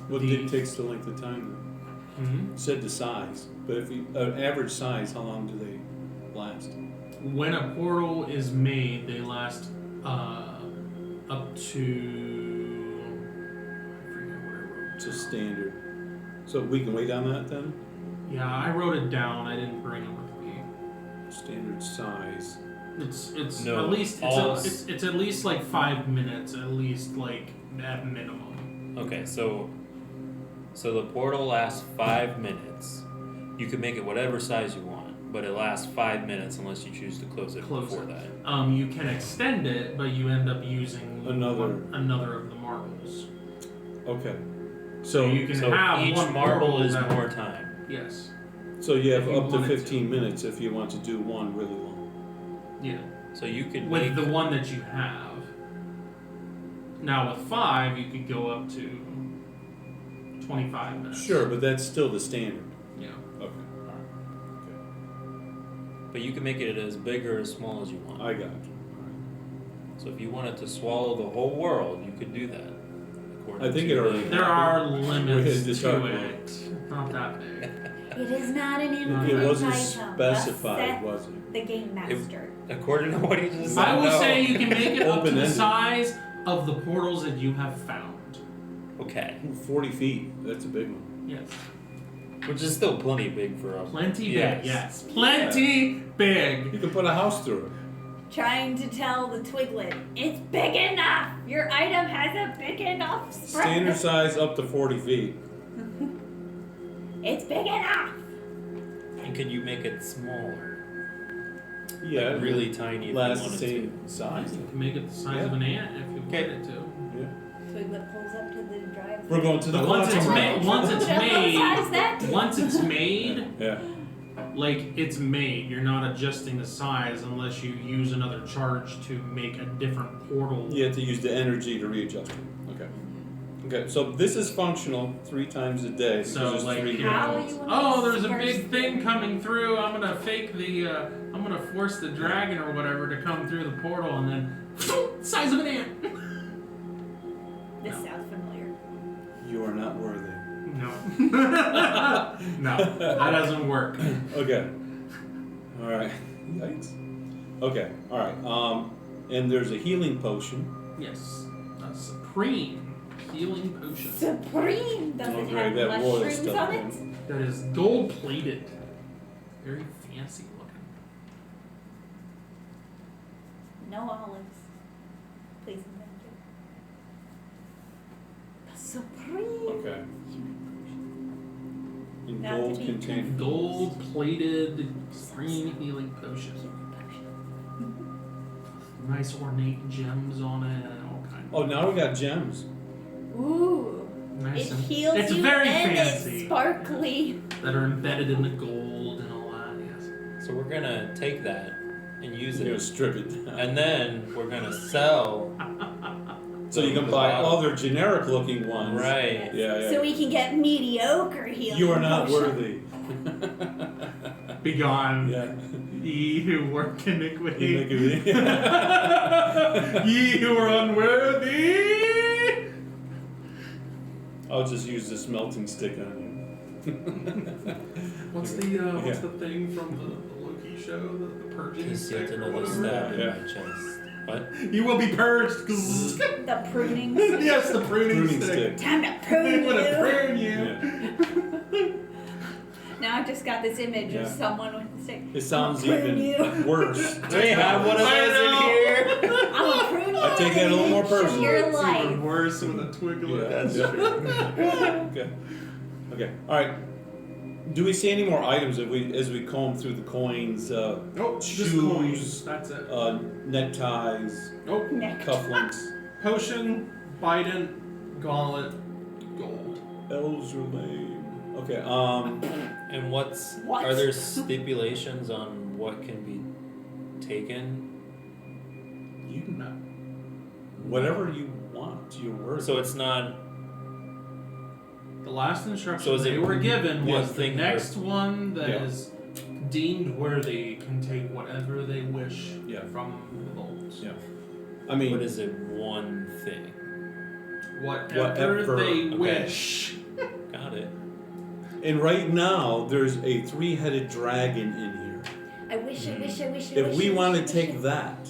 What dictates the length of time? Mhm. You said the size, but if you, an average size, how long do they last? When a portal is made, they last up to, I forget what I wrote. It's a standard. So we can wait on that then? Yeah, I wrote it down. I didn't bring it with me. Standard size. It's No, at least all- it's at least like 5 minutes at least, like at minimum. Okay, so the portal lasts 5 minutes. You can make it whatever size you want, but it lasts 5 minutes unless you choose to close it Close before it. that. You can extend it, but you end up using Another. another of the marbles. Okay. So you can have each one marble portal is that- more time. Yes. So you have If you up to wanted 15 minutes if you want to do one really long. Yeah. So you could With make the one that you have. Now with 5, you could go up to 25 minutes. Sure, but that's still the standard. Yeah. Okay. All right. but you can make it as big or as small as you want. Okay. I got you. So if you wanted to swallow the whole world, you could do that. according I think to it already- the- There are We had limits this to argument. it. Not that big. It is not an It infinite wasn't item. Thus specified, saith was it? the game master. According to what he just said. I will no. say you can make it up to the Open-ended. size of the portals that you have found. Okay, 40 feet. That's a big one. Yes. which is still plenty big for a. Plenty Yes. big, yes. Plenty big. You can put a house through it. Trying to tell the twiglet, it's big enough! Your item has a big enough spread. Standard size up to 40 feet. It's big enough! And could you make it smaller? Yeah, Like really tiny if last you the wanted same to. size. You can make it the size Yeah. of an ant if you Okay. wanted to. Yeah. Twiglet pulls up to the drive. We're going to the But once it's quantum made, realm. once it's What size that? made, once it's made, Yeah. like it's made. You're not adjusting the size unless you use another charge to make a different portal. You have to use the energy to readjust it. Okay. Okay, so this is functional 3 times a day. because So, there's like, 3 How portals. you wanna Oh, there's a disperse big thing coming through. I'm gonna fake the. I'm gonna force the dragon or whatever to come through the portal, and then size of an ant. This No. sounds familiar. You are not worthy. No. No, that doesn't work. Okay. All right. Yikes. Okay. All right. And there's a healing potion. Yes, a supreme healing potion Supreme! Does Don't it drag have that royal mushrooms stuff on in. it? that is gold plated, very fancy looking. No olives. Please and thank you. A supreme! Okay. In Not to gold be container. Gold plated supreme healing potion. Nice ornate gems on it and all kinds. Oh, now we got gems. Ooh. Nice It and heals it's you very and fancy. it's sparkly. That are embedded in the gold and all that. Yes. So we're gonna take that and use You're gonna it, strip it down. and then we're gonna sell. So you can the buy bottom. other generic looking ones. Right. Yeah. So we can get mediocre healing. You are not potion. worthy. Begone, Yeah. ye who work iniquity. Iniquity. Ye who are unworthy. I'll just use this melting stick on What's the Yeah. thing from the Loki show, the purging Just stick yet or another whatever? stab in Yeah. my chest. What? You will be purged. The pruning. Yes, the pruning, Pruning stick. Time to I'm prune gonna you. prune you. you. Yeah. Now I've just got this image Yeah. of someone with the stick. It sounds I'll prune even you. worse. Do we have one of I those know. in here? I'm gonna prune you. I take that a little more to personal. Your It's life. even worse with a twiglet. Yeah. That's Yeah. true. Okay. Okay. All right. Do we see any more items as we comb through the coins? Nope, just Shoes. coins. That's it. Neckties, Nope. Neck. cufflinks, Potion, Bident, Gauntlet, gold. elves are lame. Okay. And What? are there stipulations on what can be taken? You can whatever you want. You're worth. So it's not. The last instruction So is they it were given one was the thing next one that Yeah. is deemed worthy can take whatever they wish Yeah. from the vaults. Yeah. I mean, What is it? One thing. Whatever Whatever. they Okay. wish. Got it. and right now there's a 3-headed dragon in here. I wish. If we want to take that,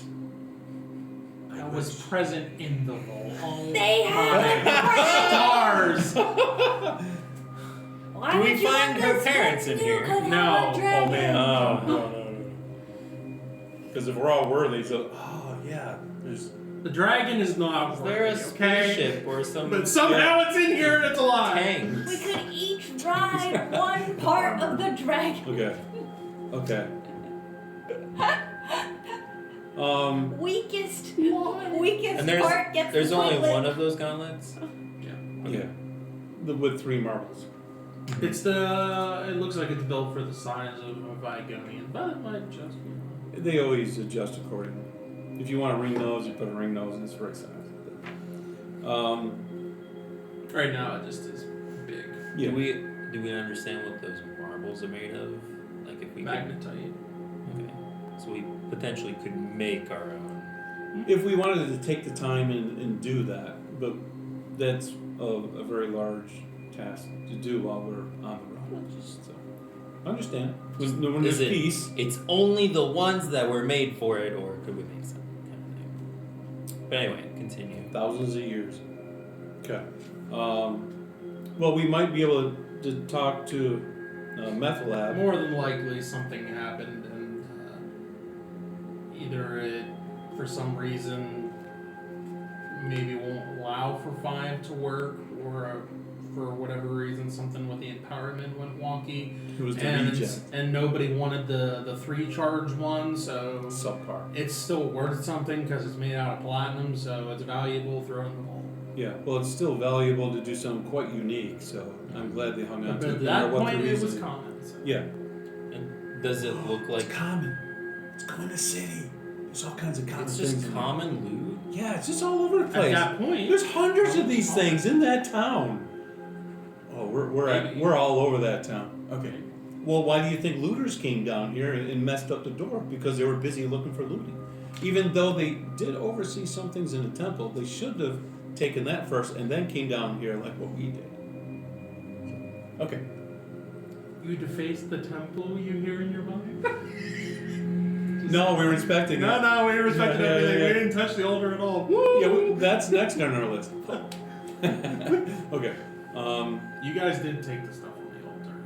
I That was wish. present in the vault. Oh They have my it stars! Why Do we would you find want her this parents in one? here? You could have No. a Oh, dragon. Oh. No. Because Because if we're all worthy, so oh yeah, there's The dragon is not Is there a worthy, okay? spaceship or some But somehow it's in here and it's alive. tanks? We could each ride one part of the dragon. okay. Okay. Weakest And part gets there's the only toilet. one of those gauntlets? Yeah. With 3 marbles. It's the. It looks like it's built for the size of a Vigonian, but it might just be. They always adjust accordingly. If you want a ring nose, you put a ring nose and it's for its size. Right now, it just is big. Yeah. Do we understand what those marbles are made of? Like if we could, Magnetite. okay. So we potentially could make our own. If we wanted to take the time and do that, but that's a very large task to do while we're on the road. Just understand. When there's Is it- peace. It's only the ones that were made for it, or could we make some kind of thing? But anyway, continue. Thousands of years. Okay. Well, we might be able to talk to Meth Lab. More than likely, something happened, and either it, for some reason, maybe won't allow for 5 to work, or for whatever reason, something with the empowerment went wonky, It was the and reject. and nobody wanted the 3 charge one, so Subpar. it's still worth something because it's made out of platinum, so it's valuable. Throw it in the hole. Yeah. Well, it's still valuable to do something quite unique, so I'm glad they hung on to But it. at no that matter what point, the it was reason. common. So. Yeah. And does it look like It's common. It's going to city. There's all kinds of common it's things. just in there. common loot? Yeah, it's just all over the At place. that point, There's hundreds of these things in that town. Oh, Maybe. we're all over that town. Okay. Well, why do you think looters came down here and messed up the door? Because they were busy looking for looting. Even though they did oversee some things in the temple, they should have taken that first and then came down here like what we did. Okay. You defaced the temple, you hear in your mind? No, we were inspecting it. No, we respected Yeah, everything. yeah. We didn't touch the altar at all. Woo! Yeah, that's next on our list. Okay. You guys did take the stuff from the altar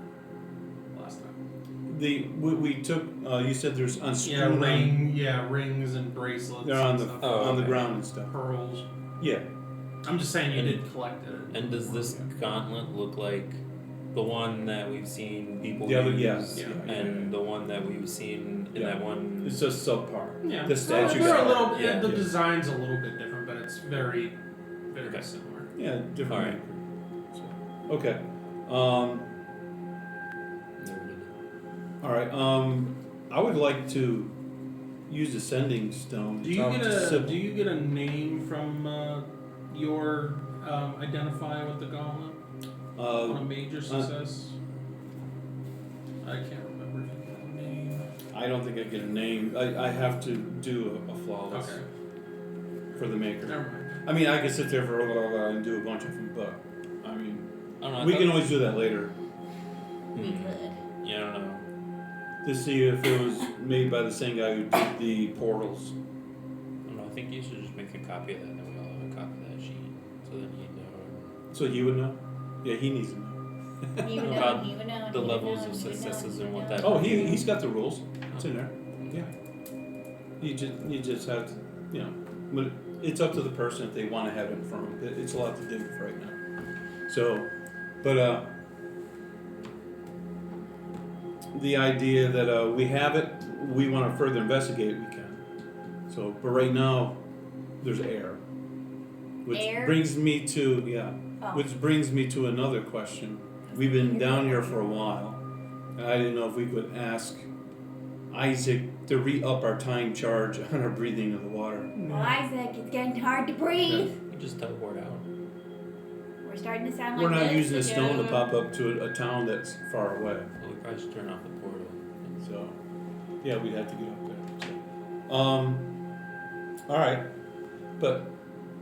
last time. We took. You said there's Yeah, unscrewed. rings and bracelets. They're on and the stuff. on the okay. ground and stuff. Pearls. Yeah. I'm just saying you And- did collect it. And does this gauntlet look like the one that we've seen people The other, use? yes. Yeah. And the one that we've seen in Yeah. that one. It's just subpar. Yeah. The statues They're a are- little. yeah. The design's a little bit different, but it's very, very Okay. similar. Yeah, different. All right. maker. So, okay. Noted. All right. I would like to use the sending stone. Do you get a name from your identify with the gauntlet on a major success? I can't remember if you get a name. I don't think I get a name. I have to do a flawless Okay, for the maker. never mind. I mean, I could sit there for and do a bunch of them, but I mean, I don't know. we can always do that later We Hmm. could. Yeah, I don't know. to see if it was made by the same guy who did the portals. I don't know. I think you should just make a copy of that, and then we all have a copy of that sheet, so then you know So he would know. Yeah, he needs to know. You would know, About you would know. the you would levels know, of you would know, successes you and would what know. that- Oh, he's got the rules. It's in there. Yeah. You just have to, you know, but it's up to the person if they want to have it in front of them. It's a lot to do right now. So, but the idea that we have it, we want to further investigate, we can. So, but right now, there's air. Which Air? brings me to, yeah, Oh. which brings me to another question. We've been down here for a while, and I didn't know if we could ask Isaac to re-up our time charge on our breathing of the water. Well, Isaac, it's getting hard to breathe. You just teleport out. We're starting to sound We're like not this using a stone to again. pop up to a town that's far away. Well, we probably should turn off the portal. So, yeah, we'd have to get up there. So, all right, but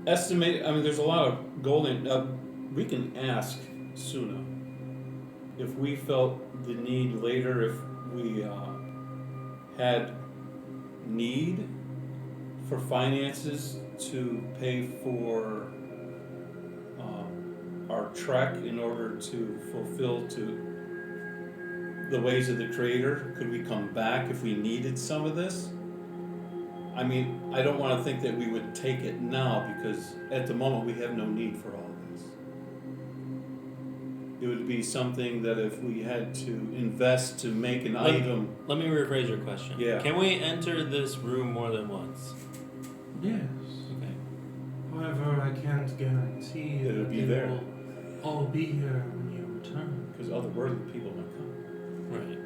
estimate. I mean, there's a lot of gold in. We can ask Suna if we felt the need later, if we had need for finances to pay for our trek in order to fulfill to the ways of the Creator. Could we come back if we needed some of this? I mean, I don't want to think that we would take it now because at the moment we have no need for all of this. It would be something that if we had to invest to make an item. Let me rephrase your question. Yeah. Can we enter this room more than once? Yes. Okay. However, I can't guarantee That it'll that be they there. will all be here when you return. Because other worthy people might come. Right.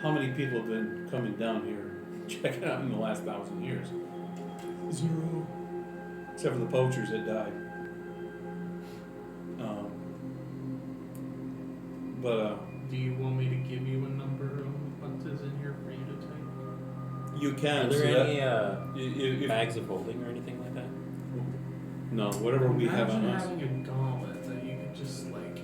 How many people have been coming down here checking out in the last 1,000 years? 0. Except for the poachers that died. Do you want me to give you a number of what is in here for you to take? You can. Are so there that- any if- bags of holding or anything like that? No, whatever we have on Imagine us. having a gauntlet that you could just like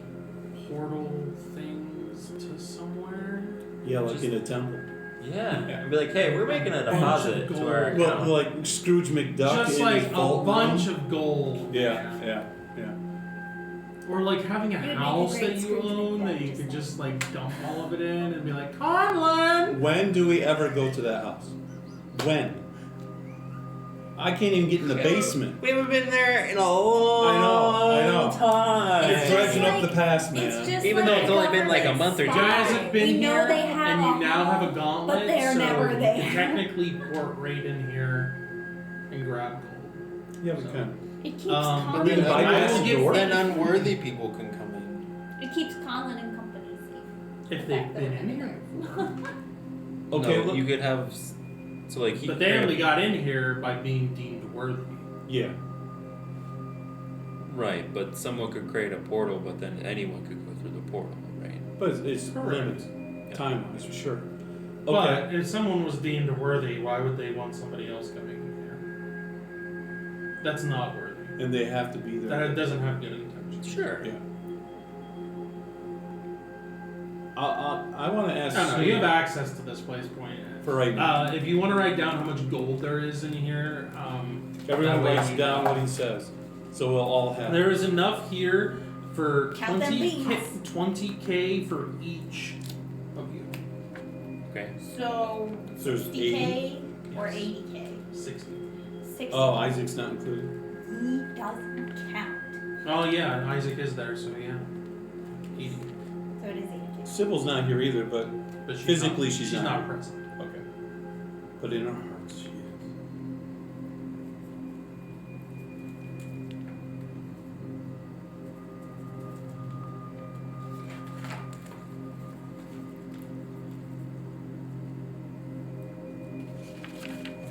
portal things to somewhere. Yeah, like Just- in a temple. Yeah. I'd be like, hey, we're making a Bunch of deposit to our gold. account. Well, like Scrooge McDuck Just in like his a vault bunch room. of gold. Yeah. Or like having a You'd make a house great that you Scrooge own that McDuck, you just could like- just like dump all of it in and be like, Conlon! When do we ever go to that house? When? I can't even get in the basement. We haven't been there in a long I know. time. It's dredging up the past, man. It's just Even though like it's only been like a month or You two. guys have been we here know they have and you a now have a home, gauntlet, but they're so never you there. can technically port right in here and grab gold. Yeah, we So- can. It keeps but Colin. then I bypass will the give door? Then unworthy people can come in. It keeps Colin and company safe. if they've been in here before. Okay, No, look. you could have. So like he. But they only got in here by being deemed worthy. Yeah. Right, but someone could create a portal, but then anyone could go through the portal, right? But it's Correct. limited. Time-wise, for sure. Okay. But if someone was deemed worthy, why would they want somebody else coming in here? That's not worthy. And they have to be there. That doesn't have good intentions. Sure. Yeah. I want to ask. I don't know. Sue You have access to this place, point. for right now. If you want to write down how much gold there is in here, Everyone that way writes we down know. what he says, so we'll all have. There is enough here for Count them 20K for each of you. Okay. So So there's 60K 80. or 80K. 60. 60. Oh, Isaac's not included. He doesn't count. Oh yeah, Isaac is there, so yeah. 80. So it is 80K. Sybil's not here either, but But Physically, not, she's not not. present. okay. But in our hearts, she is.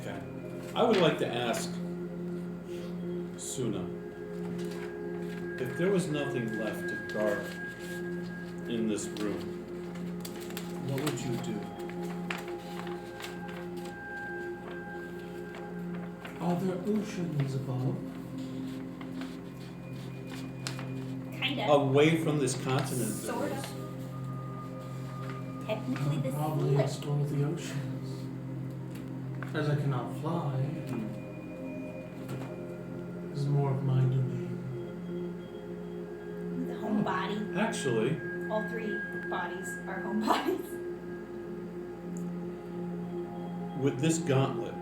Okay. I would like to ask Suna if there was nothing left to guard in this room, what would you do? Are there oceans above? Kind of. Away from this continent, there Sort is. of. Technically, this Probably is explore the oceans. As I cannot fly, this is more of my domain. the home body. Actually, All three bodies are home bodies. with this gauntlet,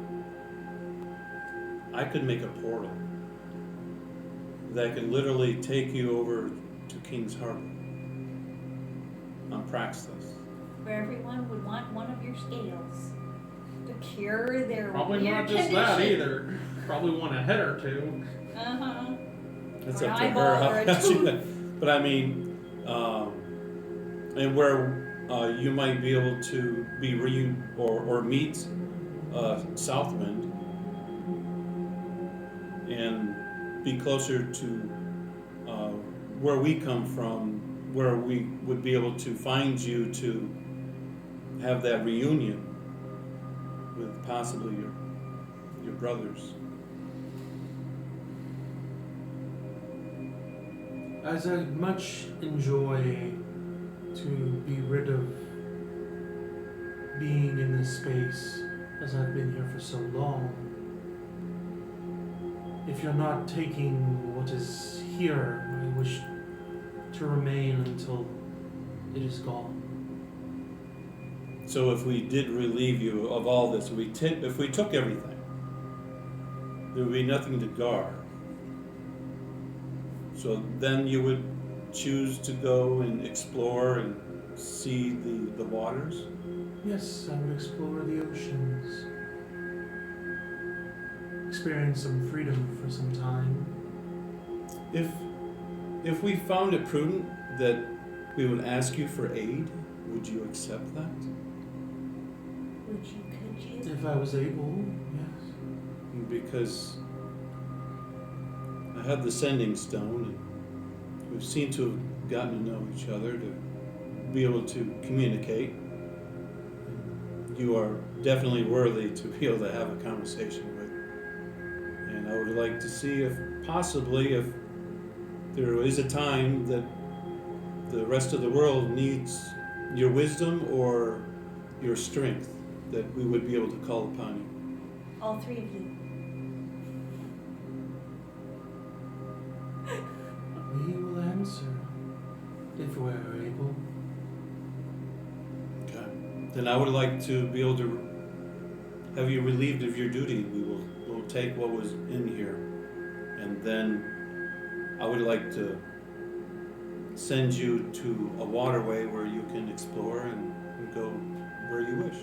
I could make a portal that could literally take you over to King's Harbor on Praxis. Where everyone would want one of your scales to cure their Probably weird not just condition. that either. Probably want a head or two. Uh-huh. That's Or up an to her. eyeball or a how she- tooth. But I mean, and where you might be able to be or meet Southwind and be closer to where we come from, where we would be able to find you to have that reunion with possibly your brothers. As I much enjoy to be rid of being in this space, as I've been here for so long, if you're not taking what is here, I wish to remain until it is gone. So if we did relieve you of all this, if we took everything, there would be nothing to guard. So then you would choose to go and explore and see the waters? Yes, I would explore the oceans. Experience some freedom for some time. If we found it prudent that we would ask you for aid, would you accept that? Could you? If I was able, yes. Because I have the sending stone, and we seem to have gotten to know each other to be able to communicate. You are definitely worthy to be able to have a conversation with. And I would like to see if there is a time that the rest of the world needs your wisdom or your strength, that we would be able to call upon you. All three of you. We will answer if we're able. Okay. Then I would like to be able to have you relieved of your duty. We'll take what was in here, and then I would like to send you to a waterway where you can explore and go where you wish.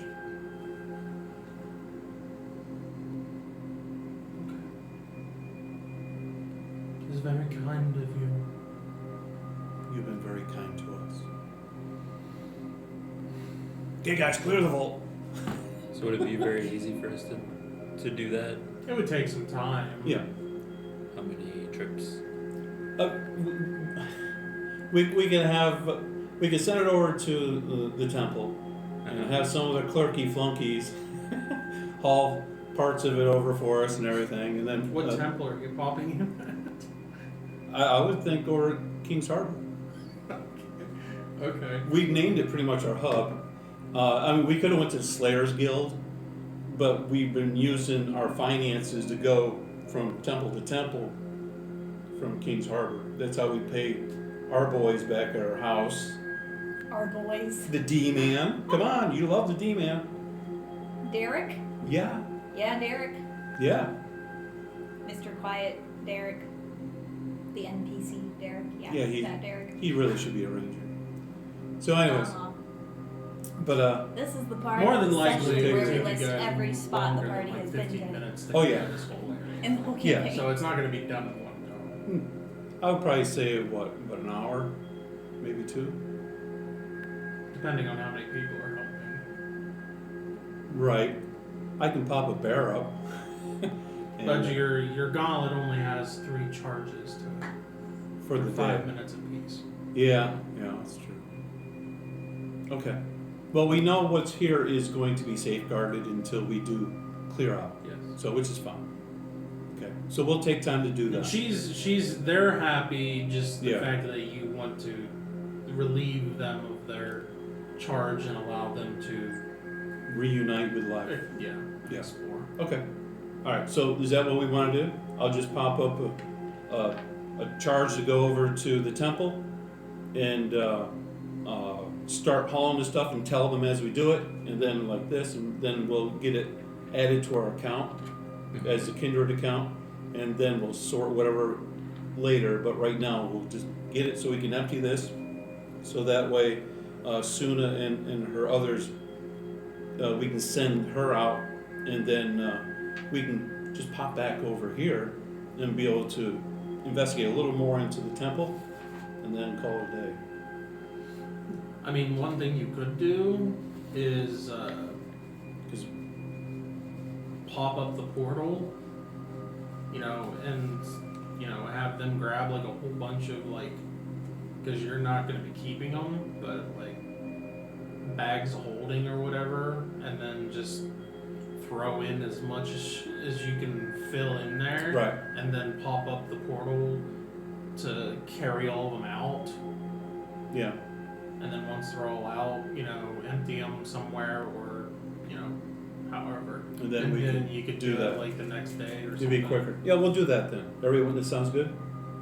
It is very kind of you. You've been very kind to us. Okay, guys, clear the vault. So would it be very easy for us to do that? It would take some time. Yeah. How many trips? We can send it over to the temple and have some of the clerky flunkies haul parts of it over for us and everything, and then What temple are you popping in? I would think over at King's Harbor. Okay. We've named it pretty much our hub. I mean, we could have went to the Slayers Guild, but we've been using our finances to go from temple to temple from King's Harbor. That's how we pay our boys back at our house. Our boys. The D-Man. Come on, you love the D-Man. Derek? Yeah, Yeah, Derek. yeah. Mr. Quiet, Derek. The NPC, Derek. Yeah, Yeah, that Derek. He really should be a ranger. So anyways, but This is the part More of than the likely, session it where would we take list you guys every spot the longer party than like has been 15 to. minutes to Oh, clear yeah. this whole area. In the whole Yeah, campaign. So it's not going to be done in one go. I would probably say about an hour, maybe two. Depending on how many people are helping. Right. I can pop a bear up. But your gauntlet only has 3 charges to it. for the 5 day. minutes apiece. Yeah, that's true. Okay. Well, we know what's here is going to be safeguarded until we do clear out. Yes. So, which is fine. Okay. So we'll take time to do And that. they're happy just the Yeah. fact that you want to relieve them of their charge and allow them to, Reunite with life. yeah, Yeah. explore. Okay. All right. So is that what we want to do? I'll just pop up a charge to go over to the temple and start hauling the stuff and tell them as we do it, and then like this, and then we'll get it added to our account as a Kindred account, and then we'll sort whatever later. But right now we'll just get it so we can empty this, so that way Suna and her others, we can send her out, and then we can just pop back over here and be able to investigate a little more into the temple, and then call it a day. I mean, one thing you could do is 'Cause- pop up the portal, and have them grab like a whole bunch of because you're not going to be keeping them, but like bags of holding or whatever, and then just throw in as much as you can fill in there, Right. and then pop up the portal to carry all of them out. Yeah. And then once they're all out, empty them somewhere or, however. And then we can you could do do that. it like the next day or To something. be quicker. Yeah, we'll do that then. Everyone, this sounds good?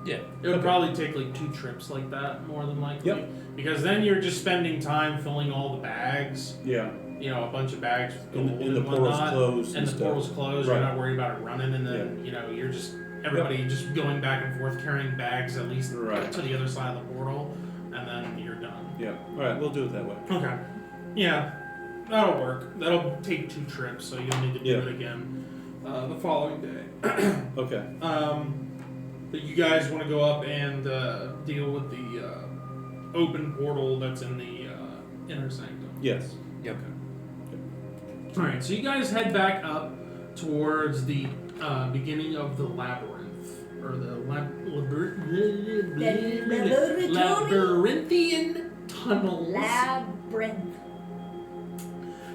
Yeah. It would Okay. probably take like 2 trips like that, more than likely. Yep. Because then you're just spending time filling all the bags. Yeah. You know, a bunch of bags with gold And the and portal's whatnot. closed And the stuff. portal's closed. Right. You're not worried about it running, and then you know you're just everybody just going back and forth carrying bags at least Right. to the other side of the portal, and then you're done. Yeah. All right, we'll do it that way. Okay. Yeah, that'll work. That'll take 2 trips, so you'll need to do Yeah. it again the following day. Okay. But you guys want to go up and deal with the open portal that's in the inner sanctum. Yes. Yep. All right, so you guys head back up towards the beginning of the labyrinth, or the labyrinthian tunnels. Labyrinth.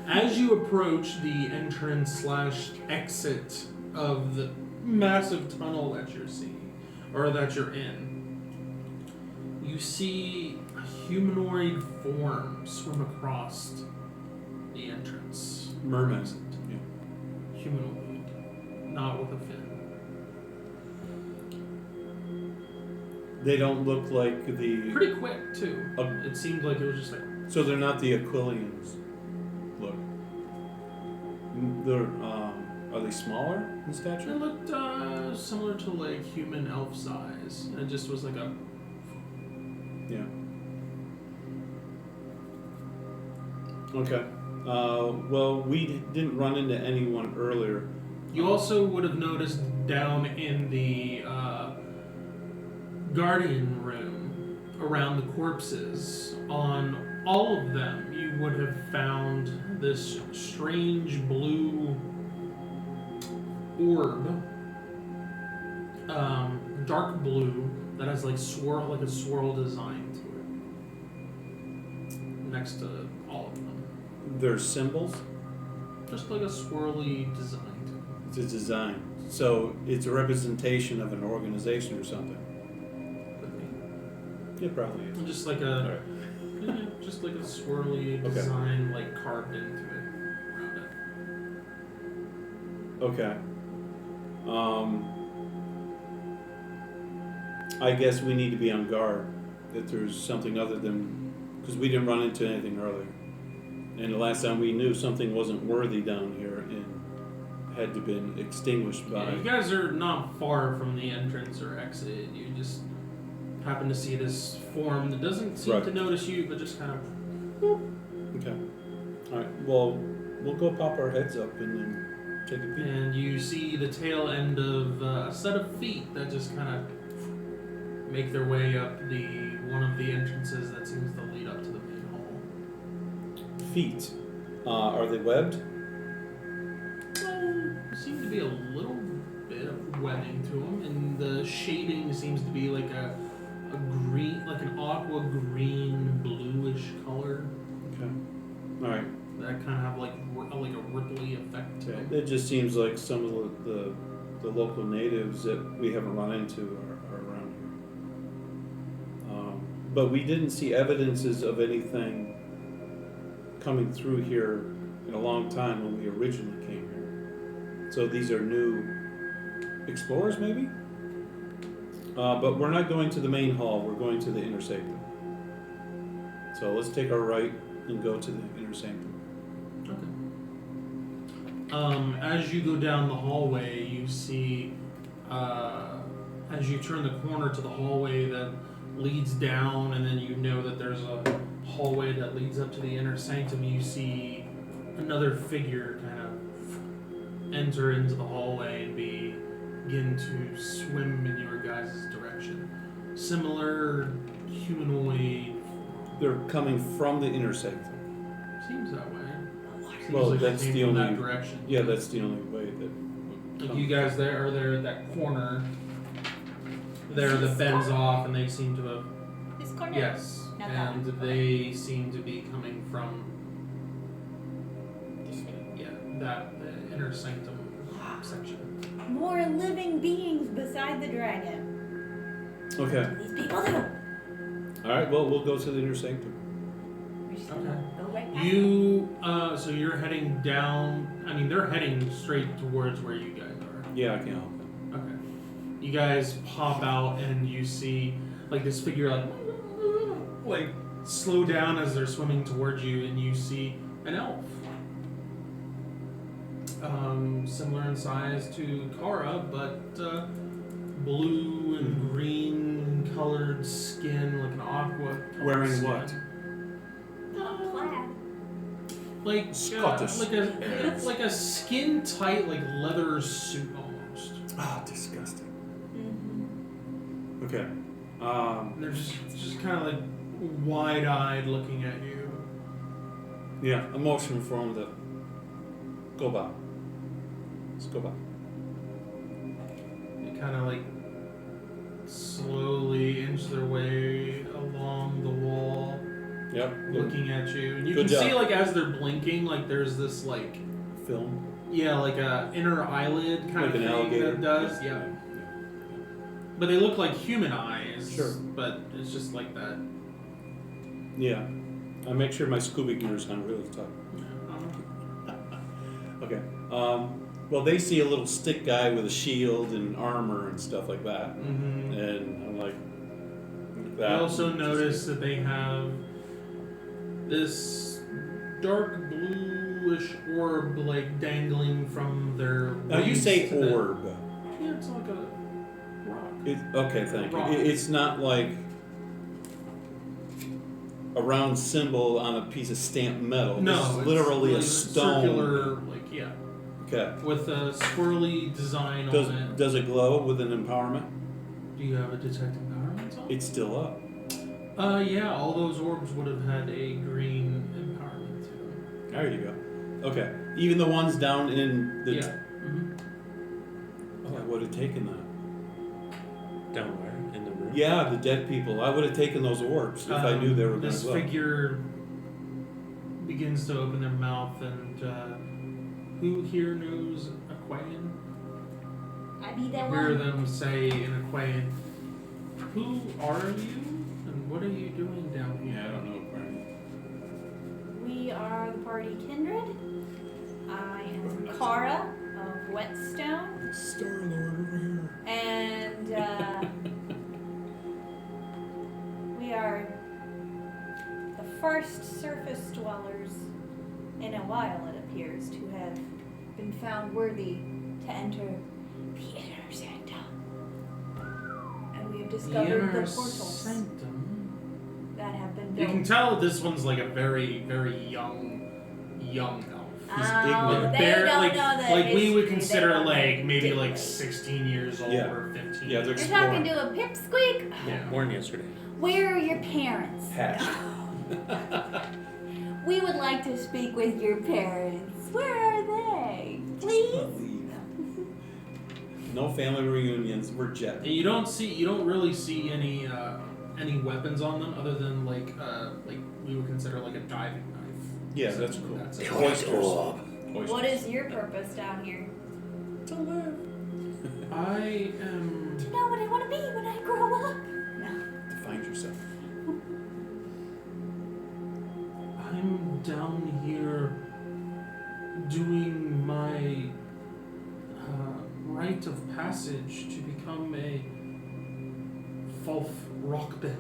As you approach the entrance/exit of the massive tunnel that you're seeing, or that you're in, you see a humanoid form swim across the entrance. Merman. Yeah. Humanoid, not with a fin. They don't look like the. Pretty quick too. Oh. It seemed like it was just like So they're not the Aquilians. Look. They're. Are they smaller in it stature? looked similar to like human elf size. It just was like a Yeah. Okay. Well, we didn't run into anyone earlier. You also would have noticed down in the guardian room around the corpses, on all of them, you would have found this strange blue orb, dark blue, that has like a swirl design to it next to all of them. Their symbols. Just like a swirly design to it. It's a design. So it's a representation of an organization or something. Could be. It probably is. Just like All a right. yeah, just like a swirly Okay. design like carved into it around it. Okay. I guess we need to be on guard if there's something other than, because we didn't run into anything earlier, and the last time we knew something wasn't worthy down here and had to been extinguished by. Yeah, you guys are not far from the entrance or exit. You just happen to see this form that doesn't seem Right. to notice you, but just kind of. Okay. All right. Well, we'll go pop our heads up and then take a peek. And you see the tail end of a set of feet that just kind of make their way up one of the entrances that seems to lead up to the main hall. Feet. Are they webbed? Seem to be a little bit of webbing to them, and the shading seems to be like a green, like an aqua green, bluish color Okay. All right. that kind of have like a ripply effect to Okay. them. It just seems like some of the local natives that we haven't run into are around here. But we didn't see evidences of anything coming through here in a long time when we originally came here. So these are new explorers, maybe? But we're not going to the main hall, we're going to the inner sanctum. So let's take our right and go to the inner sanctum. Okay. As you go down the hallway, you see, as you turn the corner to the hallway that leads down, and then you know that there's a hallway that leads up to the inner sanctum, you see another figure kind of enter into the hallway and begin to swim in your guys' direction. Similar humanoid. They're coming from the inner sanctum. Seems that way. Seems Well, like that's they came the from only- that direction. Yeah, that's the only way that. Like you guys there at that corner there that bends off, and they seem to have This corner? yes, Not that and one. they seem to be coming from This way. Ah. the inner sanctum section. More living beings beside the dragon. Okay. What do these people do? All right. Well, we'll go to the inner sanctum. We're just gonna go right past You so you're heading down. I mean, they're heading straight towards where you guys are. Yeah, I can help it. Okay. You guys pop out and you see like this figure like slow down as they're swimming towards you, and you see an elf. Similar in size to Kara, but blue and green colored skin, like an aqua. Wearing skin. what? Plaid. Like Scottish. like a skin tight, like leather suit almost. Ah, disgusting. Mm-hmm. Okay. And they're just kind of like wide eyed looking at you. Yeah, a motion for him to go by. Let's go by. They kind of like slowly inch their way along the wall, Yep. looking at you. And you Good can see job. like as they're blinking, like there's this like Film. like a inner eyelid kind Like of an thing alligator. that does. Yeah. But they look like human eyes. Sure. But it's just like that. Yeah. I make sure my scuba gear's on really tight. Okay. Well, they see a little stick guy with a shield and armor and stuff like that, Mm-hmm. and I'm like, You that. also notice that they have this dark bluish orb like dangling from their Now you waist say to the- orb. Yeah, it's like a rock. Okay, thank you. Rock. It's not like a round symbol on a piece of stamped metal. No, This is it's literally like a stone. circular, like yeah, Okay. with a swirly design on it. Does it glow with an empowerment? Do you have a detect empowerment on? It's still up. Yeah, all those orbs would have had a green empowerment to them. There you go. Okay. Even the ones down in the. Yeah. Mm-hmm. Oh, I would have taken that. Down where? In the room? Yeah, the dead people. I would have taken those orbs if I knew they were going This to glow. figure begins to open their mouth, and who here knows Aquayan? I be that Hear one. them say in Aquayan, "Who are you, and what are you doing down here?" Yeah, I don't know, Brian. We are the party Kindred. I am Kara of Whetstone, Star Lord over here. and we are the first surface dwellers in a while, it appears, to have been found worthy to enter the inner sanctum. And we have discovered the Inner portals sanctum. that have been You built. can tell this one's like a very, very young elf. He's Oh, ignorant. they Bare- don't like, know the like we would history, they consider don't like know maybe the like dignity. 16 years old Yeah. or 15. Yeah, they're You're exploring. talking to a pipsqueak? Yeah. Born yesterday. Where are your parents? Hash. We would like to speak with your parents. Where are they? Please? No family reunions. We're And jet. you don't really see any weapons on them other than like we would consider like a diving knife. Yeah, So that's cool. it. Oysters. What is your purpose down here? To live. I am. Do you know what I want to be when I grow up? No. To find yourself. I'm down here doing my rite of passage to become a Fulf Rockbin.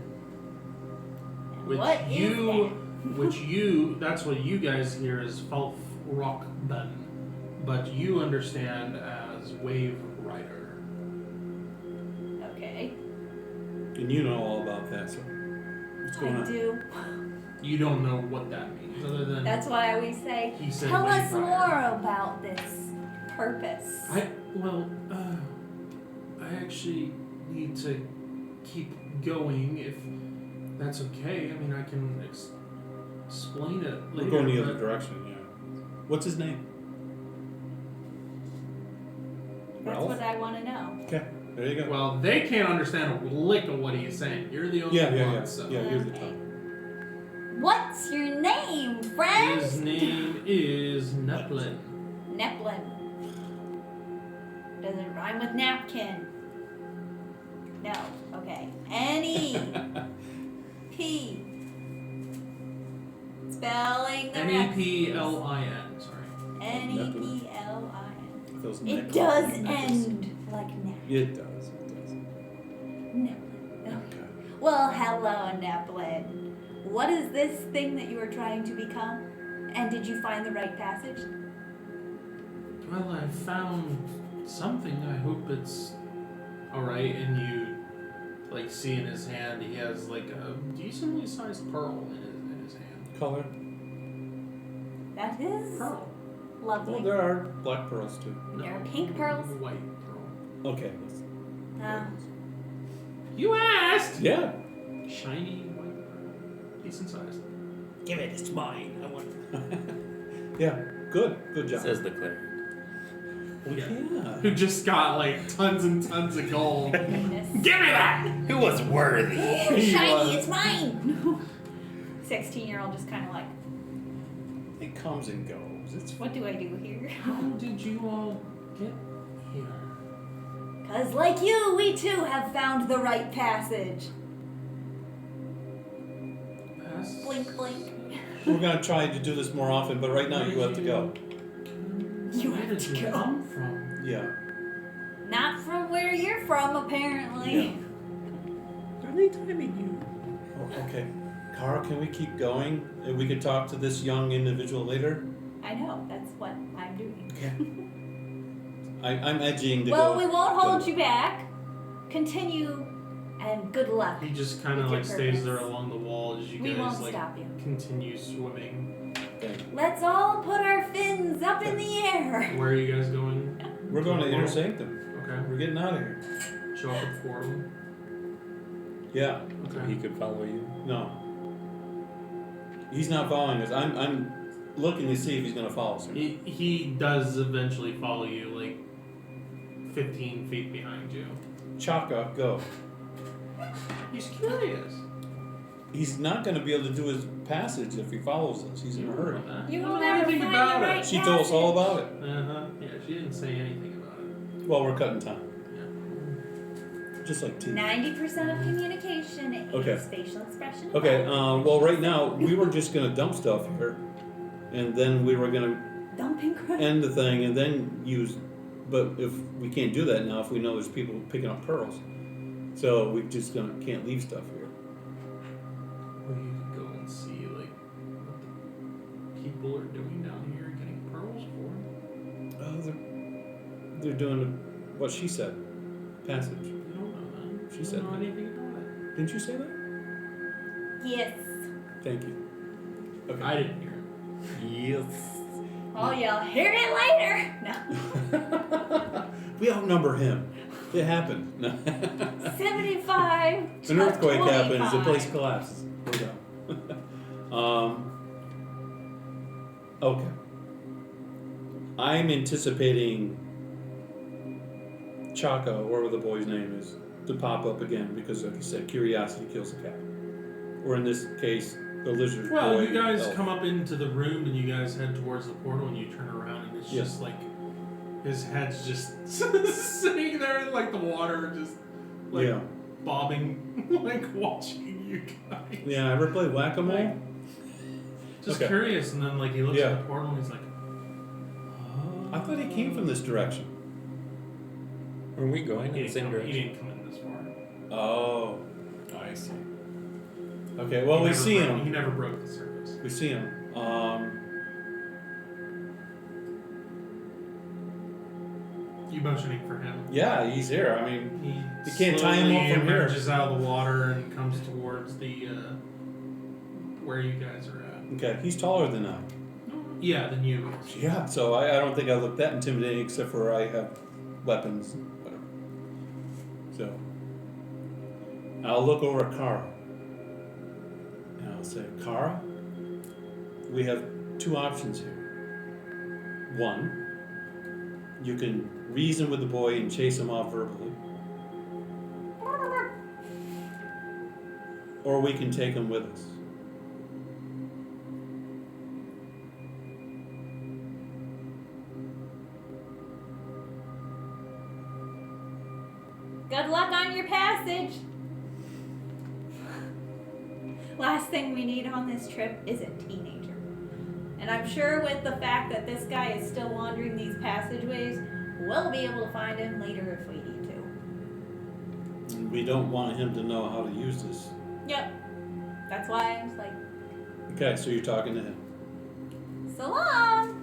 Which What is that's what you guys hear as Fulf Rockbin, but you understand as Wave Rider. that? Okay. And you know all about that, so what's going I on? do. You don't know what that means, other than That's why I always say, he said tell Wave us Rider. more about this purpose. I actually need to keep going if that's okay. I mean, I can explain it We're later. going the other but direction, yeah. What's his name? That's Ralph? what I want to know. Okay, there you go. Well, they can't understand a lick of what he's saying. You're the only one. yeah. So. Yeah, you're the Okay. top. What's your name, friend? His name is Neplin. Neplin. Does it rhyme with napkin? No. Okay. N-E-P. Spelling the rest. Neplin. Sorry. N-E-P-L-I-N. Those It necklaces. does Necklaces. end like napkin. It does. It does. Neplin. Okay. Okay. Well, hello, Neplin. What is this thing that you are trying to become? And did you find the right passage? Well, I found something. I hope it's alright. And you, like, see in his hand, he has, like, a decently sized pearl in his hand. Color? That is Pearl. lovely. Well, there are black pearls too. No, There are pink pearls. White pearl. Okay. You asked! Yeah. Shiny white pearl. Decent size. Give it, it's mine. I want it. Yeah. Good. Good job. Says the cleric. Well, Yeah. yeah. Who just got, like, tons and tons of gold. Goodness. Give me that! Who was worthy? He Shiny, was. it's mine! 16-year-old just kind of like, It comes and goes. It's what do I do here? How did you all get here? Because, like you, we too have found the right passage. Blink, blink. We're gonna try to do this more often, but right now you have to go. You Where have did to you go. come from? Yeah. Not from where you're from, apparently. Are they timing you? Oh, okay. Kara, can we keep going? And we could talk to this young individual later. I know, that's what I'm doing. I'm edging to Well, go. we won't hold you back. Continue, and good luck. He just kind of, With your like, stays purpose. there along the wall as you We guys, won't like, stop you. continue swimming. Okay. Let's all put our fins up in the air. Where are you guys going? We're going to Inner Sanctum. Okay. We're getting out of here. Show up at the portal. Yeah. He Okay. could follow you. No. He's not following us. I'm looking to see if he's gonna follow us. He does eventually follow you, like, 15 feet behind you. Chaka, go. He's curious. He's not gonna be able to do his passage if he follows us. He's in a hurry. You don't will know never anything find about the it. right She told us all about it. Uh-huh. Yeah, she didn't say anything about it. Well, we're cutting time. Yeah. Just like tea. 90% of communication is Okay. facial expression. Okay, well, right now, we were just gonna dump stuff here, and then we were gonna Dumping ground. end the thing and then use, but if we can't do that now, if we know there's people picking up pearls, so we just can't leave stuff here. Well, you could go and see, like, what the people are doing down here getting pearls for. Oh, they're doing what she said, passage. You don't know that. She You said don't know that. anything about it. Didn't you say that? Yes. Thank you. Okay. I didn't hear it. Yes. Oh, you'll hear it later. No. We outnumber him. It happened. No. 75. An earthquake to happens, the place 25. collapses. We're done. Okay. I'm anticipating Chaka, or whatever the boy's name is, to pop up again because, like you said, curiosity kills the cat. Or in this case, the lizard Well, boy. you guys elf. come up into the room and you guys head towards the portal and you turn around and it's Yeah. just like his head's just sitting there in like the water, just like Yeah. bobbing, like watching you guys. Yeah, ever play whack-a-mole? Just Okay. curious, and then like he looks Yeah. at the portal and he's like, I thought he came from this direction. Are we going he in the same he direction? didn't come in this far. Oh. I see. Okay, well, He we never see broke- him. He never broke the surface. We see him. You motioning for him. Yeah, he's here. I mean, He You can't tie him slowly off from here. emerges out of the water and comes towards the where you guys are at. okay, he's taller than I. Yeah, then you. Yeah, so I don't think I look that intimidating except for I have weapons, whatever. So, I'll look over at Kara. And I'll say, Kara, we have two options here. One, you can reason with the boy and chase him off verbally. Or we can take him with us. Good luck on your passage. Last thing we need on this trip is a teenager. And I'm sure with the fact that this guy is still wandering these passageways, we'll be able to find him later if we need to. we don't want him to know how to use this. Yep. That's why I was like, Okay, so you're talking to him. so long.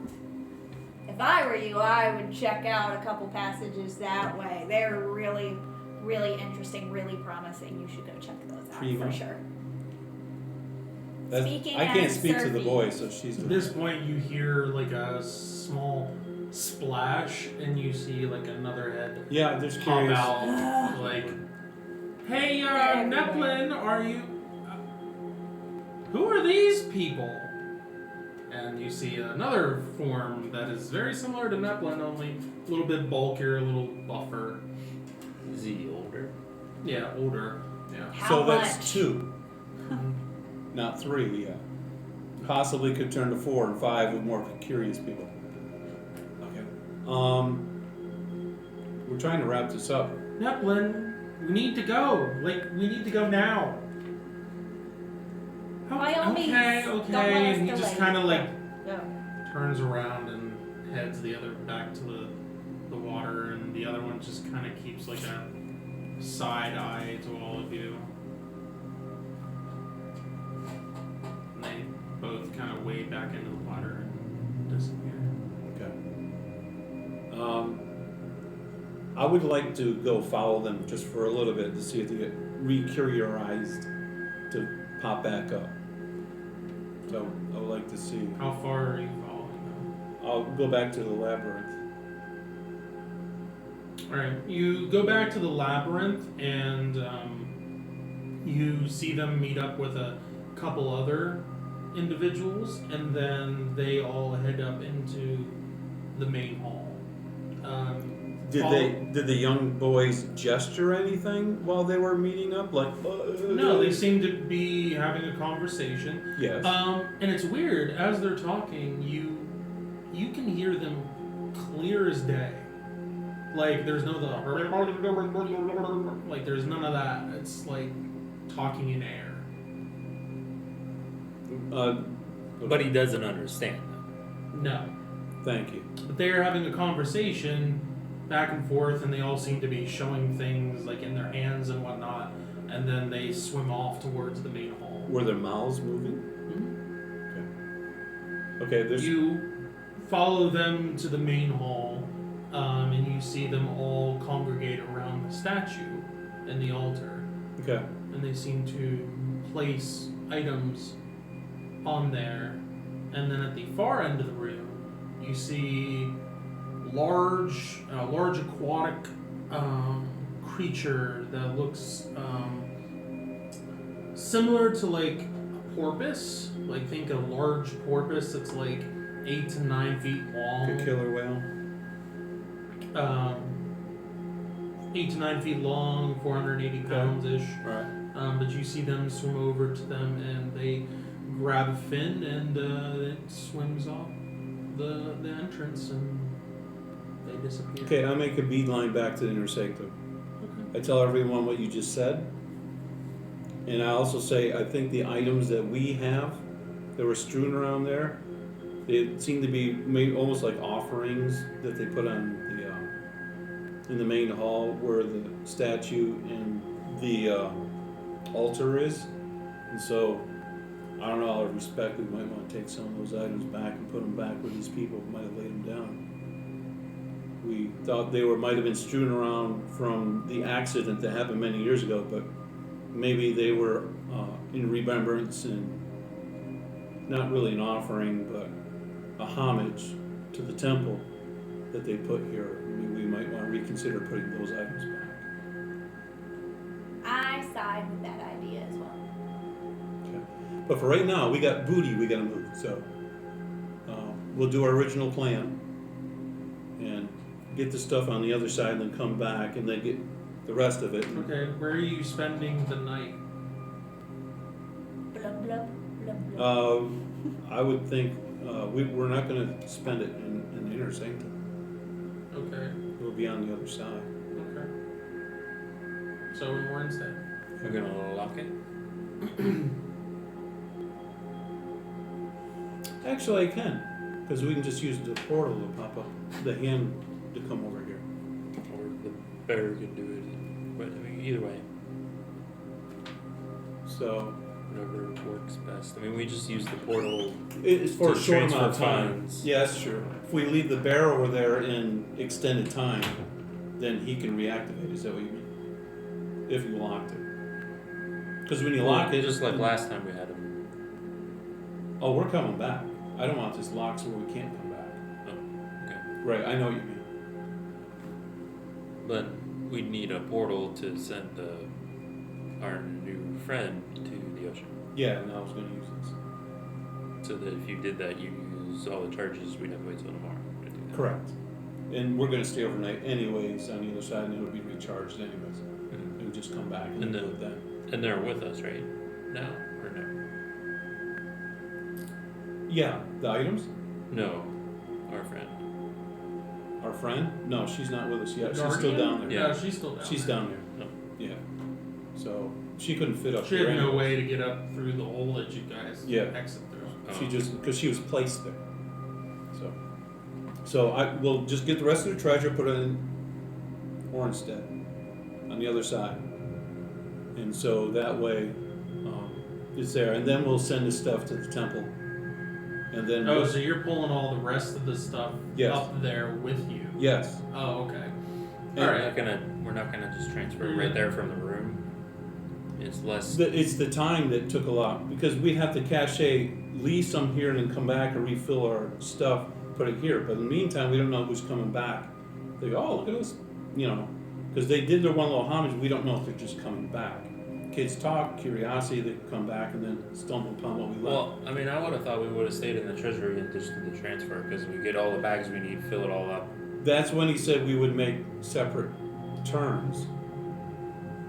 If I were you, I would check out a couple passages that way. They're really, really interesting, really promising. You should go check those out Primo. for sure. That's, Speaking I can't as speak to the Surfy. boy, so she's At doing this point, you hear like a small splash, and you see like another head Yeah, there's pop curious. out. Like, hey, They're Neplin, are you? Who are these people? And you see another form that is very similar to Neplin, only a little bit bulkier, a little buffer. Is he older? Yeah, older. Yeah. How So much? that's 2, not 3. Yeah, possibly could turn to 4 and 5 with more curious people. Okay. We're trying to wrap this up. Neplin, we need to go. Like, we need to go now. By all means, Okay, don't okay. let us And he just delay. kind of like No. turns around and heads the other back to the water, and the other one just kind of keeps like a side eye to all of you. And they both kind of wade back into the water and disappear. Okay. I would like to go follow them just for a little bit to see if they get re-curiorized to pop back up. So I would like to see. How far are you following them? I'll go back to the labyrinth. Alright, you go back to the labyrinth, and you see them meet up with a couple other individuals, and then they all head up into the main hall. Did the young boys gesture anything while they were meeting up? Like No, they seem to be having a conversation. Yes. And it's weird, as they're talking, you can hear them clear as day. Like there's no like there's none of that. It's like talking in air. But he doesn't understand them. No. Thank you. But they're having a conversation back and forth, and they all seem to be showing things like in their hands and whatnot, and then they swim off towards the main hall. Were their mouths moving? Okay. There's. You follow them to the main hall, and you see them all congregate around the statue and the altar, Okay. and they seem to place items on there. And then at the far end of the room, you see large aquatic creature that looks similar to like a porpoise. Like think a large porpoise that's like 8 to 9 feet long. A killer whale. 8 to 9 feet long, 480 pounds ish. Right. But you see them swim over to them, and they grab a fin, and it swims off the entrance, and they disappear. Okay, I make a beeline back to the inner sanctum. I tell everyone what you just said, and I also say I think the items that we have that were strewn around there, they seem to be made almost like offerings that they put on the in the main hall where the statue and the altar is, and so. I don't know, out of respect, we might want to take some of those items back and put them back where these people might have laid them down. We thought they might have been strewn around from the accident that happened many years ago, but maybe they were in remembrance and not really an offering, but a homage to the temple that they put here. Maybe we might want to reconsider putting those items back. I side with that idea as well. But for right now, we got booty we gotta move, so we'll do our original plan and get the stuff on the other side and then come back and then get the rest of it. Okay, where are you spending the night? Blub, blub, blub, blub. I would think we're not gonna spend it in the inner sanctum. Okay, It'll be on the other side. okay. So in Wednesday. We're gonna lock it. Actually, I can, because we can just use the portal to pop up the hand to come over here. Or the bear could do it. But I mean, either way. So Whatever works best. I mean, we just use the portal. it's for a To short amount transfer of time. funds. Yeah, that's true. If we leave the bear over there in extended time, then he can reactivate. Is that what you mean? If you locked it. Because when you lock it, just like last time we had him. oh, we're coming back. I don't want this locked so we can't come back. Oh, okay. Right, I know what you mean. But we'd need a portal to send our new friend to the ocean. Yeah, and I was going to use this. So that if you did that, you use all the charges. We'd have to wait till tomorrow to do that. Correct. And we're going to stay overnight anyways on the other side, and it'll be recharged anyways. Mhm. It would just come back and, And do then- it then. And they're with us, right? Now or no? Yeah, the items. No, our friend. Our friend? No, she's not with us yet. She's still Guardian? down there. Yeah. No, she's still down. She's there. down there. No. Yeah. So she couldn't fit up She there. had no anyways. way to get up through the hole that you guys Yeah. exit through. Oh. She just because she was placed there. So I will just get the rest of the treasure, put it in Orenstead on the other side, and so that way it's there. And then we'll send the stuff to the temple, and then Oh, so you're pulling all the rest of the stuff Yes. up there with you? yes, Oh, okay. And Alright. We're not gonna just transfer it right there from the room. It's less. it's the time that took a lot because we'd have to cache, leave some here, and then come back and refill our stuff, put it here. But in the meantime, we don't know who's coming back. They go, oh, look at us, because they did their one little homage. We don't know if they're just coming back. Kids talk, curiosity, they come back and then stumble upon what we left. Well, I mean, I would have thought we would have stayed in the treasury and just did the transfer because we get all the bags we need, fill it all up. That's when he said we would make separate turns,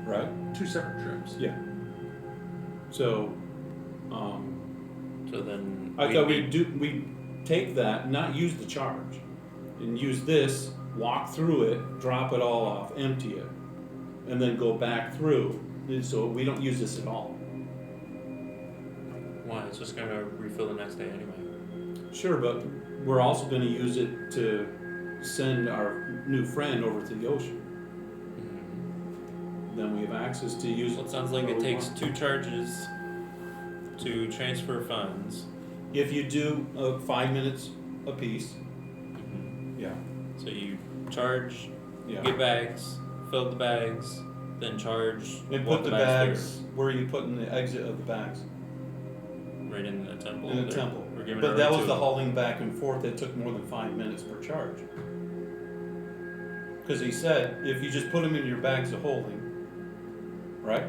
right? 2 separate trips. Yeah. So, So then I thought we'd take that, not use the charge, and use this, walk through it, drop it all off, empty it, and then go back through. And so we don't use this at all. Why? It's just gonna refill the next day anyway. Sure, but we're also going to use it to send our new friend over to the ocean. Then we have access to use Well, it. it sounds like where it we takes want. 2 charges to transfer funds. If you do 5 minutes a piece, yeah, So you charge, yeah. get bags, fill the bags, then charge. And walk put the bags bags, where are you putting the exit of the bags? through, right in the temple. In the They're- temple. We're giving But it that right was to the them. hauling back and forth that took more than 5 minutes per charge. Because he said, if you just put them in your bags of holding, right?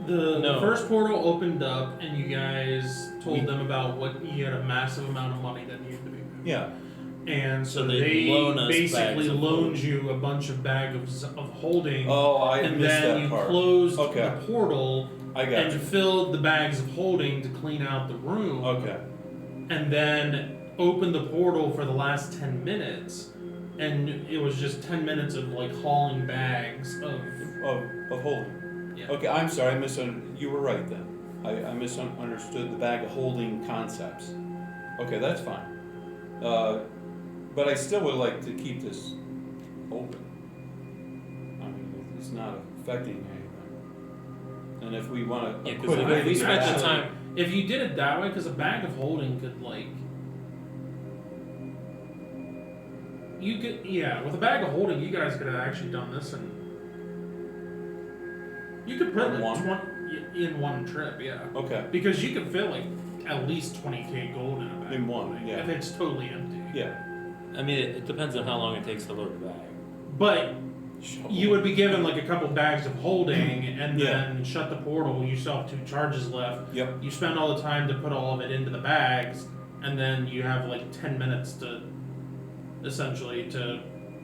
The No. first portal opened up, and you guys told them about what you had a massive amount of money that needed to be moved. Yeah. And so So they they loan us basically bags of loaned holding. you a bunch of bags of holding, Oh, I and missed then that you part. closed Okay. the portal I got and you. filled the bags of holding to clean out the room, Okay. and then opened the portal for the last 10 minutes. And it was just 10 minutes of like hauling bags of. Of holding. Yeah. Okay, I'm sorry, I misunderstood. You were right then. I misunderstood the bag of holding concepts. Okay, that's fine. But I still would like to keep this open. I mean, it's not affecting anything. And if we want to Yeah, 'cause quit if it, we think spent the actually- time. If you did it that way, because a bag of holding could like. You could, yeah, with a bag of holding, you guys could have actually done this and. You could put In it one? in one trip, yeah. Okay, Because you could fill like at least 20k gold in a bag. In of one, holding, yeah. If it's totally empty. yeah. I mean, it depends on how long it takes to load the bag. But you would be given like a couple bags of holding and Yeah. then shut the portal. You still have 2 charges left. Yep. You spend all the time to put all of it into the bags, and then you have like 10 minutes to essentially to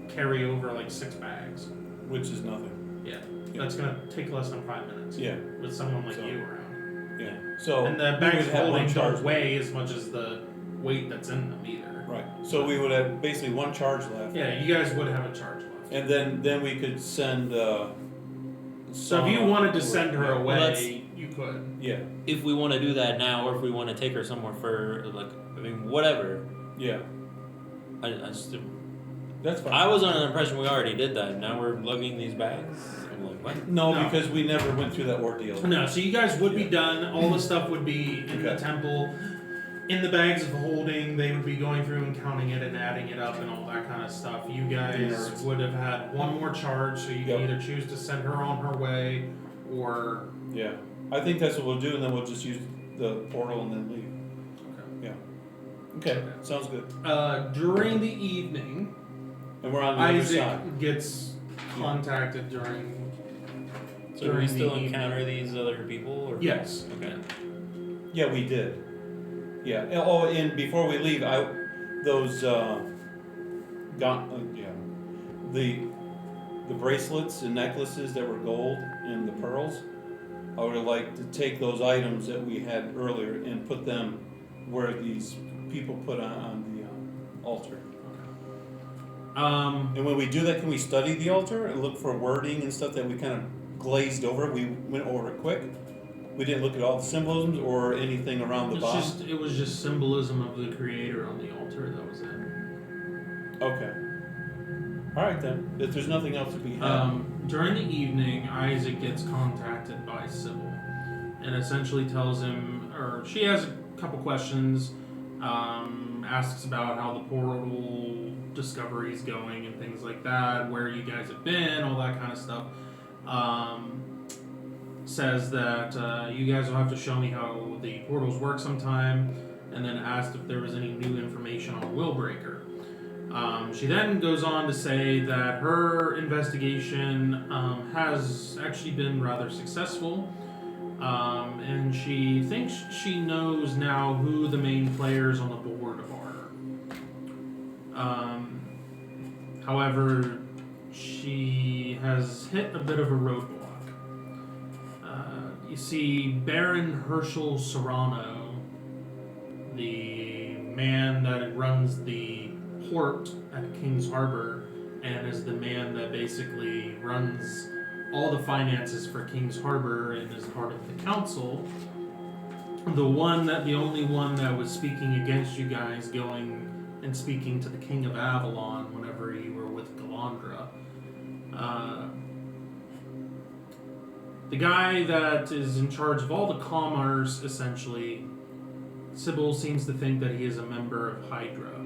carry over like 6 bags. Which is nothing. Yeah. Yeah. That's gonna take less than 5 minutes. Yeah. With someone like So- you around. Yeah. So And the we bags would of have holding one charge. don't weigh as much as the weight that's in them either. Right. So we would have basically one charge left. Yeah, you guys would have a charge left. And then we could send. So if you wanted to send her Well, away, that's- you could. Yeah. If we want to do that now, or if we want to take her somewhere for like, I mean, whatever. Yeah. I just That's fine. I was under the impression we already did that. Now we're lugging these bags. I'm like, what? No, No. because we never went through that ordeal. No, so you guys would be done. All the stuff would be in the Okay. temple. In the bags of holding, they would be going through and counting it and adding it up and all that kind of stuff. You guys Nerds. would have had one more charge, so you can Yep. either choose to send her on her way or. Yeah. I think that's what we'll do, and then we'll just use the portal and then leave. Okay, sounds good. During the evening, And we're on the other Isaac side. gets contacted during. So do we during still the encounter these other people? Or? Yes. Okay. Yeah, we did. Yeah. Oh, and before we leave, those the bracelets and necklaces that were gold and the pearls. I would have liked to take those items that we had earlier and put them where these people put on the altar. And when we do that, can we study the altar and look for wording and stuff that we kind of glazed over? We went over it quick. We didn't look at all the symbolisms or anything around the bottom. It was just symbolism of the creator on the altar. That was it. Okay. All right then. If there's nothing else to be had. During the evening, Isaac gets contacted by Sybil and essentially tells him, or she has a couple questions, asks about how the portal discovery is going and things like that, where you guys have been, all that kind of stuff. Says that you guys will have to show me how the portals work sometime, and then asked if there was any new information on Willbreaker. She then goes on to say that her investigation has actually been rather successful, and she thinks she knows now who the main players on the board are. However, she has hit a bit of a roadblock. You see, Baron Herschel Serrano, the man that runs the port at King's Harbor and is the man that basically runs all the finances for King's Harbor and is part of the council, the only one that was speaking against you guys going and speaking to the King of Avalon whenever you were with Galandra. The guy that is in charge of all the commerce, essentially, Sybil seems to think that he is a member of Hydra.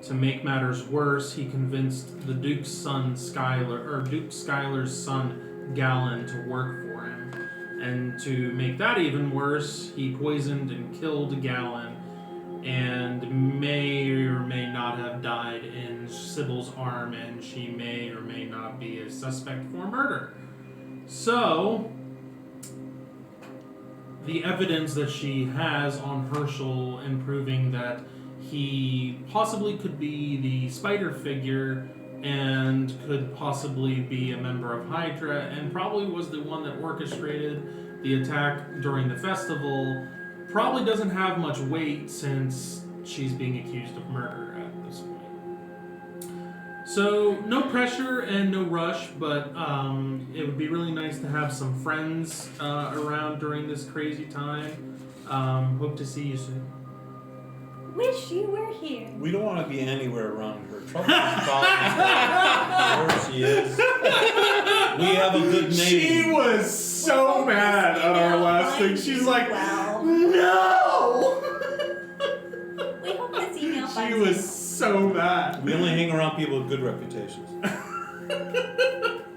To make matters worse, he convinced the Duke's son Duke Skylar's son Galen to work for him. And to make that even worse, he poisoned and killed Galen and may or may not have died in Sybil's arm, and she may or may not be a suspect for murder. So, the evidence that she has on Herschel in proving that he possibly could be the spider figure and could possibly be a member of Hydra and probably was the one that orchestrated the attack during the festival probably doesn't have much weight since she's being accused of murder at this point. So, no pressure and no rush, but it would be really nice to have some friends around during this crazy time. Hope to see you soon. Wish you were here. We don't want to be anywhere around her. Trouble is following where she is. We have a good name. She was so mad at our last thing. She's like, Well, no! we hope this email She finds was you. so mad. We only hang around people with good reputations.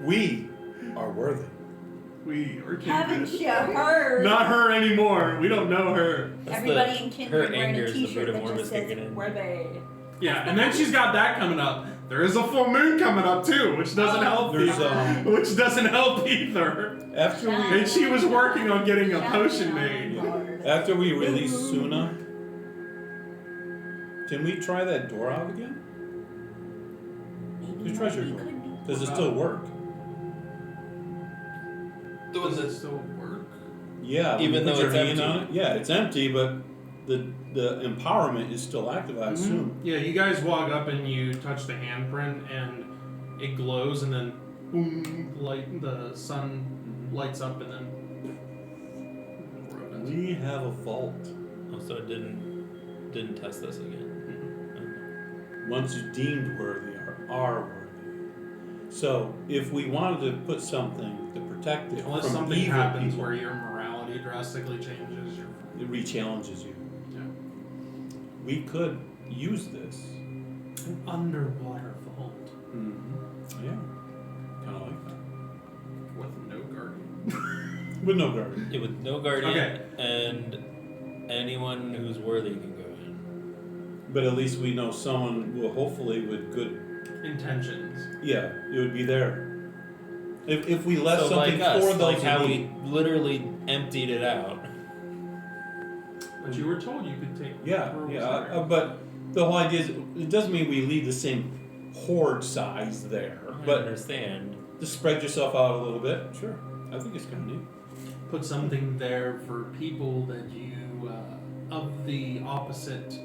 We are worthy. We are Haven't kindred. you heard? Not her anymore. We don't know her. Everybody in Kindred her wearing anger a is the t-shirt Buddha that Mormons just says, kicking in. "Were they?" Yeah, and then she's got that coming up. There is a full moon coming up too, which doesn't help. There's, Which doesn't help either. After we And she was working on getting a potion made. after we release Suna, can we try that door out again? The treasure door. Does it still work? Does it still work? Yeah. when Even you put though your it's hand empty. on it. Yeah, it's empty, but the empowerment is still active, I assume. Yeah, you guys walk up and you touch the handprint and it glows and then boom, the sun lights up and then We have a vault. Oh, so it didn't test this again. Once deemed worthy, our are worthy. So if we wanted to put something to protect it Unless from something evil happens people, where your morality drastically changes, it re-challenges you. yeah. We could use this. An underwater vault Mm-hmm. Yeah, kind of like that. with no guardian. With no guard. Yeah, with no guardian Okay. and anyone who's worthy can go in. But at least we know someone will hopefully with good. Intentions. Yeah, it would be there. If we left So something like us, for those like how in we need. literally emptied it out. But you were told you could take Yeah, rules yeah. there. But the whole idea is it doesn't mean we leave the same horde size there, I but understand. just spread yourself out a little bit. Sure, I think it's kind of neat. Put something there for people that you of the opposite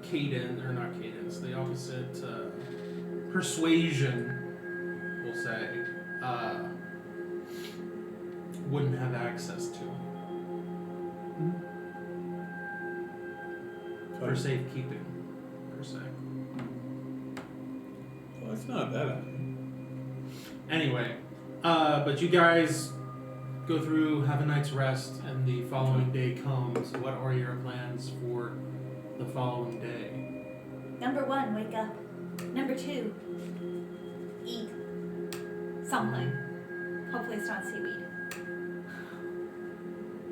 cadence, or not cadence, the opposite persuasion, we'll say, wouldn't have access to for safekeeping, per se. Well, it's not a bad idea. Anyway, but you guys go through, have a night's rest, and the following day comes. What are your plans for the following day? Number 1, wake up. Number 2, eat something. Hopefully it's not seaweed.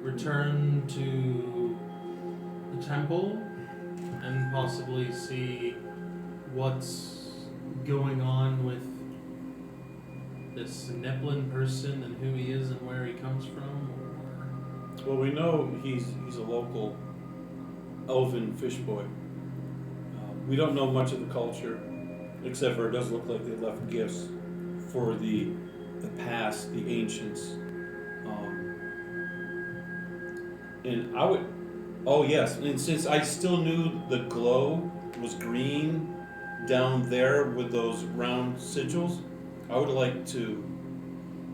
Return to the temple and possibly see what's going on with this Neplin person and who he is and where he comes from, or Well, we know he's a local elven fish boy. We don't know much of the culture, except for it does look like they left gifts for the past, the ancients. And I would, oh yes, and since I still knew the glow was green down there with those round sigils, I would like to,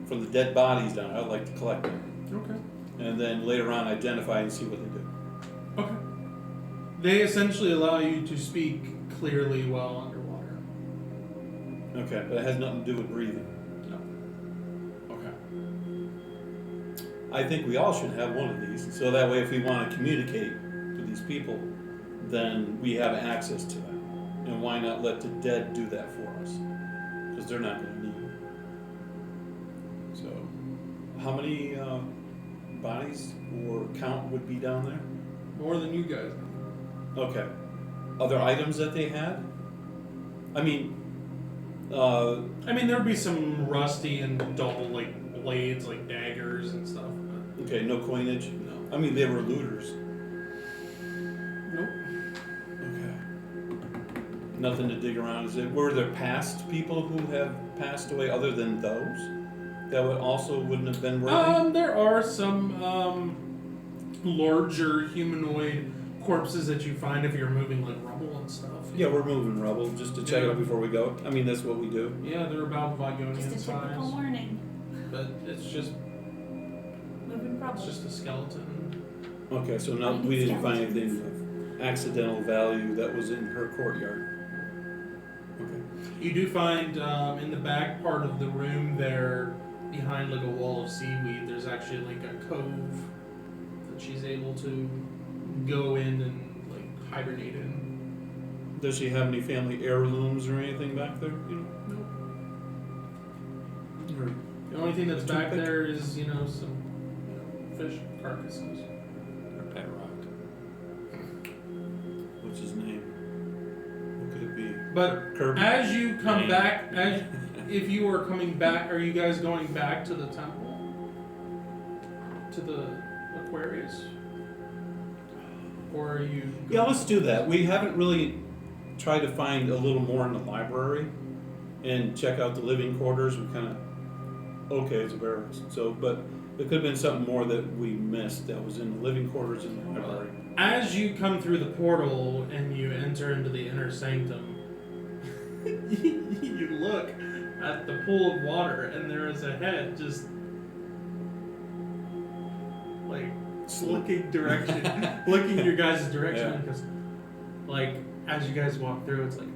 from the dead bodies down, I'd like to collect them. okay. And then later on identify and see what they do. Okay. They essentially allow you to speak clearly while underwater. Okay, but it has nothing to do with breathing. No. Okay. I think we all should have one of these, so that way if we want to communicate with these people, then we have access to that. And why not let the dead do that for us? Because they're not going to need it. So, how many bodies or count would be down there? More than you guys. Okay. Other items that they had? I mean, There'd be some rusty and dull, like, blades, like daggers and stuff. But okay, no coinage? no. I mean, they were looters. Nope. Okay. Nothing to dig around. Were there past people who have passed away other than those? That wouldn't have been worthy? There are some larger humanoid corpses that you find if you're moving like rubble and stuff. Yeah, we're moving rubble just to check Yeah. it out before we go. I mean, that's what we do. Yeah, they're about Vigonian Just a size, typical morning. but it's just Moving a skeleton. Okay, so no, we didn't find anything of accidental value that was in her courtyard. Okay. You do find in the back part of the room there, behind like a wall of seaweed, there's actually like a cove that she's able to go in and like hibernate in. Does she have any family heirlooms or anything back there? You know? Nope. Or The only thing that's A back toothpick? there is, some fish carcasses. Or pet rock. what's his name? What could it be? But Kirby? as you come Dang. back, if you are coming back, are you guys going back to the temple? To the Aquarius? Or are you Yeah, let's do that. We haven't really tried to find a little more in the library and check out the living quarters. We kind of, okay, it's a barracks. So, but there could have been something more that we missed that was in the living quarters in the library. As you come through the portal and you enter into the inner sanctum, you look at the pool of water and there is a head just like looking looking your guys' direction Yeah. because like as you guys walk through it's like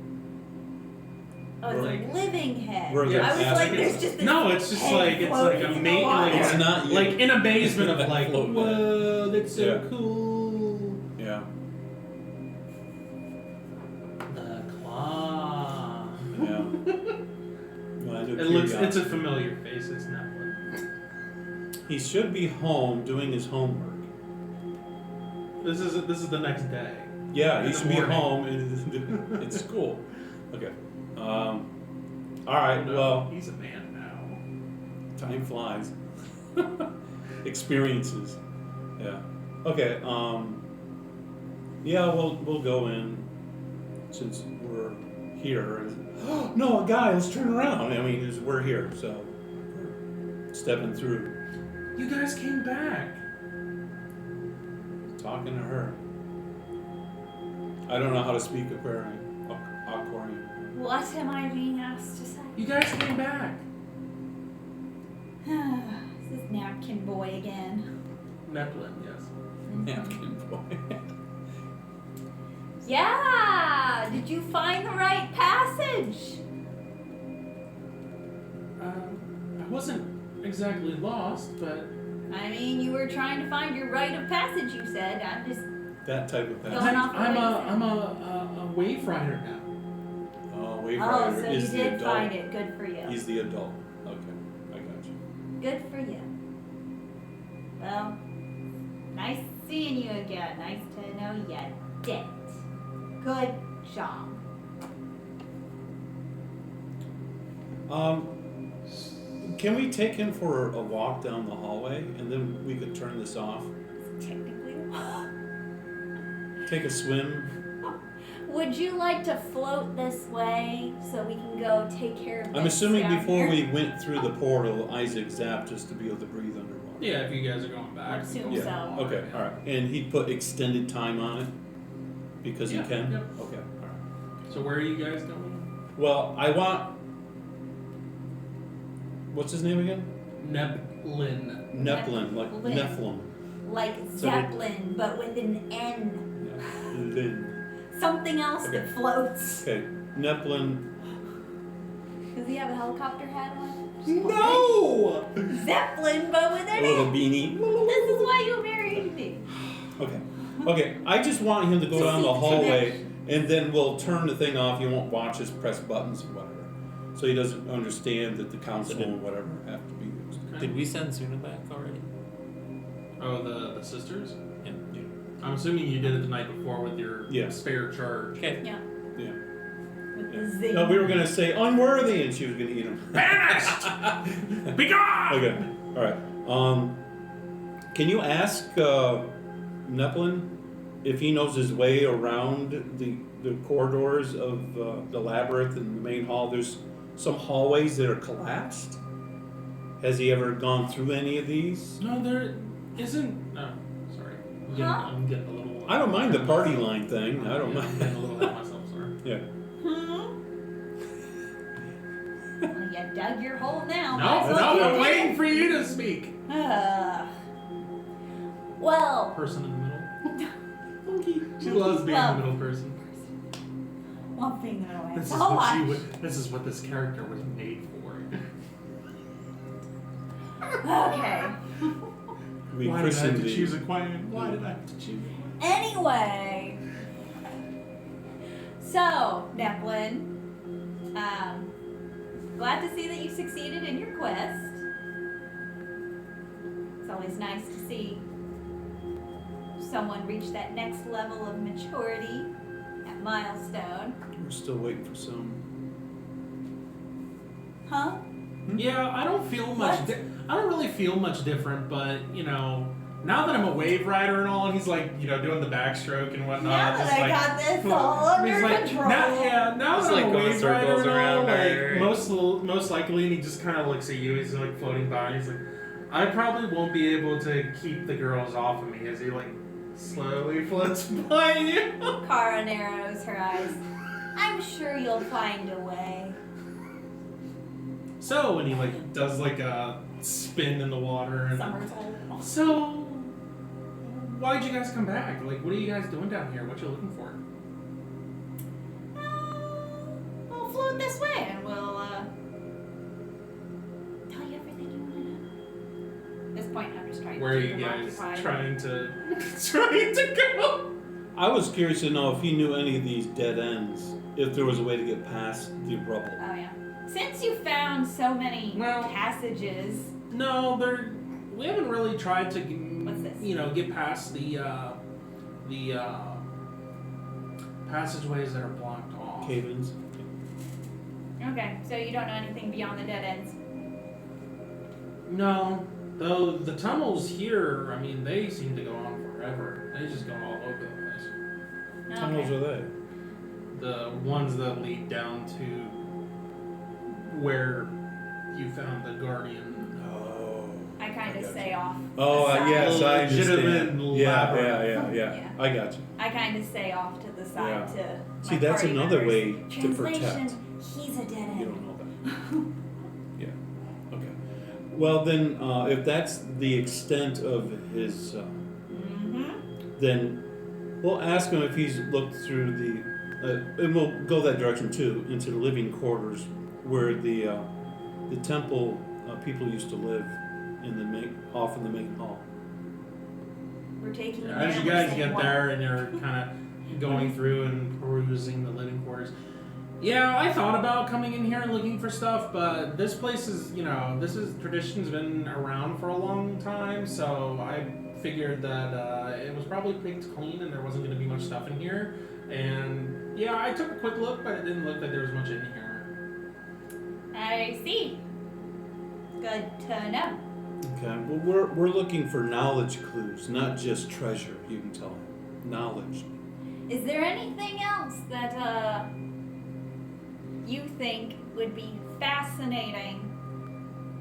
Oh, it's Like- a living head. We're gonna I was ask like, you. there's just this No, it's just head like it's like floating a in the mate, water. like, It's not you. like in amazement of like, Float back. whoa, that's so Yeah. cool. Yeah. The claw. Yeah. Well, out of It looks. It's a curiosity. familiar face. It's not one. He should be home doing his homework. This is the next day. Yeah, In he the should be morning. home and it's school. Okay. All right. No, Well, he's a man now. time flies. Experiences. Yeah. Okay. Yeah, we'll go in since we're here. No, guy, let's turn around. I mean, we're here, so we're stepping through, You guys came back. talking to her. I don't know how to speak Aquarian. Aquarian. What am I being asked to say? You guys came back. This is Napkin Boy again. Neplin, yes. Napkin boy. Yeah! Did you find the right passage? I wasn't exactly lost, but I mean, you were trying to find your rite of passage, you said. I'm just. That type of Going passage. off the I'm way you a said. I'm a wave rider now. Oh, Wave Oh, Rider so is you the did adult. find it. Good for you. He's the adult. Okay, I got you. Good for you. Well, nice seeing you again. Nice to know you did. Good job. Can we take him for a walk down the hallway and then we could turn this off? Technically. Take a swim. Would you like to float this way so we can go take care of I'm this assuming down before here? we went through the portal, Isaac zapped just to be able to breathe underwater. Yeah, if you guys are going back. Assume we go so. back. Okay, all right. And he put extended time on it because Yeah, he can. yeah. Okay, all right. So where are you guys going? Well, I want. What's his name again? Neplin. Neplin, like Nephilim. Nephilim. Like So Zeppelin, but with an N. Lin. Something else Okay. that floats. Okay, Neplin. Does he have a helicopter hat on? No! Zeppelin, but with A an little N. beanie. This is why you married me. Okay. Okay, I just want him to go down the hallway and then we'll turn the thing off. You won't watch us press buttons or whatever. So he doesn't understand that the council or whatever have to be used. Did we send Suna back already? Oh, the sisters? Yeah. I'm assuming you did it the night before with your Yeah. spare charge. Okay. Yeah. Yeah. With the zing. No, we were gonna say unworthy and she was gonna eat him. Banished! Be gone! Okay. Alright. Can you ask Neplin if he knows his way around the corridors of the labyrinth and the main hall? There's some hallways that are collapsed. Has he ever gone through any of these? No, there isn't. No, sorry. I'm getting a little. I don't mind the party line thing. I don't Yeah, I'm getting a mind. little ahead of myself, sorry. Yeah. Well, you dug your hole now. No, Might as no, well I'm keep waiting for you to speak. Well, Person in the middle. She loves being the middle person. one thing that I This is so what she much. would. This is what this character was made for. Okay. We Why did I have christened to the. choose a quiet? Why did I have to choose? Anyway. So, Neplin, glad to see that you succeeded in your quest. It's always nice to see someone reach that next level of maturity, that milestone. We're still waiting for some. Huh? Yeah, I don't feel much. What? I don't really feel much different, but you know, now that I'm a wave rider and all, and he's like, you know, doing the backstroke and whatnot. Now just that I like, got this all he's under like, control. Now Just that like I'm a going wave rider circles and all, around like her. most likely, and he just kind of looks at you. He's like floating by. And he's like, I probably won't be able to keep the girls off of me as he like slowly floats by you. Kara narrows her eyes. I'm sure you'll find a way. So, and he like does like a spin in the water and. Somersault. So, why'd you guys come back? Like, what are you guys doing down here? What you looking for? We'll float this way. Where are keep you them guys occupied. trying to go? I was curious to know if he knew any of these dead ends, if there was a way to get past the rubble. Oh yeah. Since you found so many Well- passages, No, we haven't really tried to, What's this? get past the passageways that are blocked off. Cave-ins. okay, so you don't know anything beyond the dead ends. No, though the tunnels here, I mean, they seem to go on forever. They just go all over the place. Tunnels Okay. are they? The ones that lead down to where you found the guardian. Oh. I kind I of got say you. off. Oh, the side. yes, I Legitimate understand. Yeah. labyrinth. Yeah. I got you. I kind of say off to the side to See, my that's party another members. way to Translation, protect. he's a dead You end. don't know that. Yeah. Okay. Well, then, if that's the extent of his, Mm-hmm. then we'll ask him if he's looked through and we'll go that direction too, into the living quarters where the temple people used to live in the off in the main hall. We're taking him As there, you we're guys saying get what? there and you're kind of going through and perusing the living quarters. Yeah, I thought about coming in here and looking for stuff, but this place is, tradition's been around for a long time, so I figured that it was probably picked clean and there wasn't going to be much stuff in here. And yeah, I took a quick look, but it didn't look like there was much in here. I see. Good to know. Okay. Well, we're looking for knowledge clues, not just treasure. You can tell him knowledge. Is there anything else that you think would be fascinating,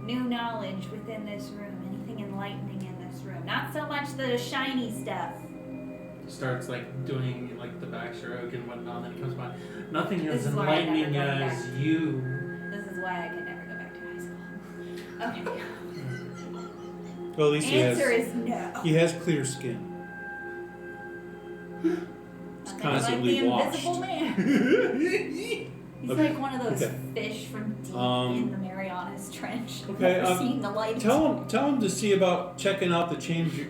new knowledge within this room? Anything enlightening in this room? Not so much the shiny stuff. Starts doing the backstroke and whatnot, and then he comes by. Nothing This as is why I never enlightening go as back. you. This is why I could never go back to high school. Okay. Well, at least Answer is no. he has clear skin. It's Nothing constantly like the Invisible washed. Man. He's Okay. like one of those Okay. fish from deep in the Marianas Trench. Okay, Never seen the light. Tell him to see about checking out the chamber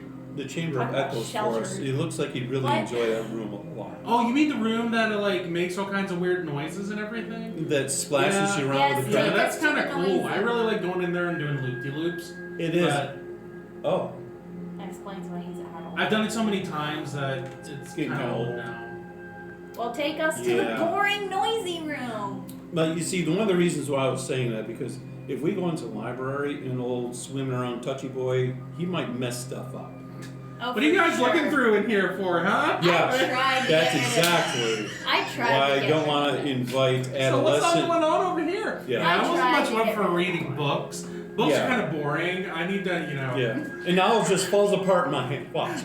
Talk of about echoes for us. shelter. It looks like he'd really What? enjoy that room a lot. Oh, you mean the room that makes all kinds of weird noises and everything? That splashes Yeah. you around Yes, with the Yeah, Take crowd. that's us to kind of the cool. noises. I really like going in there and doing loop-de-loops. It is. But Oh, That explains why he's a huddle. I've done it so many times that it's Getting kind of kinda old old. now. Well, take us to the Yeah. boring, noisy room. but you see, one of the reasons why I was saying that because if we go into the library and old swimming around touchy boy, he might mess stuff up. Oh, What are you for guys sure. looking through in here for, huh? Yeah, I tried to that's get rid of exactly I tried why to I get don't rid want of to it. invite So what's all adolescent. going on over here? Yeah. I wasn't tried much to love get for rid of reading it. books. Books Yeah. are kind of boring. I need to, Yeah, and knowledge just falls apart in my hand. Watch.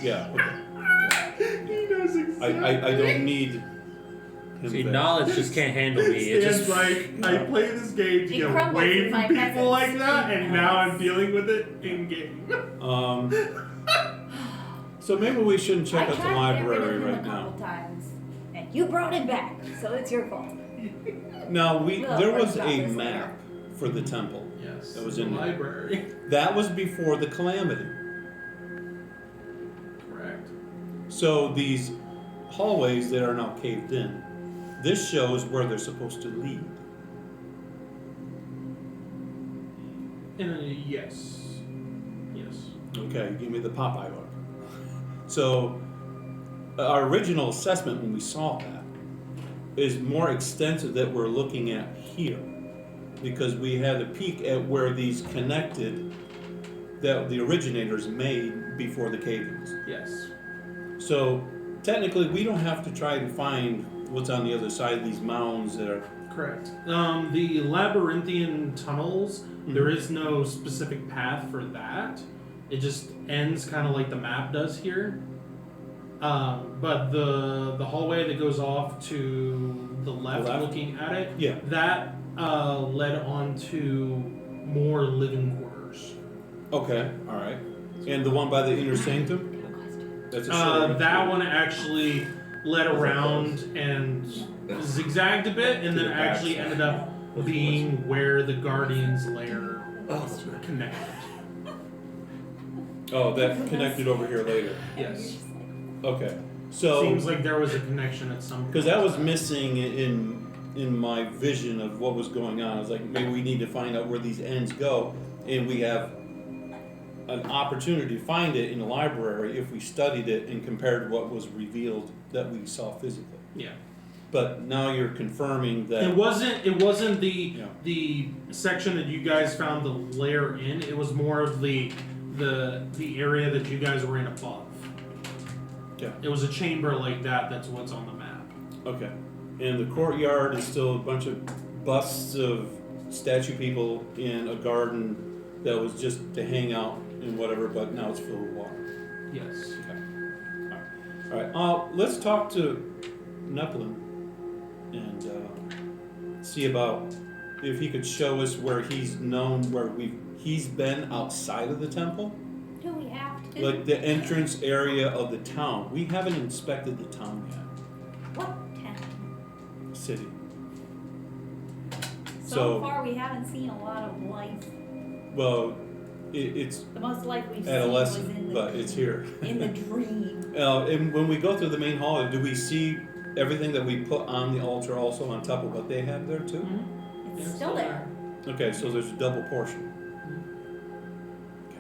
Yeah. Okay. He knows exactly. I don't need him. See, there. knowledge just can't handle me. It Stan's just like, I play this game to It get crumbles away in from my people presence. like that, It and now I'm does. dealing with it in game. So maybe we shouldn't check I out the tried to get rid library of him right a now. couple times, and you brought him back, so it's your fault. Now We'll there worry was about a this map for the temple. Yes. That was the in there. library. That was before the calamity. Correct. So these hallways that are now caved in, this shows where they're supposed to lead. Yes. Yes. Okay, give me the Popeye look. So our original assessment when we saw that is more extensive that we're looking at here. Because we had a peek at where these connected that the originators made before the cave-ins. Yes. So technically we don't have to try to find what's on the other side of these mounds that are Correct. The labyrinthian tunnels, there is no specific path for that. It just ends kind of like the map does here. But the hallway that goes off to the left, looking at it, yeah. that led on to more living quarters. Okay, alright. And the one by the inner sanctum? That's a shorter That one actually led around and zigzagged a bit, and then actually ended up being where the Guardian's lair connected. Oh, that connected over here later. Yes. Okay. So Seems like there was a connection at some point. because that was missing in my vision of what was going on. I was like, maybe we need to find out where these ends go, and we have an opportunity to find it in the library if we studied it and compared what was revealed that we saw physically. Yeah. But now you're confirming that It wasn't the Yeah. the section that you guys found the lair in. It was more of the area that you guys were in above. Yeah. It was a chamber like that. That's what's on the map. Okay. And the courtyard is still a bunch of busts of statue people in a garden that was just to hang out and whatever, but now it's filled with water. Yes. Okay. All right. Let's talk to Neplin and see about if he could show us where he's known where he's been outside of the temple. Do we have to? Like the entrance area of the town. We haven't inspected the town yet. What town? City. So So- far, we haven't seen a lot of life. Well, it's The most life we've seen adolescent, was in the but it's here. in the dream. And when we go through the main hall, do we see everything that we put on the altar also on top of what they have there too? Mm-hmm. It's still there. Okay, so there's a double portion. Okay.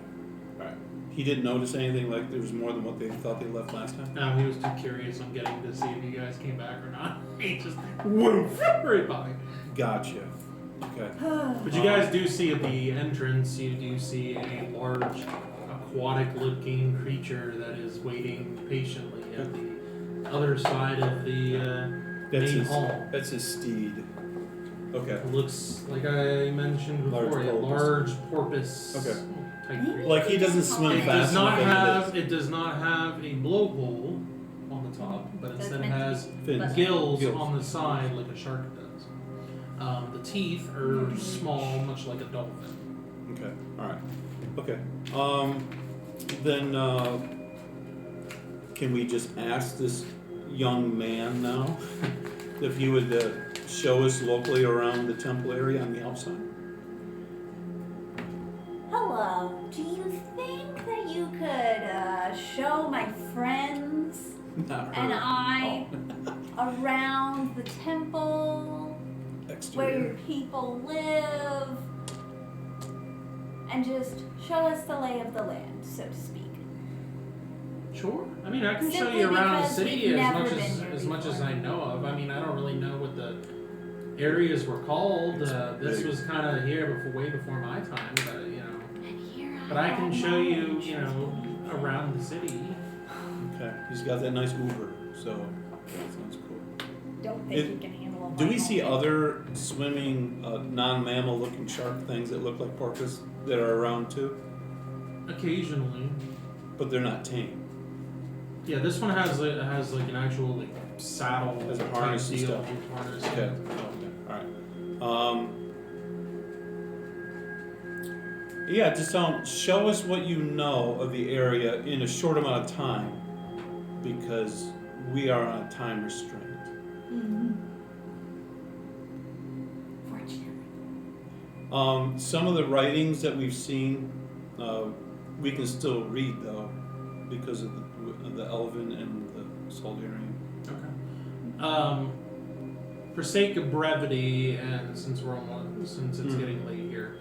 All right. He didn't notice anything like there was more than what they thought they left last time? No, he was too curious on getting to see if you guys came back or not. He just woof right by. Gotcha. Okay. But you guys do see at the entrance, you do see a large aquatic-looking creature that is waiting patiently at the other side of the main hall. That's his steed. Okay. It looks like I mentioned Large before, a porpoise. large porpoise Okay. type Maybe creature. Like he doesn't swim It fast does not enough. have. It does not have a blowhole on the top, but That's instead meant to has Fins. gills Gills. on the side like a shark does. The teeth are small, much like a dolphin. Okay. All right. Okay. Then can we just ask this young man now if he would show us locally around the temple area on the outside? Hello. Do you think that you could show my friends Not and her. I around the temple, where Exterior. your people live, and just show us the lay of the land, so to speak? Sure. I mean, I can show Simply you around the because city we've as never much been as here as much as before. I know of. I mean, I don't really know what the areas were called. This big. was kind of here before, way before my time, but you know. And here But I have can my show you, own you know, around the city. Okay. He's got that nice Uber, so that sounds cool. Don't think It- you can handle a Do we vinyl. see other swimming, non-mammal looking shark things that look like porpoise that are around too? Occasionally. But they're not tame. Yeah, this one has like an actual like saddle Has a type harness and deal stuff. with harness. Okay. Alright. Yeah, just show us what you know of the area in a short amount of time, because we are on a time restraint. Mhm. Fortunately. Some of the writings that we've seen, we can still read though, because of the Elven and the Soldarian. Okay. For sake of brevity, and since it's getting late here,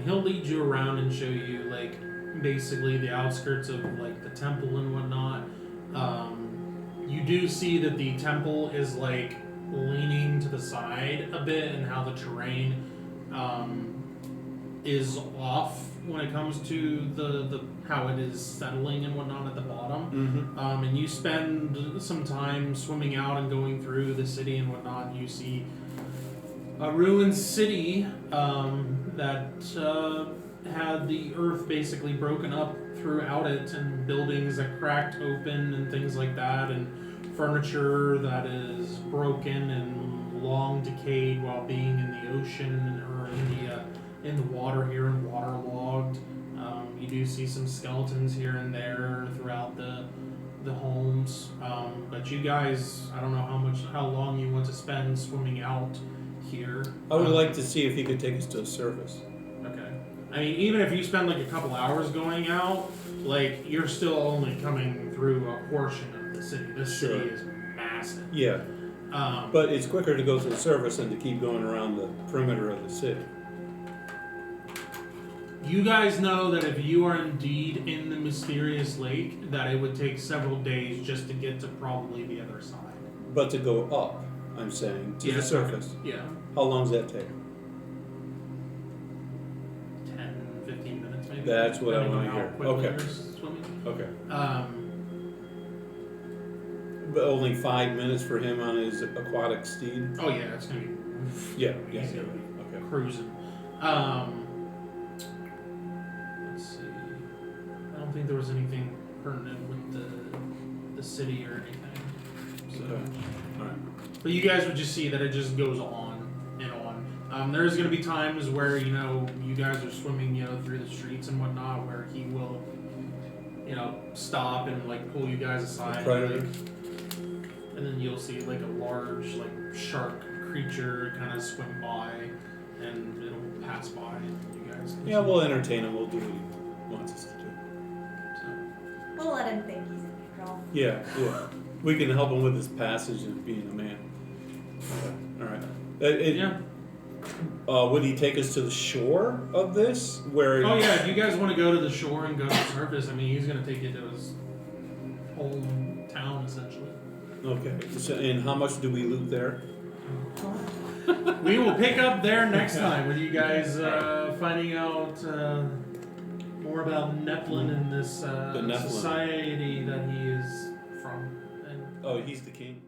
he'll lead you around and show you like basically the outskirts of like the temple and whatnot. You do see that the temple is like leaning to the side a bit, and how the terrain is off when it comes to the how it is settling and whatnot at the bottom. Mm-hmm. And you spend some time swimming out and going through the city and whatnot. You see a ruined city that had the earth basically broken up throughout it, and buildings that cracked open and things like that, and furniture that is broken and long decayed while being in the ocean or in the water here and waterlogged. You do see some skeletons here and there throughout the homes, but you guys, I don't know how long you want to spend swimming out here. I would like to see if he could take us to a service. Okay. I mean, even if you spend like a couple hours going out, like you're still only coming through a portion of the city. This Sure. city is massive. Yeah, Um, but it's quicker to go to the surface than to keep going around the perimeter of the city. you guys know that if you are indeed in the mysterious lake, that it would take several days just to get to probably the other side. But to go up, I'm saying, to the surface. Yeah. How long does that take? 10, 15 minutes maybe. That's what I depending wanna on hear. how quickly Okay. you're swimming. Okay. Um, But only 5 minutes for him on his aquatic steed? oh yeah, it's gonna be Yeah, He's yeah. gonna be Okay. cruising. Let's see. I don't think there was anything pertinent with the city or anything. So. Okay. Alright. But you guys would just see that it just goes on and on. There's gonna be times where you guys are swimming through the streets and whatnot, where he will stop and like pull you guys aside. Predator. And then you'll see like a large like shark creature kind of swim by, and it'll pass by, and you guys. Can Yeah, see. we'll entertain him. We'll do what he wants us to do. So, We'll let him think he's in control. Yeah, yeah. We can help him with his passage and being a man. Okay. Alright. yeah. Would he take us to the shore of this? Where? Oh yeah. If you guys want to go to the shore and go to the surface, I mean, he's gonna take you to his hometown essentially. Okay. So, and how much do we loot there? We will pick up there next time with you guys finding out more about Neplin and this The Neplin. society that he is from. And Oh, he's the king.